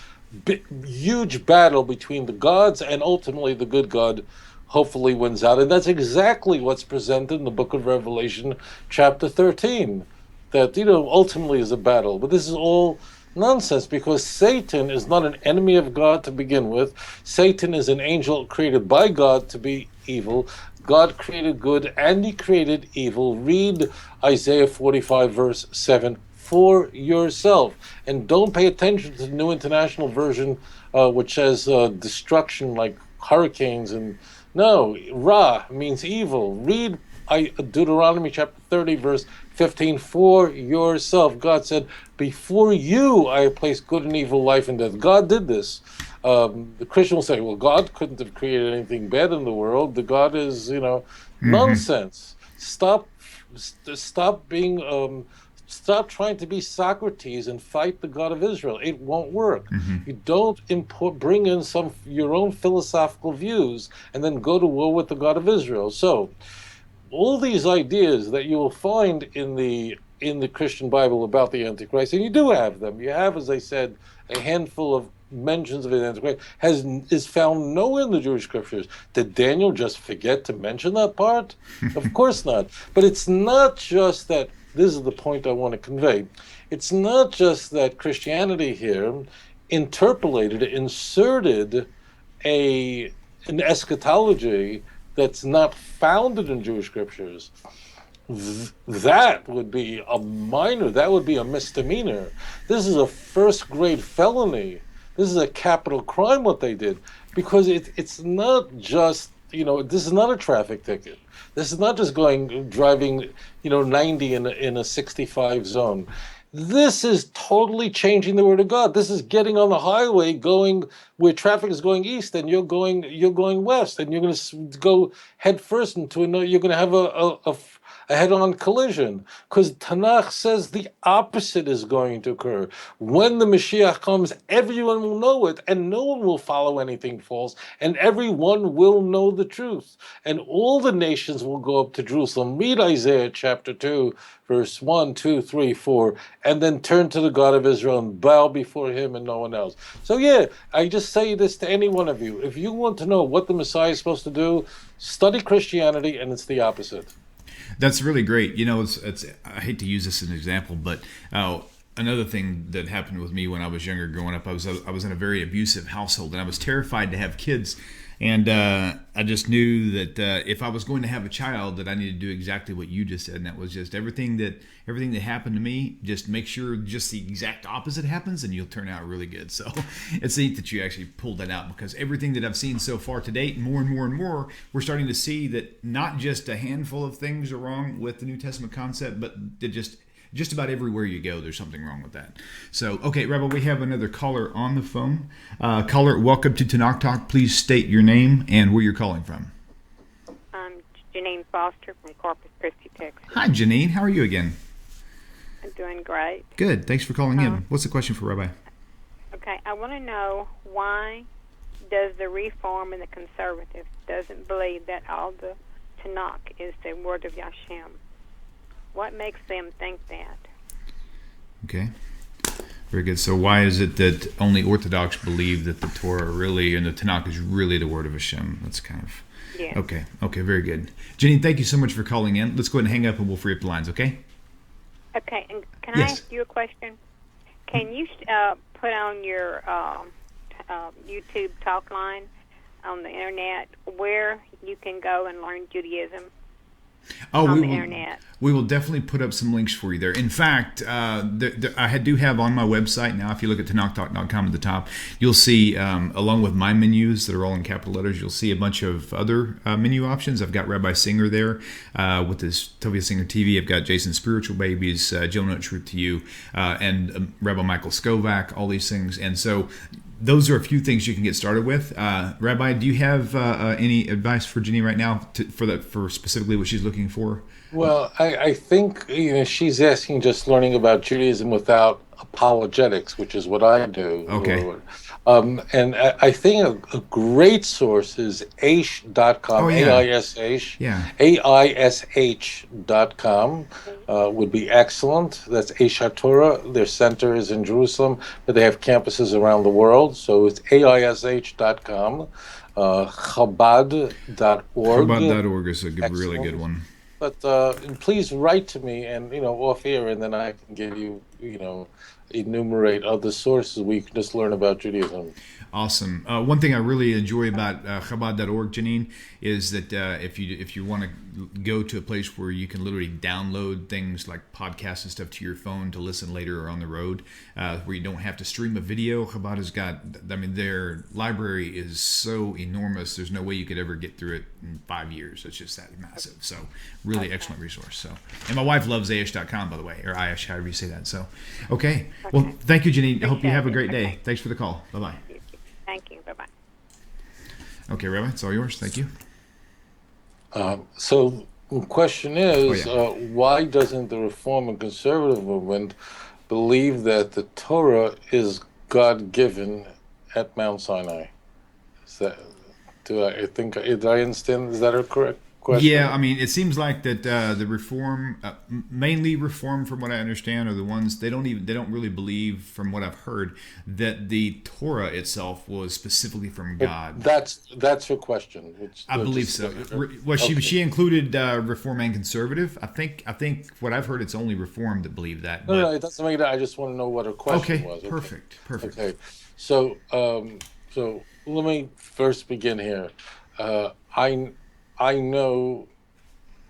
huge battle between the gods, and ultimately the good God hopefully wins out. And that's exactly what's presented in the book of Revelation, chapter 13, that, ultimately is a battle. But this is all nonsense, because Satan is not an enemy of God to begin with. Satan is an angel created by God to be evil. God created good and he created evil. Read Isaiah 45, verse 7 for yourself. And don't pay attention to the New International Version, which says destruction like hurricanes. And no, Ra means evil. Read Deuteronomy chapter 30, verse 15 for yourself. God said, before you I have placed good and evil, life and death. God did this. The Christian will say, well, God couldn't have created anything bad in the world. The God is, nonsense. Stop trying to be Socrates and fight the God of Israel. It won't work. You don't bring in your own philosophical views and then go to war with the God of Israel. So all these ideas that you will find in the Christian Bible about the Antichrist, and you do have them. You have, as I said, a handful of mentions of the Antichrist, is found nowhere in the Jewish scriptures. Did Daniel just forget to mention that part? Of course not. But it's not just that. This is the point I want to convey. It's not just that Christianity here inserted an eschatology that's not founded in Jewish scriptures. That would be a misdemeanor. This is a first-grade felony. This is a capital crime, what they did, because it's not just, this is not a traffic ticket. This is not just driving, 90 in a 65 zone. This is totally changing the word of God. This is getting on the highway, going where traffic is going east, and you're going west, and you're going to go head first into you're going to have a head-on collision, because Tanakh says the opposite is going to occur. When the Mashiach comes, everyone will know it, and no one will follow anything false, and everyone will know the truth, and all the nations will go up to Jerusalem. Read Isaiah chapter 2, verse 1, 2, 3, 4, and then turn to the God of Israel and bow before him and no one else. So I just say this to any one of you. If you want to know what the Messiah is supposed to do, study Christianity, and it's the opposite. That's really great. It's I hate to use this as an example, but another thing that happened with me when I was younger, growing up, I was in a very abusive household, and I was terrified to have kids. And I just knew that if I was going to have a child, that I needed to do exactly what you just said, and that was just everything that happened to me. Just make sure just the exact opposite happens, and you'll turn out really good. So it's neat that you actually pulled that out, because everything that I've seen so far to date, more and more and more, we're starting to see that not just a handful of things are wrong with the New Testament concept, but just about everywhere you go, there's something wrong with that. So, okay, Rebel, we have another caller on the phone. Caller, welcome to Tanakh Talk. Please state your name and where you're calling from. Janine Foster from Corpus Christi, Texas. Hi, Janine. How are you again? I'm doing great. Good. Thanks for calling in. What's the question for Rabbi? Okay, I want to know, why does the Reform and the Conservative doesn't believe that all the Tanakh is the word of Yashem? What makes them think that? Okay. Very good. So why is it that only Orthodox believe that the Torah really and the Tanakh is really the word of Hashem? That's kind of Yeah. okay. Okay, very good. Janine, thank you so much for calling in. Let's go ahead and hang up and we'll free up the lines, okay? Okay, and can Yes. I ask you a question? Can you put on your YouTube talk line on the internet where you can go and learn Judaism Oh, on we the will, internet? we will definitely put up some links for you there. In fact, I do have on my website now, if you look at tanakh.com at the top, you'll see, along with my menus that are all in capital letters, you'll see a bunch of other menu options. I've got Rabbi Singer there with his Tovia Singer TV. I've got Jason's Spiritual Babies, Joe Note Truth to You, and Rabbi Michael Skovak, all these things. And so those are a few things you can get started with. Rabbi, do you have any advice for Jenny right now for specifically what she's looking for? Well, I think she's asking just learning about Judaism without apologetics, which is what I do. Okay. And I think a great source is aish.com, Oh, yeah. A-I-S-H, Yeah. AISH.com would be excellent. That's Aish HaTorah. Their center is in Jerusalem, but they have campuses around the world. So it's AISH.com. Chabad.org. Chabad.org is a really good one. But please write to me and, off air, and then I can give you, enumerate other sources where you can just learn about Judaism. Awesome. One thing I really enjoy about Chabad.org, Janine, is that if you want to go to a place where you can literally download things like podcasts and stuff to your phone to listen later or on the road, where you don't have to stream a video, Chabad has got, their library is so enormous, there's no way you could ever get through it in 5 years. It's just that massive. So really excellent resource. So, and my wife loves AISH.com, by the way, or ISH, however you say that. So, okay. Well, thank you, Janine. I hope you have a great day. Thanks for the call. Bye-bye. Thank you. Bye-bye. Okay, Rabbi, it's all yours. Thank you. So the question is, why doesn't the Reform and Conservative movement believe that the Torah is God-given at Mount Sinai? Did I understand? Is that a correct question? Yeah, it seems like that the Reform, mainly Reform, from what I understand, are the ones they don't really believe, from what I've heard, that the Torah itself was specifically from God. That's her question. I believe so. Well, she included Reform and Conservative. I think what I've heard, it's only Reform that believe that. No, it doesn't make that. I just want to know what her question was. Okay, perfect. Okay, so let me first begin here. I know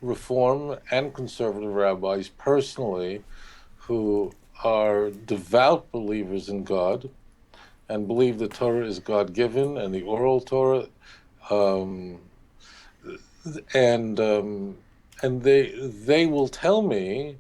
Reform and Conservative rabbis personally who are devout believers in God and believe the Torah is God-given and the oral Torah, and they will tell me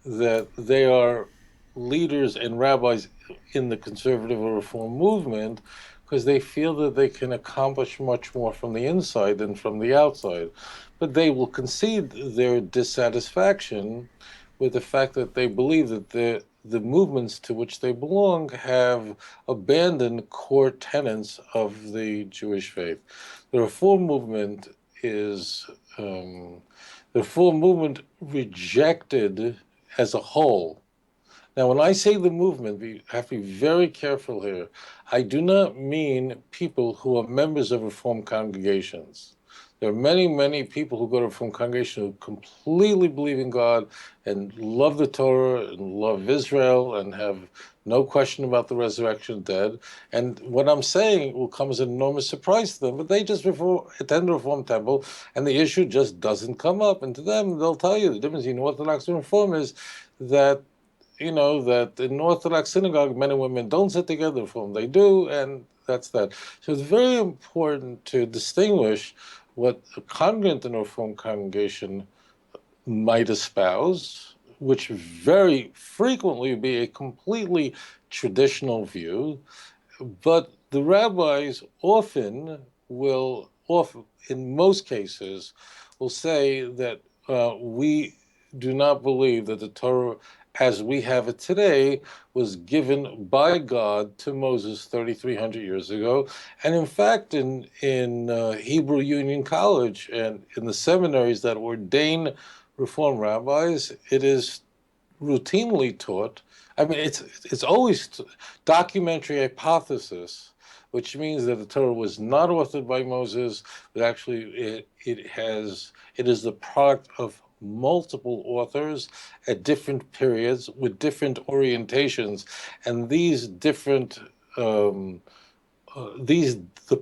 that they are leaders and rabbis in the Conservative or Reform movement because they feel that they can accomplish much more from the inside than from the outside. But they will concede their dissatisfaction with the fact that they believe that the movements to which they belong have abandoned core tenets of the Jewish faith. The Reform movement rejected as a whole. Now, when I say the movement, we have to be very careful here. I do not mean people who are members of Reform congregations. There are many, many people who go to Reform congregations who completely believe in God and love the Torah and love Israel and have no question about the resurrection of the dead. And what I'm saying will come as an enormous surprise to them, but they just attend a Reform temple and the issue just doesn't come up. And to them, they'll tell you the difference between Orthodox and Reform is that that in Orthodox synagogue, men and women don't sit together, Reform they do, and that's that. So it's very important to distinguish what a congregant in a Reform congregation might espouse, which very frequently would be a completely traditional view, but the rabbis often, in most cases, will say that we do not believe that the Torah as we have it today was given by God to Moses 3,300 years ago. And in fact, in Hebrew Union College and in the seminaries that ordain Reform rabbis, it is routinely taught. I mean, it's always documentary hypothesis, which means that the Torah was not authored by Moses, but actually it is the product of multiple authors at different periods with different orientations, and these different the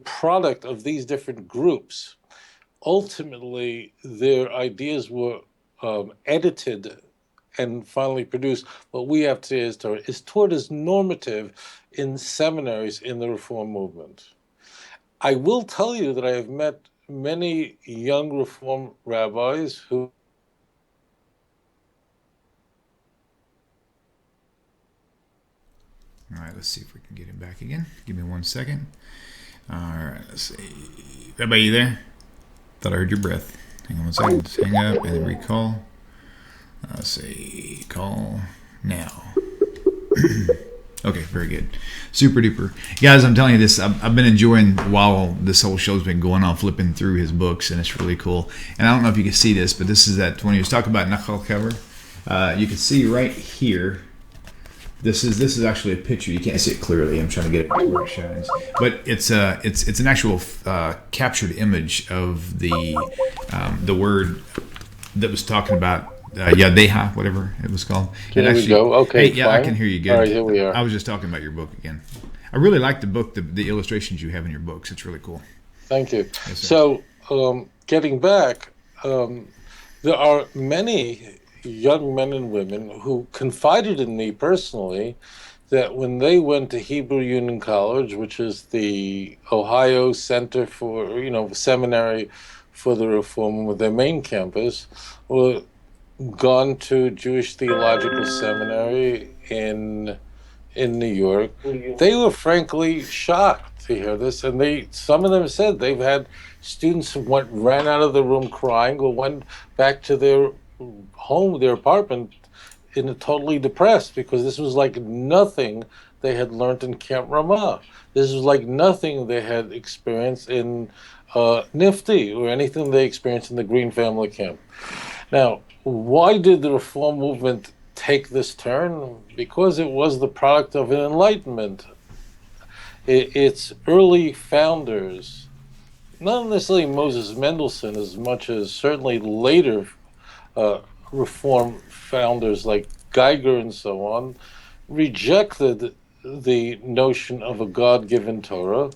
product of these different groups. Ultimately, their ideas were edited and finally produced. What we have today is taught as normative in seminaries in the Reform movement. I will tell you that I have met many young Reform rabbis who All right, let's see if we can get him back again. Give me 1 second. All right, let's see. Rabbi, you there? Thought I heard your breath. Hang on 1 second. Let's hang up and then recall. Let's see. Call now. Okay, very good. Super duper. Guys, I'm telling you this, I've been enjoying while this whole show's been going on, flipping through his books, and it's really cool. And I don't know if you can see this, but this is that, when he was talking about knuckle cover, you can see right here, this is actually a picture. You can't see it clearly. I'm trying to get it where it shines. But it's an actual captured image of the word that was talking about Yadeha, whatever it was called. Here we go. Okay, hey, yeah, fine. I can hear you good. All right, here we are. I was just talking about your book again. I really like the book, the illustrations you have in your books. It's really cool. Thank you. Yes, sir. So, getting back, there are many young men and women who confided in me personally that when they went to Hebrew Union College, which is the Ohio Center for, seminary for the Reform with their main campus, or gone to Jewish Theological Seminary in New York, they were frankly shocked to hear this, and some of them said they've had students who ran out of the room crying or went back to their home, their apartment, totally depressed, because this was like nothing they had learned in Camp Ramah. This was like nothing they had experienced in Nifty or anything they experienced in the Green Family Camp. Now, why did the Reform movement take this turn? Because it was the product of an enlightenment. Its early founders, not necessarily Moses Mendelssohn as much as certainly later Reform founders like Geiger and so on, rejected the notion of a God-given Torah.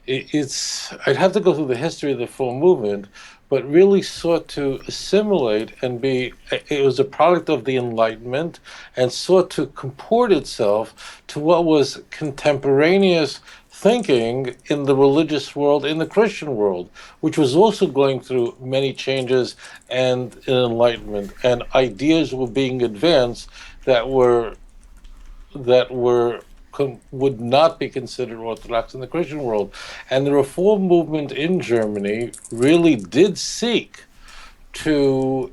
I'd have to go through the history of the Reform movement, but really sought to assimilate and it was a product of the Enlightenment and sought to comport itself to what was contemporaneous thinking in the religious world, in the Christian world, which was also going through many changes and an enlightenment, and ideas were being advanced that would not be considered orthodox in the Christian world. And the Reform movement in Germany really did seek to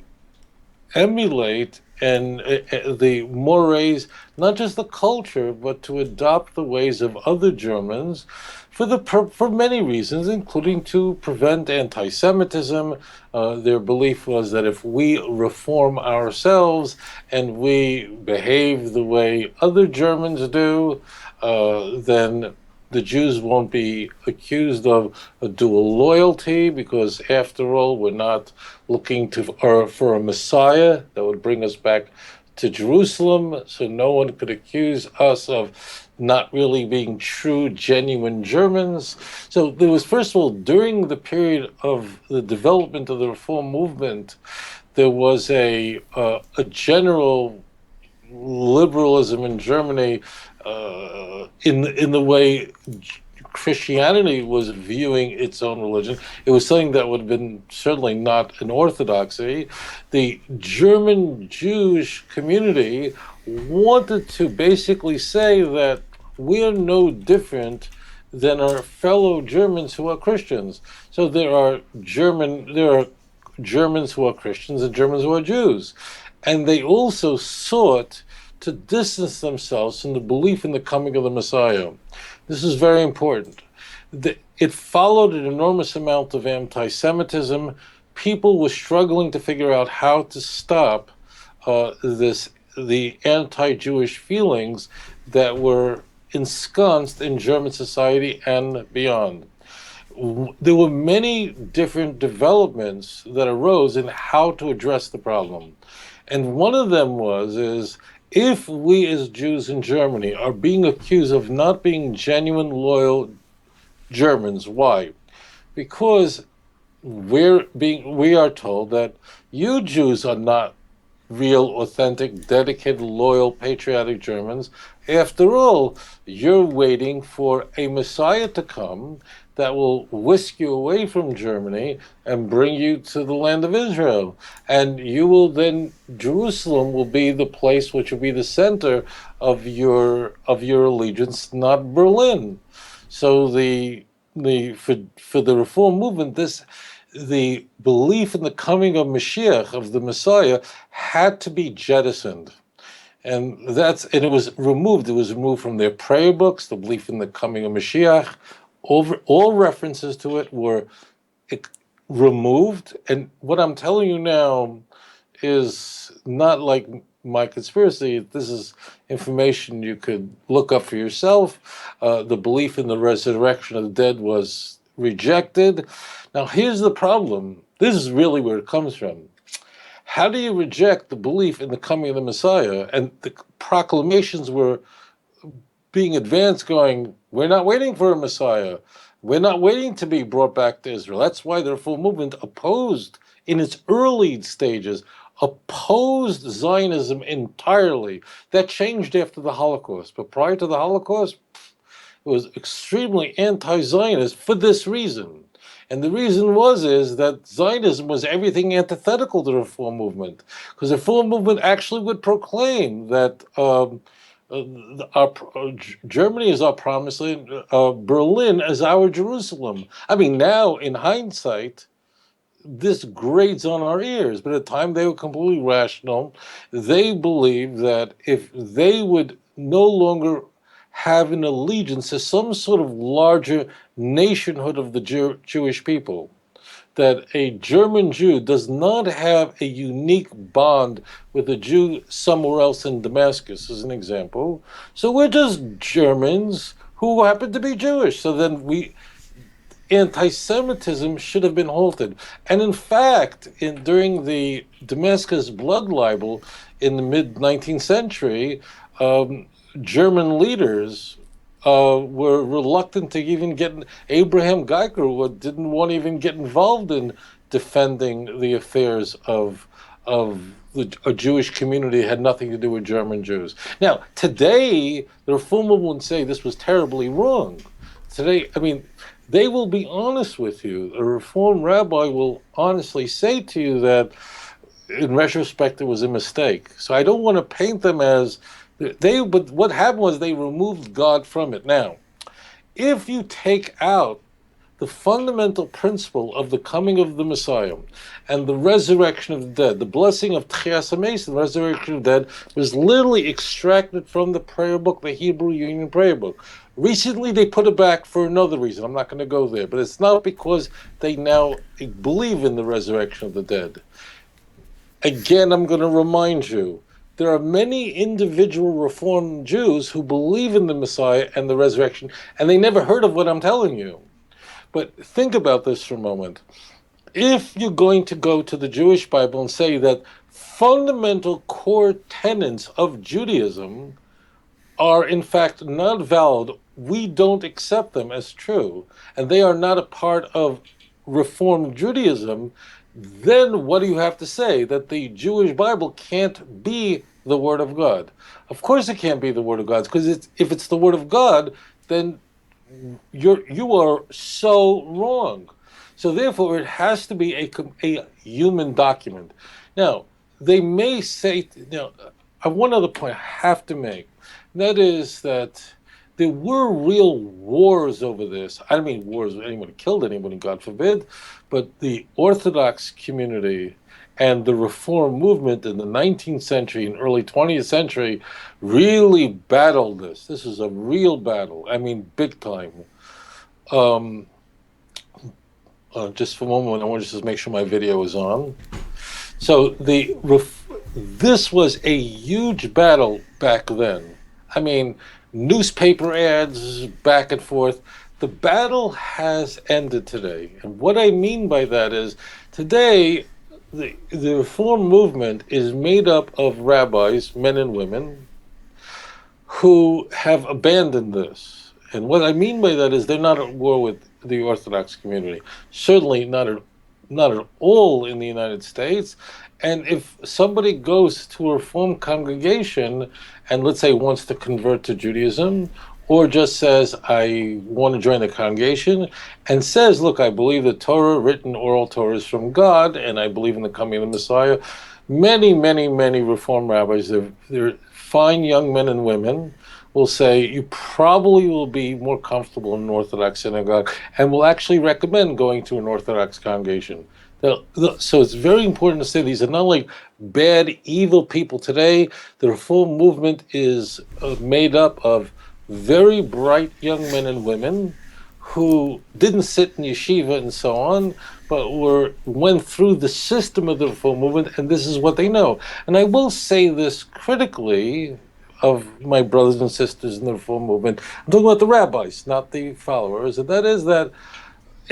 emulate the mores, not just the culture, but to adopt the ways of other Germans for many reasons, including to prevent anti-Semitism. Their belief was that if we reform ourselves and we behave the way other Germans do, then the Jews won't be accused of a dual loyalty, because after all, we're not looking for a Messiah that would bring us back to Jerusalem, so no one could accuse us of not really being true, genuine Germans. So there was, first of all, during the period of the development of the Reform movement, there was a general liberalism in Germany in the way Christianity was viewing its own religion. It was something that would have been certainly not an orthodoxy. The German Jewish community wanted to basically say that we are no different than our fellow Germans who are Christians. So there are Germans who are Christians and Germans who are Jews. And they also sought to distance themselves from the belief in the coming of the Messiah. This is very important. It followed an enormous amount of anti-Semitism. People were struggling to figure out how to stop this the anti-Jewish feelings that were ensconced in German society and beyond. There were many different developments that arose in how to address the problem. And one of them is if we as Jews in Germany are being accused of not being genuine, loyal Germans, why? Because we are told that you Jews are not real, authentic, dedicated, loyal, patriotic Germans. After all, you're waiting for a Messiah to come that will whisk you away from Germany and bring you to the land of Israel. And you will then, Jerusalem will be the place which will be the center of your allegiance, not Berlin. So for the Reform movement, the belief in the coming of Mashiach, of the Messiah, had to be jettisoned. And it was removed. It was removed from their prayer books, the belief in the coming of Mashiach. All references to it were removed. And what I'm telling you now is not like my conspiracy. This is information you could look up for yourself. The belief in the resurrection of the dead was rejected. Now, here's the problem. This is really where it comes from. How do you reject the belief in the coming of the Messiah? And the proclamations were being advanced going, we're not waiting for a Messiah. We're not waiting to be brought back to Israel. That's why the Reform movement opposed, in its early stages, opposed Zionism entirely. That changed after the Holocaust. But prior to the Holocaust, it was extremely anti-Zionist for this reason. And the reason is that Zionism was everything antithetical to the Reform movement, because the Reform movement actually would proclaim that Germany is our promised land, Berlin is our Jerusalem. I mean, now in hindsight, this grates on our ears, but at the time they were completely rational. They believed that if they would no longer have an allegiance to some sort of larger nationhood of the Jewish people, that a German Jew does not have a unique bond with a Jew somewhere else in Damascus, as an example. So we're just Germans who happen to be Jewish. So then anti-Semitism should have been halted. And in fact, during the Damascus blood libel in the mid-19th century, German leaders were reluctant to even get Abraham Geiger didn't want to even get involved in defending the affairs of a Jewish community that had nothing to do with German Jews. Now, today, the Reformer would say this was terribly wrong. Today, I mean, they will be honest with you. A Reform rabbi will honestly say to you that, in retrospect, it was a mistake. So I don't want to paint them as but what happened was they removed God from it. Now, if you take out the fundamental principle of the coming of the Messiah and the resurrection of the dead, the blessing of Tchias HaMeis, the resurrection of the dead, was literally extracted from the prayer book, the Hebrew Union Prayer Book. Recently, they put it back for another reason. I'm not going to go there, but it's not because they now believe in the resurrection of the dead. Again, I'm going to remind you, there are many individual Reformed Jews who believe in the Messiah and the resurrection, and they never heard of what I'm telling you. But think about this for a moment. If you're going to go to the Jewish Bible and say that fundamental core tenets of Judaism are in fact not valid, we don't accept them as true, and they are not a part of Reformed Judaism, then what do you have to say? That the Jewish Bible can't be the Word of God? Of course it can't be the Word of God, because if it's the Word of God, then you are so wrong. So therefore, it has to be a human document. Now, they may say, one other point I have to make, and that is that there were real wars over this. I don't mean wars where anyone killed anyone, God forbid, but the Orthodox community and the Reform movement in the 19th century and early 20th century really battled this. This is a real battle. I mean, big time. Just for a moment, I want to just make sure my video is on. So this was a huge battle back then. I mean, newspaper ads back and forth. The battle has ended today. And what I mean by that is today, the Reform movement is made up of rabbis, men and women, who have abandoned this. And what I mean by that is they're not at war with the Orthodox community. Certainly not at all in the United States. And if somebody goes to a Reform congregation and let's say wants to convert to Judaism, or just says, I want to join the congregation, and says, look, I believe the Torah, written oral Torah, is from God, and I believe in the coming of the Messiah. Many, many, many Reform rabbis, they're fine young men and women, will say, you probably will be more comfortable in an Orthodox synagogue, and will actually recommend going to an Orthodox congregation. So it's very important to say these are not like bad, evil people today. The Reform movement is made up of very bright young men and women who didn't sit in yeshiva and so on, but went through the system of the Reform movement, and this is what they know. And I will say this critically of my brothers and sisters in the Reform movement. I'm talking about the rabbis, not the followers, and that is that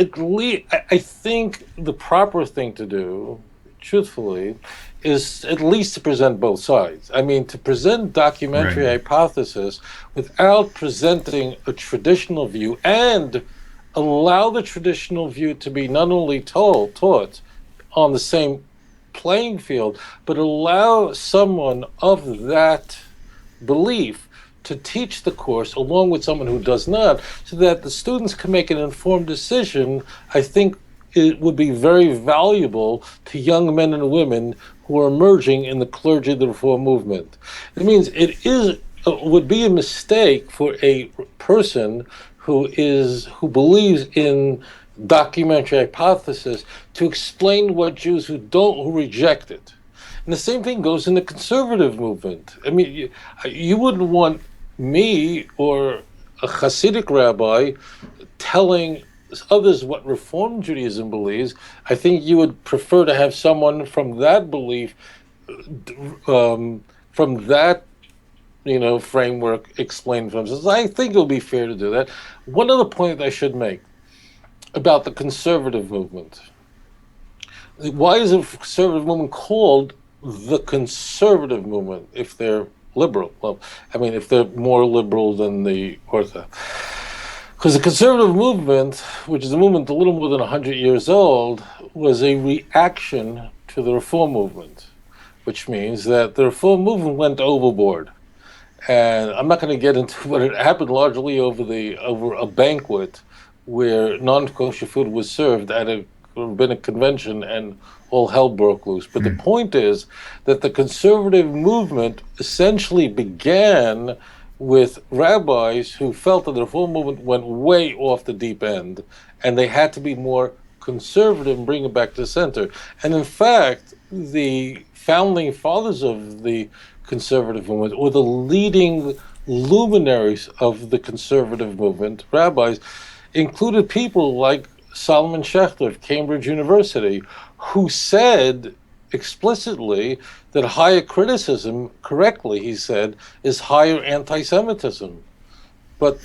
I think the proper thing to do, truthfully, is at least to present both sides. I mean, to present documentary hypothesis without presenting a traditional view and allow the traditional view to be not only taught on the same playing field, but allow someone of that belief to teach the course along with someone who does not, so that the students can make an informed decision. I think it would be very valuable to young men and women who are emerging in the clergy of the Reform movement. It means would be a mistake for a person who believes in documentary hypothesis to explain what Jews who reject it. And the same thing goes in the conservative movement. I mean, you wouldn't want me or a Hasidic rabbi telling others what Reform Judaism believes. I think you would prefer to have someone from that belief, from that framework explain for themselves. I think it would be fair to do that. One other point I should make about the conservative movement. Why is the conservative movement called the conservative movement if they're liberal? Well, I mean, if they're more liberal than the Orthodox. Because the conservative movement, which is a movement a little more than 100 years old, was a reaction to the Reform movement, which means that the Reform movement went overboard. And I'm not going to get into what it happened largely over a banquet where non-kosher food was served at a rabbinic convention, and all hell broke loose. But the point is that the conservative movement essentially began with rabbis who felt that the Reform movement went way off the deep end, and they had to be more conservative and bring it back to the center. And in fact, the founding fathers of the conservative movement, or the leading luminaries of the conservative movement, rabbis, included people like Solomon Schechter of Cambridge University, who said explicitly that higher criticism, correctly he said, is higher anti-Semitism. But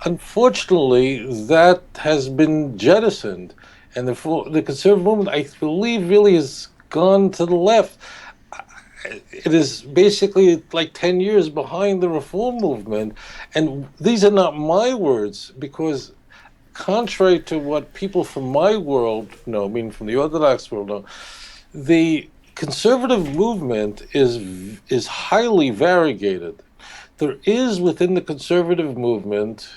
unfortunately, that has been jettisoned, and the conservative movement, I believe, really has gone to the left. It is basically like 10 years behind the Reform movement, and these are not my words, because contrary to what people from my world know, meaning from the Orthodox world know, the conservative movement is highly variegated. There is within the conservative movement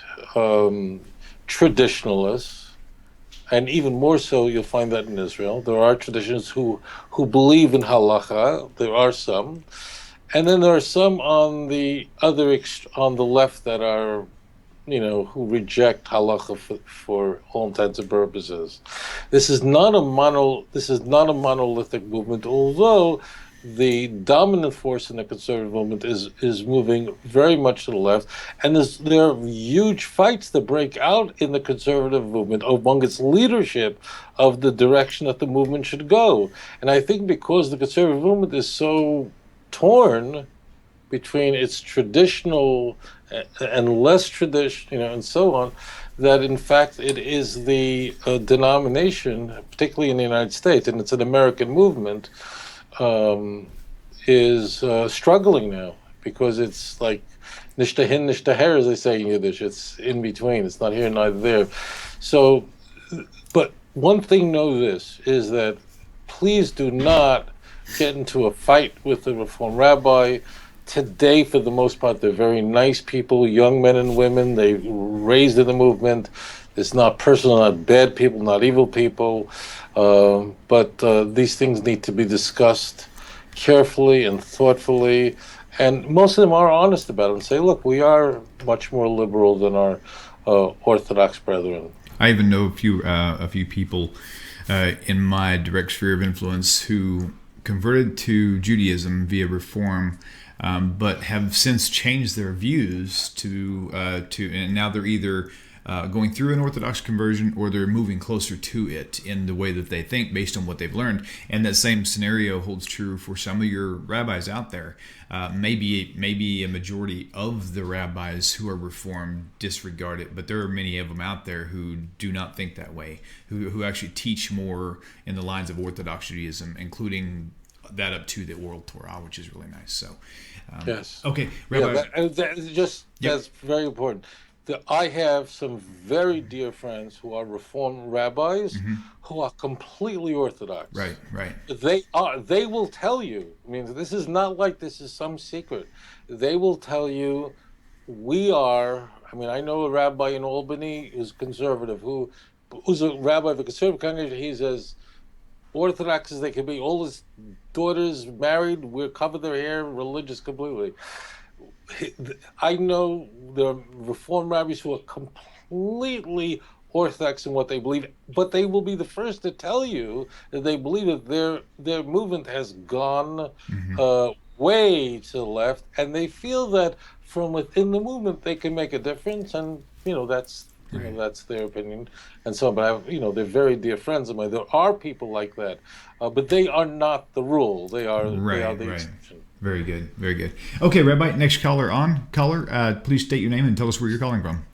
traditionalists, and even more so, you'll find that in Israel. There are traditions who believe in halacha. There are some, and then there are some on the on the left that are, who reject halacha for all intents and purposes. This is not a monolithic movement, although the dominant force in the conservative movement is moving very much to the left, and there are huge fights that break out in the conservative movement among its leadership of the direction that the movement should go. And I think because the conservative movement is so torn between its traditional and less traditional, and so on, that in fact it is the denomination, particularly in the United States, and it's an American movement, is struggling now, because it's like nicht dahin, nicht daher, as they say in Yiddish. It's in between. It's not here, neither there. So, but one thing, know this, is that please do not get into a fight with the Reform rabbi. Today, for the most part, they're very nice people, young men and women. They raised in the movement. It's not personal, not bad people, not evil people. But these things need to be discussed carefully and thoughtfully. And most of them are honest about it and say, look, we are much more liberal than our Orthodox brethren. I even know a few people in my direct sphere of influence who converted to Judaism via Reform, but have since changed their views to and now they're either going through an Orthodox conversion, or they're moving closer to it in the way that they think based on what they've learned. And that same scenario holds true for some of your rabbis out there. Maybe a majority of the rabbis who are Reformed disregard it, but there are many of them out there who do not think that way, who actually teach more in the lines of Orthodox Judaism, including that up to the oral Torah, which is really nice. So, yes. Okay, Rabbi. That's very important. I have some very dear friends who are Reform rabbis, who are completely Orthodox. Right. They will tell you. I mean, this is not like this is some secret. They will tell you, we are. I mean, I know a rabbi in Albany who's conservative, who's a rabbi of a conservative congregation. He's as Orthodox as they can be. All his daughters married, we cover their hair, religious completely. I know there are Reform rabbis who are completely Orthodox in what they believe, but they will be the first to tell you that they believe that their movement has gone way to the left, and they feel that from within the movement they can make a difference, and that's that's their opinion, and so. But they're very dear friends of mine. There are people like that, but they are not the rule. They are the exception. Very good. Very good. Okay, Rabbi, next caller on. Caller, please state your name and tell us where you're calling from.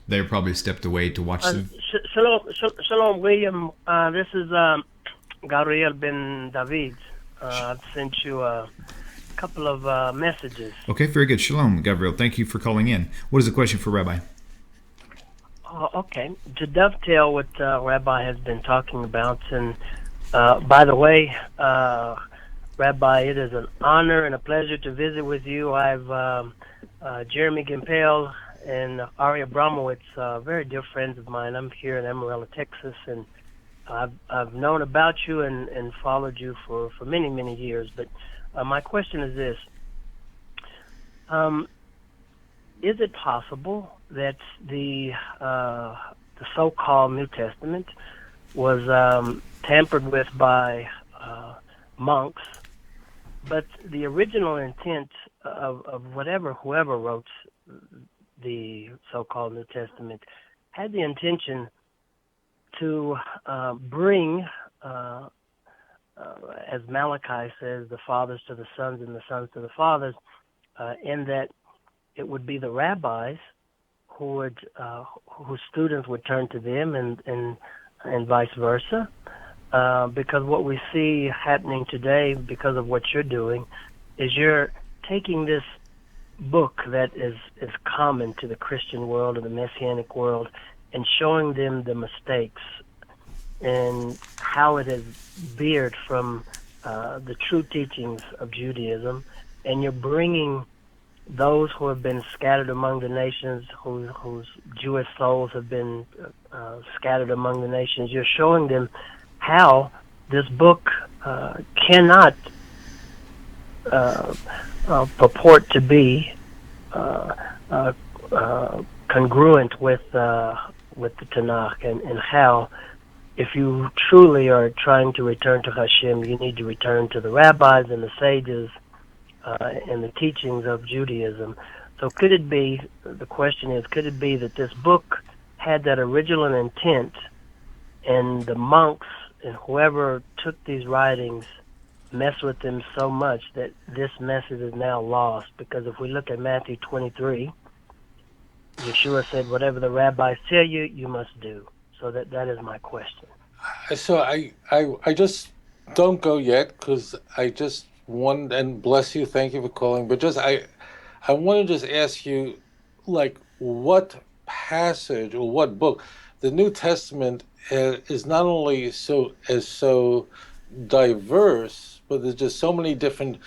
They probably stepped away to watch the... Shalom, William. This is Gabriel Ben David. I've sent you a couple of messages. Okay, very good. Shalom, Gabriel. Thank you for calling in. What is the question for Rabbi? Okay. To dovetail what Rabbi has been talking about, and by the way, Rabbi, it is an honor and a pleasure to visit with you. I've Jeremy Gimpel and Ari Abramowitz, very dear friends of mine. I'm here in Amarillo, Texas, and I've known about you and followed you for many, many years. But my question is this. Is it possible that the so-called New Testament was tampered with by monks, but the original intent of whoever wrote the so-called New Testament had the intention to bring, as Malachi says, the fathers to the sons and the sons to the fathers, in that it would be the rabbis whose students would turn to them, and vice versa, because what we see happening today, because of what you're doing, is you're taking this book that is common to the Christian world and the Messianic world, and showing them the mistakes and how it has veered from the true teachings of Judaism, and you're bringing those who have been scattered among the nations, whose Jewish souls have been scattered among the nations. You're showing them how this book cannot purport to be congruent with the Tanakh, and how if you truly are trying to return to Hashem, you need to return to the rabbis and the sages and the teachings of Judaism. So could it be, the question is, could it be that this book had that original intent, and the monks and whoever took these writings messed with them so much that this message is now lost? Because if we look at Matthew 23, Yeshua said, whatever the rabbis tell you, you must do. So that is my question. So I just don't go yet, because I just want, and bless you, thank you for calling, but just I want to just ask you, like, what passage or what book? The New Testament is not only so diverse, but there's just so many different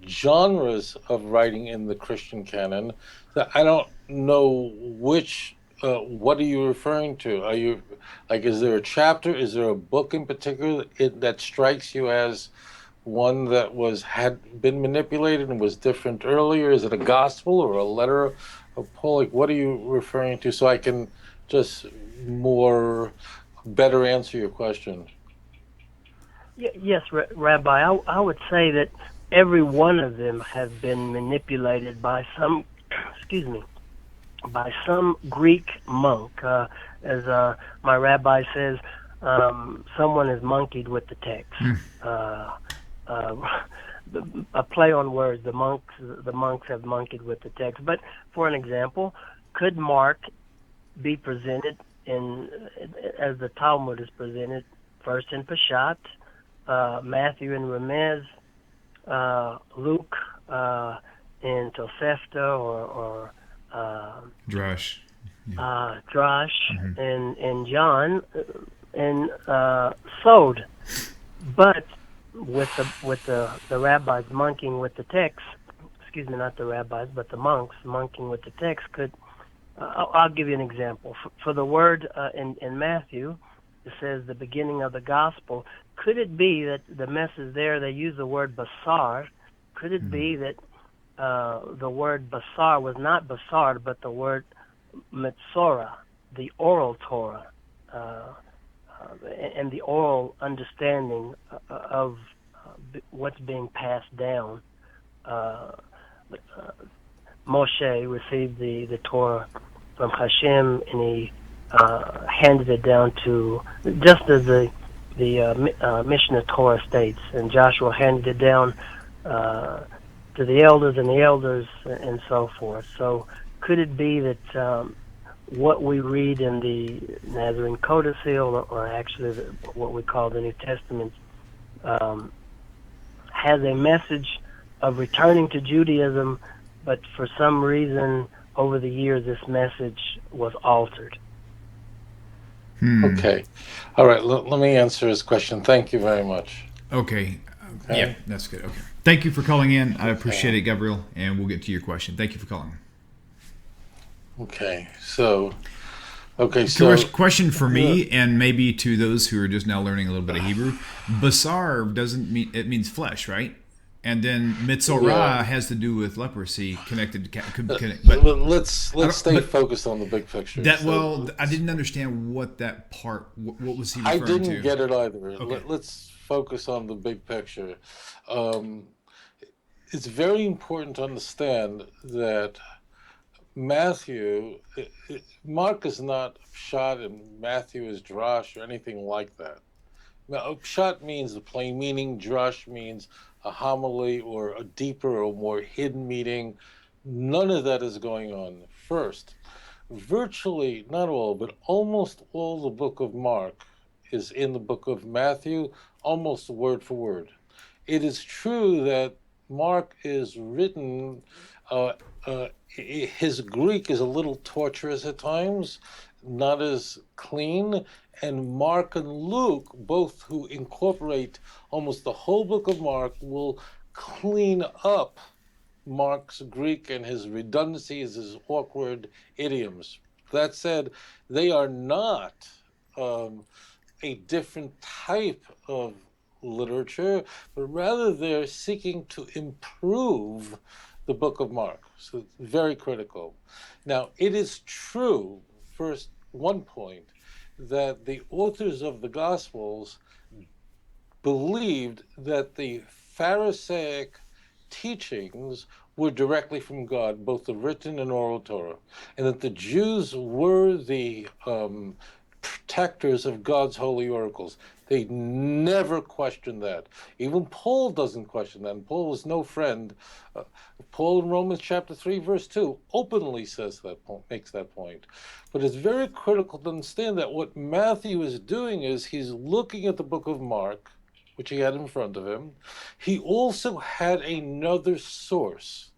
genres of writing in the Christian canon that I don't know which. What are you referring to? Are you, like, is there a chapter? Is there a book in particular that strikes you as one that had been manipulated and was different earlier? Is it a gospel or a letter of Paul? Like, what are you referring to, so I can just better answer your question? Yes, Rabbi, I would say that every one of them have been manipulated by some, by some Greek monk. As my rabbi says, someone has monkeyed with the text. A play on words. The monks have monkeyed with the text. But for an example, could Mark be presented as the Talmud is presented, first in Peshat, Matthew in Remez, Luke in Tosefta or Drash, and John and Sod, but with the rabbis monkeying with the text, not the rabbis, but the monks monkeying with the text, I'll give you an example. For the word in Matthew, it says the beginning of the gospel. Could it be that the message there, they use the word basar? Could it be that the word basar was not basar, but the word metzora, the oral Torah, and the oral understanding of what's being passed down? Moshe received the Torah from Hashem, and he handed it down to, just as the Mishnah Torah states, and Joshua handed it down to the elders and so forth. So could it be that what we read in the Nazarene Codicil, or actually what we call the New Testament, has a message of returning to Judaism, but for some reason over the years this message was altered? Okay. All right. Let me answer his question. Thank you very much. Okay. Yeah, that's good. Okay. Thank you for calling in. I appreciate it, Gabriel, and we'll get to your question. Thank you for calling. Okay. So question for me, and maybe to those who are just now learning a little bit of Hebrew. Basar it means flesh, right? And then Mitzorah has to do with leprosy, connected to. But let's stay focused on the big picture. I didn't understand what that part. What was he referring to? I didn't get it either. Okay. Let's focus on the big picture. It's very important to understand that Mark is not Pshat and Matthew is Drash or anything like that. Now, Pshat means the plain meaning. Drash means a homily or a deeper or more hidden meaning. None of that is going on. First, virtually, not all, but almost all the book of Mark is in the book of Matthew, almost word for word. It is true that Mark is written, his Greek is a little torturous at times, not as clean, and Mark and Luke, both who incorporate almost the whole book of Mark, will clean up Mark's Greek and his redundancies, his awkward idioms. That said, they are not a different type of literature, but rather they're seeking to improve the book of Mark. So it's very critical. Now, it is true, first, one point, that the authors of the Gospels believed that the Pharisaic teachings were directly from God, both the written and oral Torah, and that the Jews were the protectors of God's holy oracles. They never questioned that. Even Paul doesn't question that. And Paul was no friend. Paul in Romans chapter 3, verse 2, openly says that, makes that point. But it's very critical to understand that what Matthew is doing is he's looking at the book of Mark, which he had in front of him. He also had another source.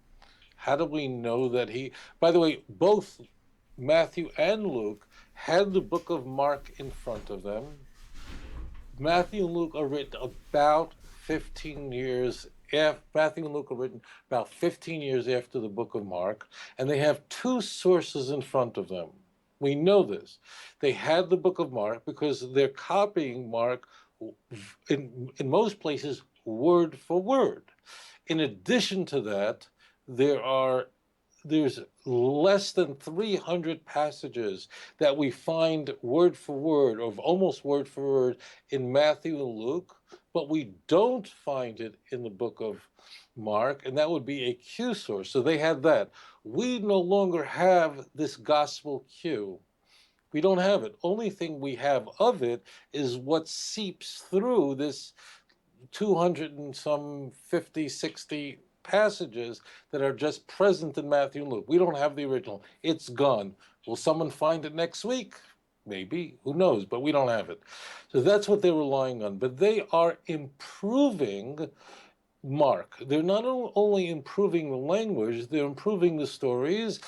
How do we know that he, by the way, both Matthew and Luke had the book of Mark in front of them. Matthew and Luke are written about 15 years after, Matthew and Luke are written about 15 years after the book of Mark, and they have two sources in front of them. We know this. They had the book of Mark because they're copying Mark in most places word for word. In addition to that, there's less than 300 passages that we find word for word, or almost word for word, in Matthew and Luke, but we don't find it in the book of Mark, and that would be a Q source. So they had that. We no longer have this gospel Q. We don't have it. Only thing we have of it is what seeps through this 200 and some 50, 60 passages that are just present in Matthew and Luke. We don't have the original. It's gone. Will someone find it next week? Maybe. Who knows? But we don't have it. So that's what they're relying on. But they are improving Mark. They're not only improving the language, they're improving the stories,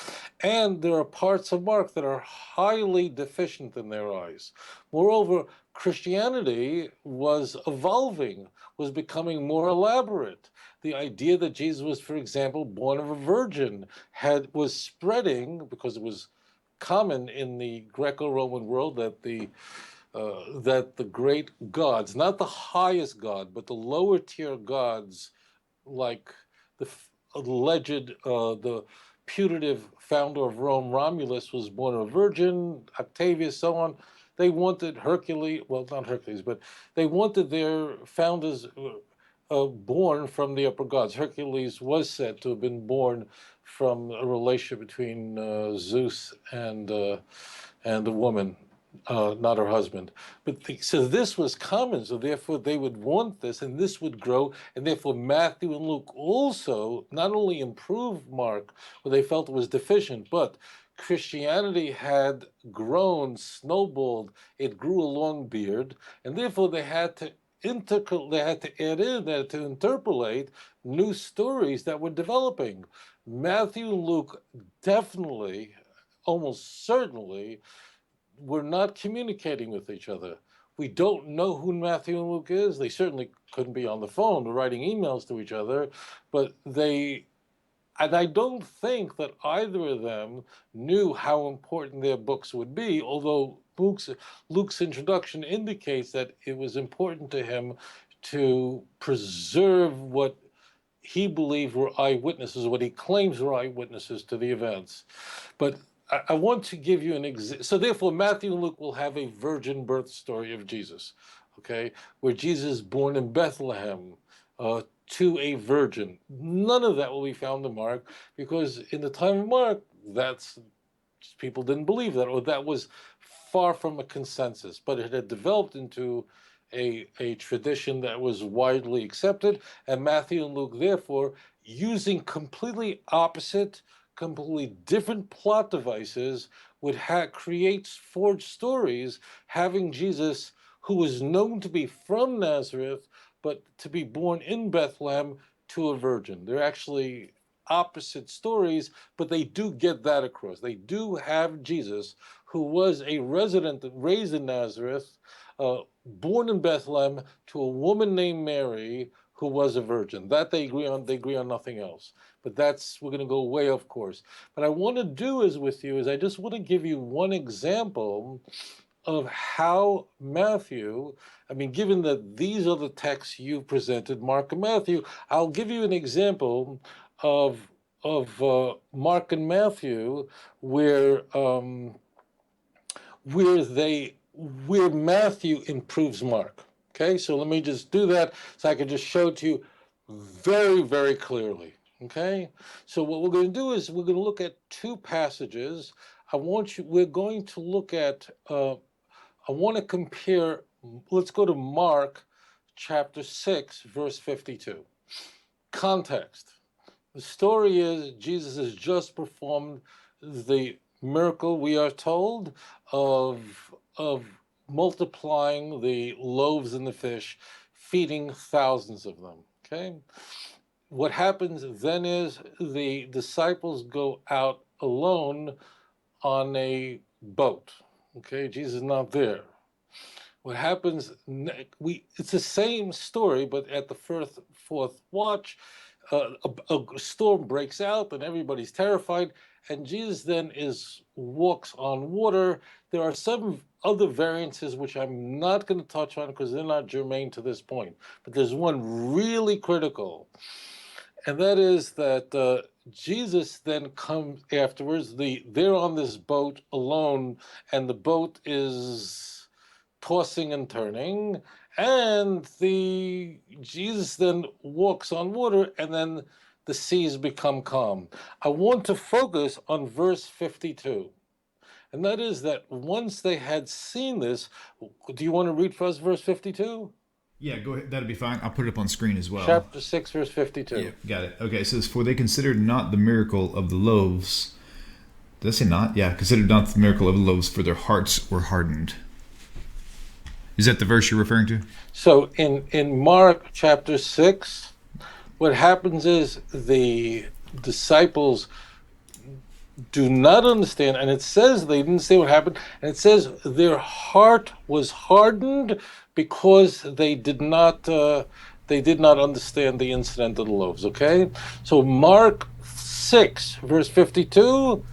and there are parts of Mark that are highly deficient in their eyes. Moreover, Christianity was evolving, was becoming more elaborate. The idea that Jesus was, for example, born of a virgin was spreading because it was common in the Greco-Roman world that the great gods, not the highest god, but the lower tier gods, like the alleged, the putative founder of Rome, Romulus, was born a virgin, Octavius, so on. They wanted Hercules, well, not Hercules, but they wanted their founders born from the upper gods. Hercules was said to have been born from a relationship between Zeus and the woman, not her husband. But so this was common, so therefore they would want this, and this would grow, and therefore Matthew and Luke also not only improved Mark, where they felt it was deficient, but Christianity had grown, snowballed, it grew a long beard, and therefore they had to add in, they had to interpolate new stories that were developing. Matthew and Luke definitely, almost certainly, were not communicating with each other. We don't know who Matthew and Luke is. They certainly couldn't be on the phone or writing emails to each other, but and I don't think that either of them knew how important their books would be, although Luke's introduction indicates that it was important to him to preserve what he believed were eyewitnesses, what he claims were eyewitnesses to the events. But I want to give you an example. So therefore, Matthew and Luke will have a virgin birth story of Jesus, okay, where Jesus is born in Bethlehem to a virgin. None of that will be found in Mark, because in the time of Mark, people didn't believe that, or that was far from a consensus. But it had developed into a tradition that was widely accepted, and Matthew and Luke, therefore, using completely opposite, completely different plot devices, would create forged stories, having Jesus, who was known to be from Nazareth, but to be born in Bethlehem to a virgin. They're actually opposite stories, but they do get that across. They do have Jesus, who was a resident raised in Nazareth, born in Bethlehem to a woman named Mary, who was a virgin. That they agree on. They agree on nothing else. But we're going to go way off course. What I want to do is I just want to give you one example of how Matthew, given that these are the texts you presented, Mark and Matthew, I'll give you an example of Mark and Matthew where they where Matthew improves Mark. Okay, so let me just do that so I can just show it to you very, very clearly. Okay, so what we're going to do is we're going to look at two passages. We're going to look at, I want to compare, let's go to Mark chapter 6, verse 52. Context. The story is Jesus has just performed the miracle, we are told, of multiplying the loaves and the fish, feeding thousands of them. Okay? What happens then is the disciples go out alone on a boat. Okay? Jesus is not there. What happens, it's the same story, but at the fourth watch, a storm breaks out and everybody's terrified, and Jesus then walks on water. There are some other variances which I'm not going to touch on because they're not germane to this point, but there's one really critical, and that is that Jesus then comes afterwards. They're on this boat alone, and the boat is tossing and turning, and Jesus then walks on water, and then the seas become calm. I want to focus on verse 52, and that is that once they had seen this, do you want to read for us verse 52? Yeah, go ahead. That'll be fine. I'll put it up on screen as well. Chapter 6, verse 52. Yeah, got it. Okay, it says, "For they considered not the miracle of the loaves." Did I say not? Yeah, considered not the miracle of the loaves, for their hearts were hardened. Is that the verse you're referring to? So in Mark chapter 6, what happens is the disciples do not understand, and it says they didn't say what happened, and it says their heart was hardened because they did not understand the incident of the loaves. Okay, so Mark 6 verse 52,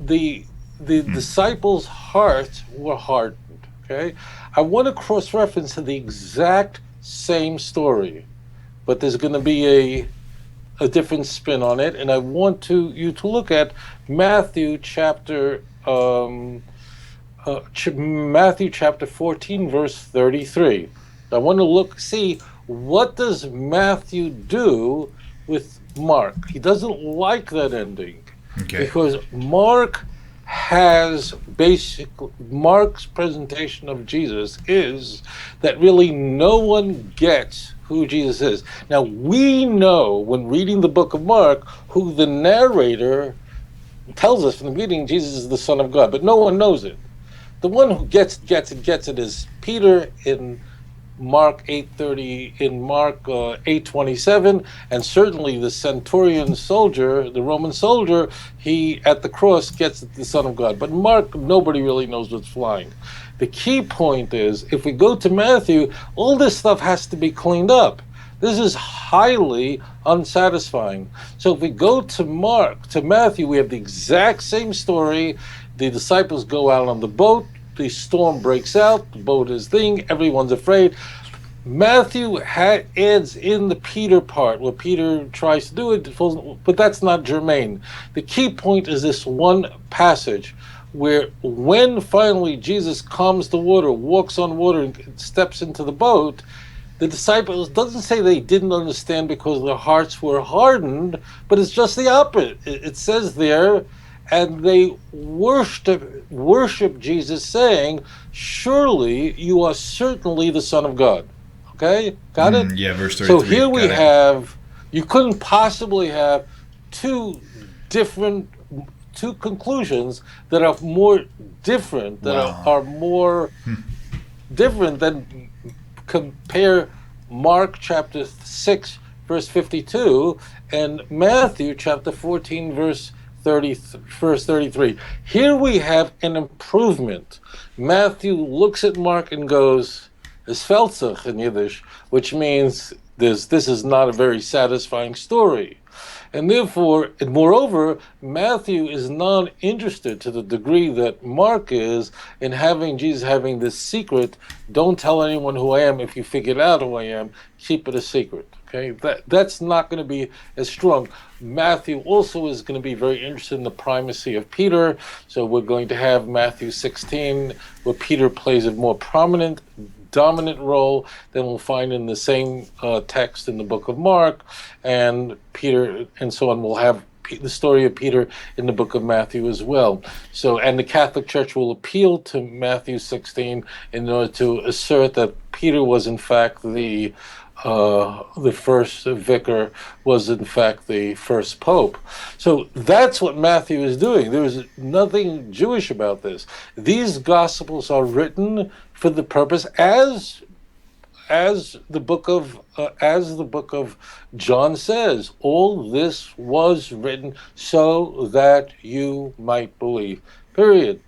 the disciples' hearts were hardened. Okay, I want to cross-reference to the exact same story, but there's going to be a different spin on it, and I want you to look at Matthew chapter 14, verse 33. I want to see what does Matthew do with Mark. He doesn't like that ending, because Mark has Mark's presentation of Jesus is that really no one gets who Jesus is. Now, we know when reading the book of Mark who the narrator tells us from the beginning Jesus is the Son of God, but no one knows it. The one who gets it is Peter in Mark 8:30, in Mark 8:27, and certainly the centurion soldier, the Roman soldier, he at the cross gets the Son of God. But Mark, nobody really knows what's flying. The key point is, if we go to Matthew, all this stuff has to be cleaned up. This is highly unsatisfying. So if we go to Matthew, we have the exact same story. The disciples go out on the boat. The storm breaks out, the boat is everyone's afraid. Matthew adds in the Peter part, where Peter tries to do it, but that's not germane. The key point is this one passage, where when finally Jesus calms the water, walks on water, and steps into the boat, the disciples, doesn't say they didn't understand because their hearts were hardened, but it's just the opposite. It says there, and they worship Jesus, saying, "Surely you are certainly the Son of God." Okay, got it? Yeah, verse 33. So here we have, you couldn't possibly have two conclusions that are more different, are more different than compare Mark chapter 6, verse 52, and Matthew chapter 14, verse 33. Here we have an improvement. Matthew looks at Mark and goes, "Es fehlt sich" in Yiddish, which means this is not a very satisfying story. And therefore, and moreover, Matthew is not interested to the degree that Mark is in having Jesus having this secret, don't tell anyone who I am. If you figured out who I am, keep it a secret. Okay, that's not going to be as strong. Matthew also is going to be very interested in the primacy of Peter. So we're going to have Matthew 16, where Peter plays a more prominent, dominant role than we'll find in the same text in the book of Mark, and Peter and so on. We'll have the story of Peter in the book of Matthew as well. So, and the Catholic Church will appeal to Matthew 16 in order to assert that Peter was in fact the first vicar, was in fact the first pope. So that's what Matthew is doing. There is nothing Jewish about this. These Gospels are written for the purpose, as the book of John says, all this was written so that you might believe. Period.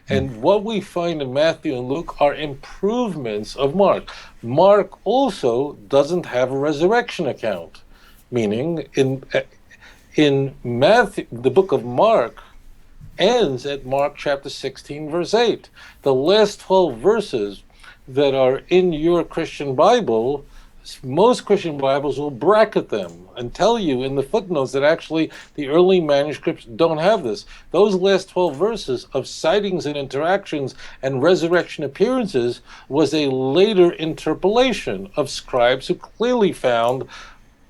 And what we find in Matthew and Luke are improvements of Mark. Mark also doesn't have a resurrection account, meaning in Matthew, the book of Mark ends at Mark chapter 16, verse 8. The last 12 verses that are in your Christian Bible, most Christian Bibles will bracket them and tell you in the footnotes that actually the early manuscripts don't have this. Those last 12 verses of sightings and interactions and resurrection appearances was a later interpolation of scribes who clearly found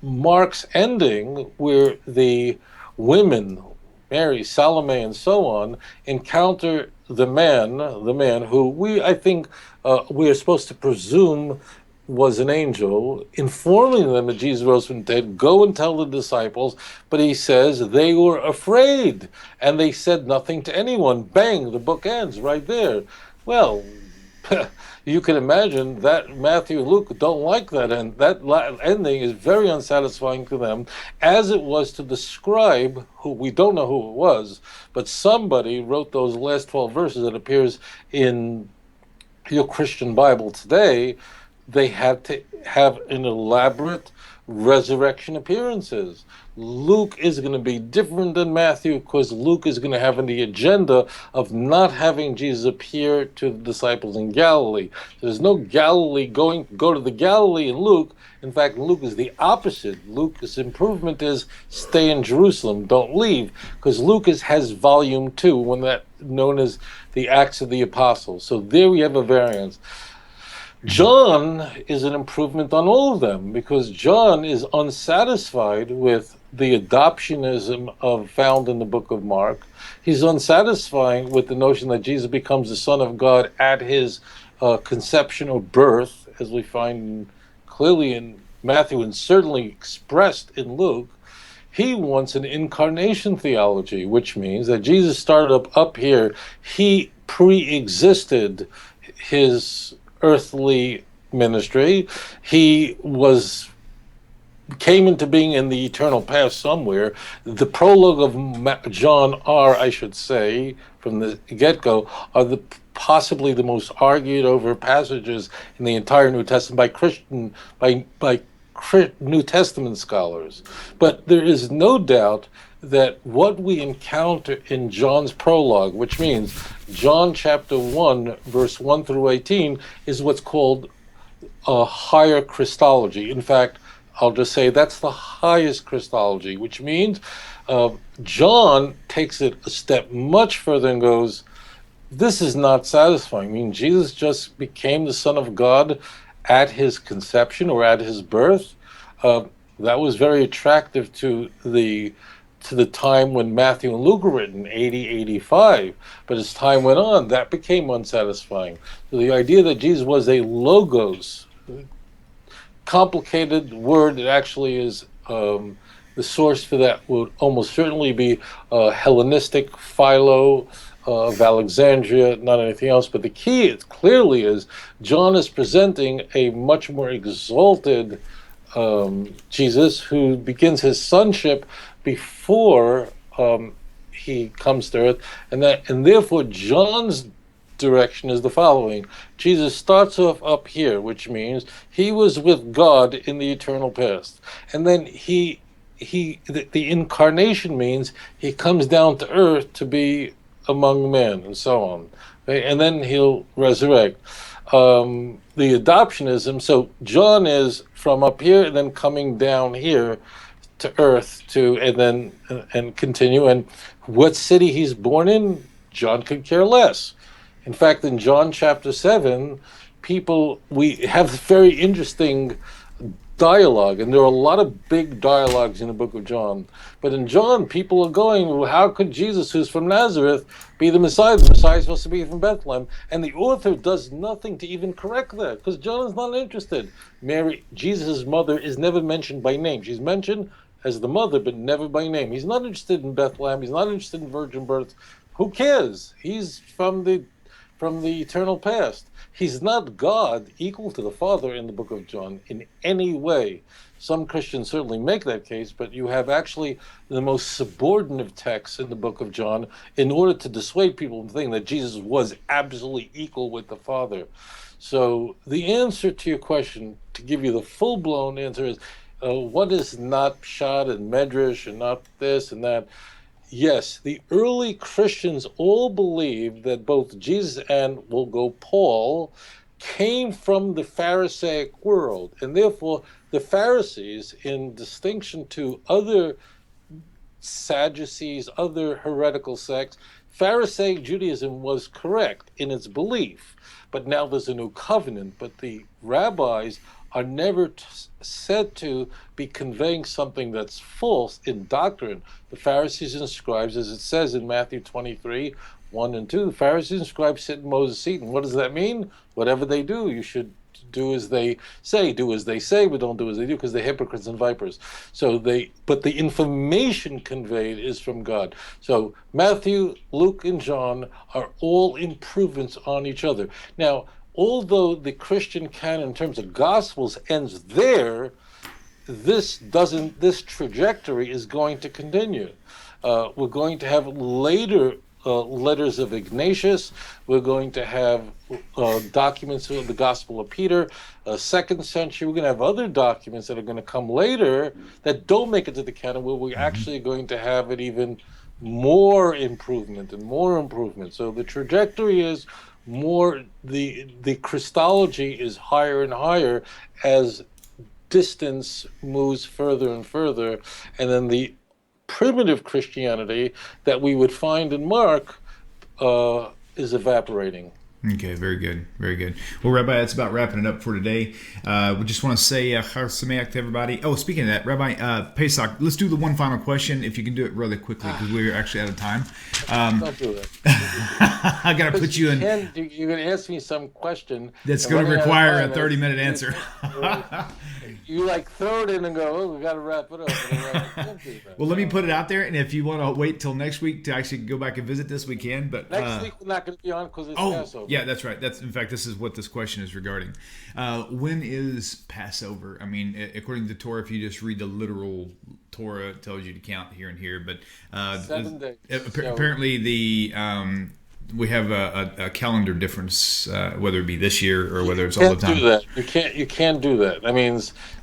Mark's ending, where the women, Mary, Salome, and so on, encounter the man who we are supposed to presume was an angel, informing them that Jesus rose from the dead. Go and tell the disciples. But he says they were afraid, and they said nothing to anyone. Bang, the book ends right there. Well, you can imagine that Matthew and Luke don't like that, and that ending is very unsatisfying to them, as it was to the scribe, who we don't know who it was, but somebody wrote those last 12 verses that appears in your Christian Bible today. They had to have an elaborate resurrection appearances. Luke is going to be different than Matthew, because Luke is going to have the agenda of not having Jesus appear to the disciples in Galilee. There's no Galilee go to the Galilee in Luke. In fact, Luke is the opposite. Luke's improvement is stay in Jerusalem, don't leave, because Luke has volume 2, when that known as the Acts of the Apostles. So there we have a variance. John is an improvement on all of them, because John is unsatisfied with the adoptionism found in the book of Mark. He's unsatisfied with the notion that Jesus becomes the Son of God at his conception or birth, as we find clearly in Matthew and certainly expressed in Luke. He wants an incarnation theology, which means that Jesus started up here. He pre-existed his earthly ministry. He came into being in the eternal past somewhere. The prologue of John R., I should say, from the get-go, are possibly the most argued over passages in the entire New Testament by New Testament scholars. But there is no doubt that what we encounter in John's prologue, which means John chapter 1, verse 1 through 18, is what's called a higher Christology. In fact, I'll just say that's the highest Christology, which means John takes it a step much further and goes, this is not satisfying. I mean, Jesus just became the Son of God at his conception or at his birth. That was very attractive to the time when Matthew and Luke were written, 80, 85. But as time went on, that became unsatisfying. So the idea that Jesus was a logos, complicated word that actually is the source for that would almost certainly be Hellenistic Philo of Alexandria, not anything else. But the key clearly is John is presenting a much more exalted Jesus, who begins his sonship before he comes to earth, and therefore John's direction is the following. Jesus starts off up here, which means he was with God in the eternal past, and then he the incarnation means he comes down to earth to be among men and so on, okay? And then he'll resurrect. The adoptionism, so John is from up here and then coming down here to earth to and continue. And what city he's born in, John could care less. In fact, in John chapter 7, we have very interesting dialogue, and there are a lot of big dialogues in the book of John. But in John, people are going, well, how could Jesus, who's from Nazareth, be the Messiah? The Messiah is supposed to be from Bethlehem. And the author does nothing to even correct that, because John is not interested. Mary, Jesus' mother, is never mentioned by name. She's mentioned as the mother, but never by name. He's not interested in Bethlehem. He's not interested in virgin birth. Who cares? He's from the eternal past. He's not God equal to the Father in the book of John in any way. Some Christians certainly make that case, but you have actually the most subordinate texts in the book of John in order to dissuade people from thinking that Jesus was absolutely equal with the Father. So the answer to your question, to give you the full-blown answer, is what is not Pshat and Medrash and not this and that? Yes, the early Christians all believed that both Jesus and, we'll go, Paul, came from the Pharisaic world. And therefore, the Pharisees, in distinction to other Sadducees, other heretical sects, Pharisaic Judaism was correct in its belief. But now there's a new covenant. But the rabbis are never said to be conveying something that's false in doctrine. The Pharisees and scribes, as it says in Matthew 23, 1 and 2, the Pharisees and scribes sit in Moses' seat. And what does that mean? Whatever they do, you should do as they say, but don't do as they do, because they're hypocrites and vipers. But the information conveyed is from God. So Matthew, Luke, and John are all improvements on each other. Now, although the Christian canon in terms of Gospels ends there, this trajectory is going to continue. We're going to have later letters of Ignatius. We're going to have documents of the Gospel of Peter, 2nd century. We're going to have other documents that are going to come later that don't make it to the canon, where we're actually going to have it even more improvement and more improvement. So the trajectory is more, the Christology is higher and higher as distance moves further and further, and then the primitive Christianity that we would find in Mark is evaporating. Okay, very good, very good. Well, Rabbi, that's about wrapping it up for today. We just want to say Chag Sameach to everybody. Oh, speaking of that, Rabbi, Pesach, let's do the one final question, if you can do it really quickly, because we're actually out of time. Don't do it. I got to put you in. You're going to ask me some question that's going to require a 30-minute answer. You throw it in and go, oh, we got to wrap it up. Well, let me put it out there, and if you want to wait till next week to actually go back and visit this, we can. But next week we're not going to be on because it's Passover. Yeah, that's right. In fact, this is what this question is regarding. When is Passover? I mean, according to the Torah, if you just read the literal Torah, it tells you to count here and here. But 7 days. Apparently, we have a calendar difference, whether it be this year or whether it's all the time. You can't do that. You can't do that. I mean,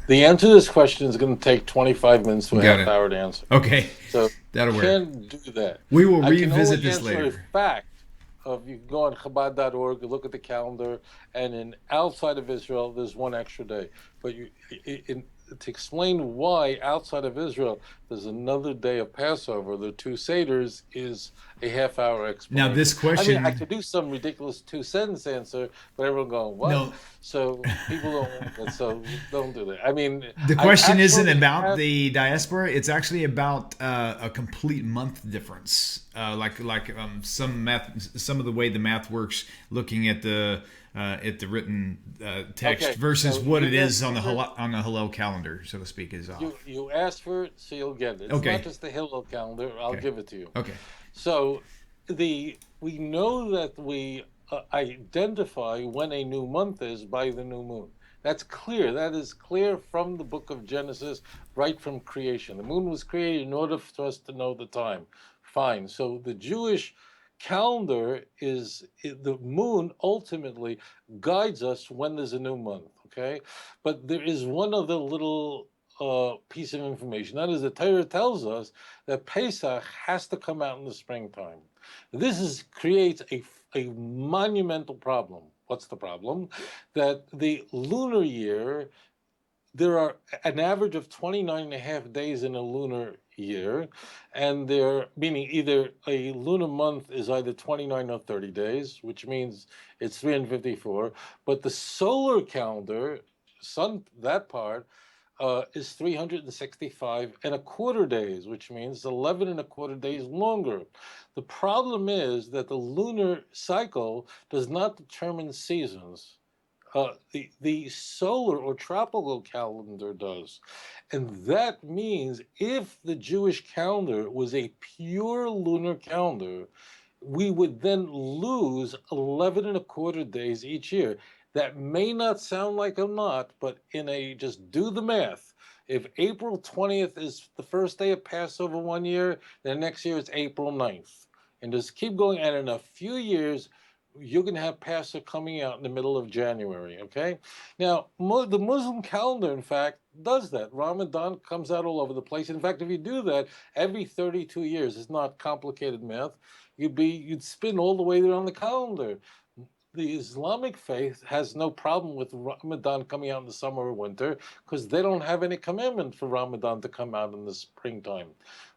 the answer to this question is going to take 25 minutes to a half hour to answer. Okay, so that'll work. You can't do that. We will revisit this later. A fact of, you can go on Chabad.org, look at the calendar, and outside of Israel, there's one extra day. But to explain why outside of Israel there's another day of Passover, the two Seders, is a half-hour explanation. Now, this question... I mean, I could do some ridiculous two-sentence answer, but everyone going, what? No. So people don't want that, so don't do that. I mean... The question isn't about the diaspora. It's actually about a complete month difference. Some of the way the math works, looking at the written text versus what it is on the Hillel calendar, so to speak, is off. You ask for it, so you'll get it. It's not just the Hillel calendar. I'll give it to you. Okay. So we know that we identify when a new month is by the new moon. That's clear. That is clear from the book of Genesis, right from creation. The moon was created in order for us to know the time. Fine. So the Jewish calendar is, the moon ultimately guides us when there's a new month, okay? But there is one other little piece of information. That is, the Torah tells us that Pesach has to come out in the springtime. This creates a monumental problem. What's the problem? That the lunar year, there are an average of 29 and a half days in a lunar year, and meaning either a lunar month is either 29 or 30 days, which means it's 354, but the solar calendar, that part, is 365 and a quarter days, which means 11 and a quarter days longer. The problem is that the lunar cycle does not determine seasons. The solar or tropical calendar does. And that means if the Jewish calendar was a pure lunar calendar, we would then lose 11 and a quarter days each year. That may not sound like a lot, but just do the math. If April 20th is the first day of Passover one year, then next year it's April 9th. And just keep going, and in a few years, you're going to have Passover coming out in the middle of January, okay? Now, the Muslim calendar, in fact, does that. Ramadan comes out all over the place. In fact, if you do that every 32 years, it's not complicated math, you'd spin all the way around the calendar. The Islamic faith has no problem with Ramadan coming out in the summer or winter because they don't have any commandment for Ramadan to come out in the springtime.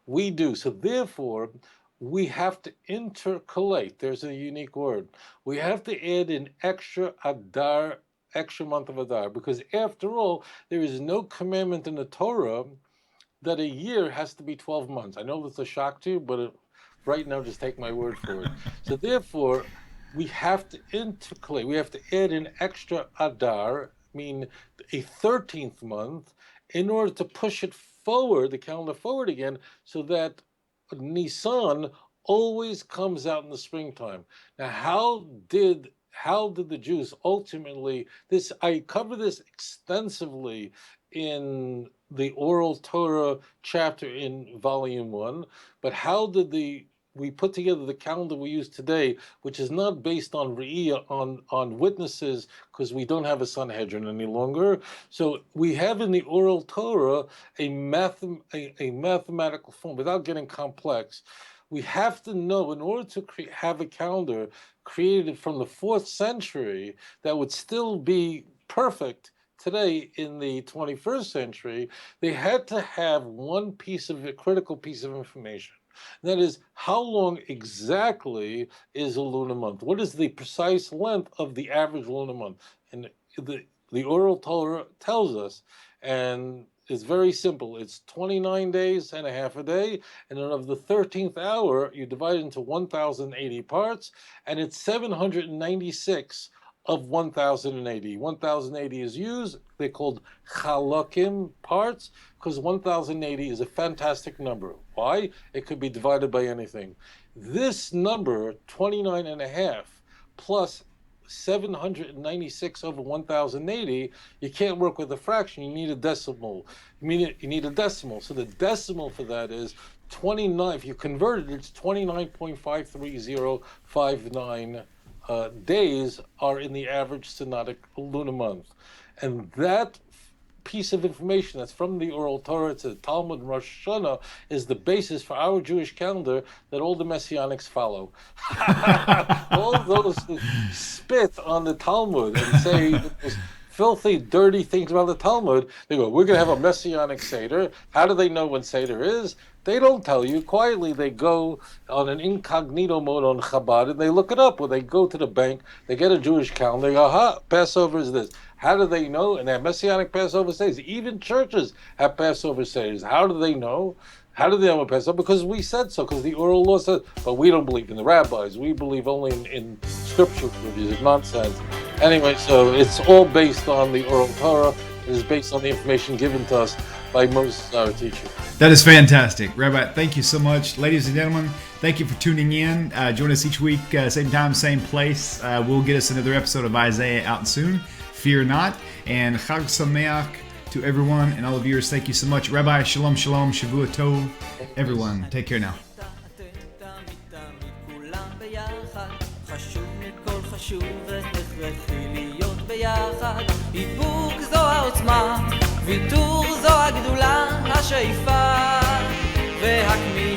We do. So therefore, we have to intercalate. There's a unique word. We have to add an extra month of Adar, because after all, there is no commandment in the Torah that a year has to be 12 months. I know that's a shock to you, but right now, just take my word for it. So therefore, we have to intercalate. We have to add an extra Adar, mean a 13th month, in order to push it forward, the calendar forward again, so that Nisan always comes out in the springtime. Now, how did the Jews ultimately, I cover this extensively in the Oral Torah chapter in volume 1, but how did we put together the calendar we use today, which is not based on Re'iyah, on witnesses, because we don't have a Sanhedrin any longer. So we have in the Oral Torah a mathematical form, without getting complex. We have to know, in order to have a calendar created from the 4th century that would still be perfect today in the 21st century, they had to have one critical piece of information. That is, how long exactly is a lunar month? What is the precise length of the average lunar month? And the Oral Torah tells us, and it's very simple. It's 29 days and a half a day, and then of the 13th hour, you divide it into 1,080 parts, and it's 796 of 1,080. 1,080 is used. They're called chalakim, parts, because 1,080 is a fantastic number. Why? It could be divided by anything. This number, 29 and a half, plus 796 over 1,080, you can't work with a fraction. You need a decimal. You need a decimal. So the decimal for that is 29. If you convert it, it's 29.53059 days are in the average synodic lunar month. And that piece of information that's from the Oral Torah to the Talmud and Rosh Hashanah is the basis for our Jewish calendar that all the Messianics follow. All those who spit on the Talmud and say those filthy, dirty things about the Talmud, they go, we're going to have a Messianic Seder. How do they know when Seder is? They don't tell you. Quietly, they go on an incognito mode on Chabad, and they look it up. Or they go to the bank, they get a Jewish calendar, they go, aha, Passover is this. How do they know? And they have Messianic Passover Seder. Even churches have Passover Seders. How do they know? How do they know what Passover? Because we said so, because the oral law says, but we don't believe in the rabbis. We believe only in scriptural reviews. It's nonsense. Anyway, so it's all based on the Oral Torah. It is based on the information given to us by Moses, our teacher. That is fantastic. Rabbi, thank you so much. Ladies and gentlemen, thank you for tuning in. Join us each week, same time, same place. We'll get us another episode of Isaiah out soon. Fear not. And Chag Sameach to everyone and all of yours. Thank you so much. Rabbi, shalom, shalom, shavua tov. Everyone, take care now. ויתור זו הגדולה השאיפה והכמיהה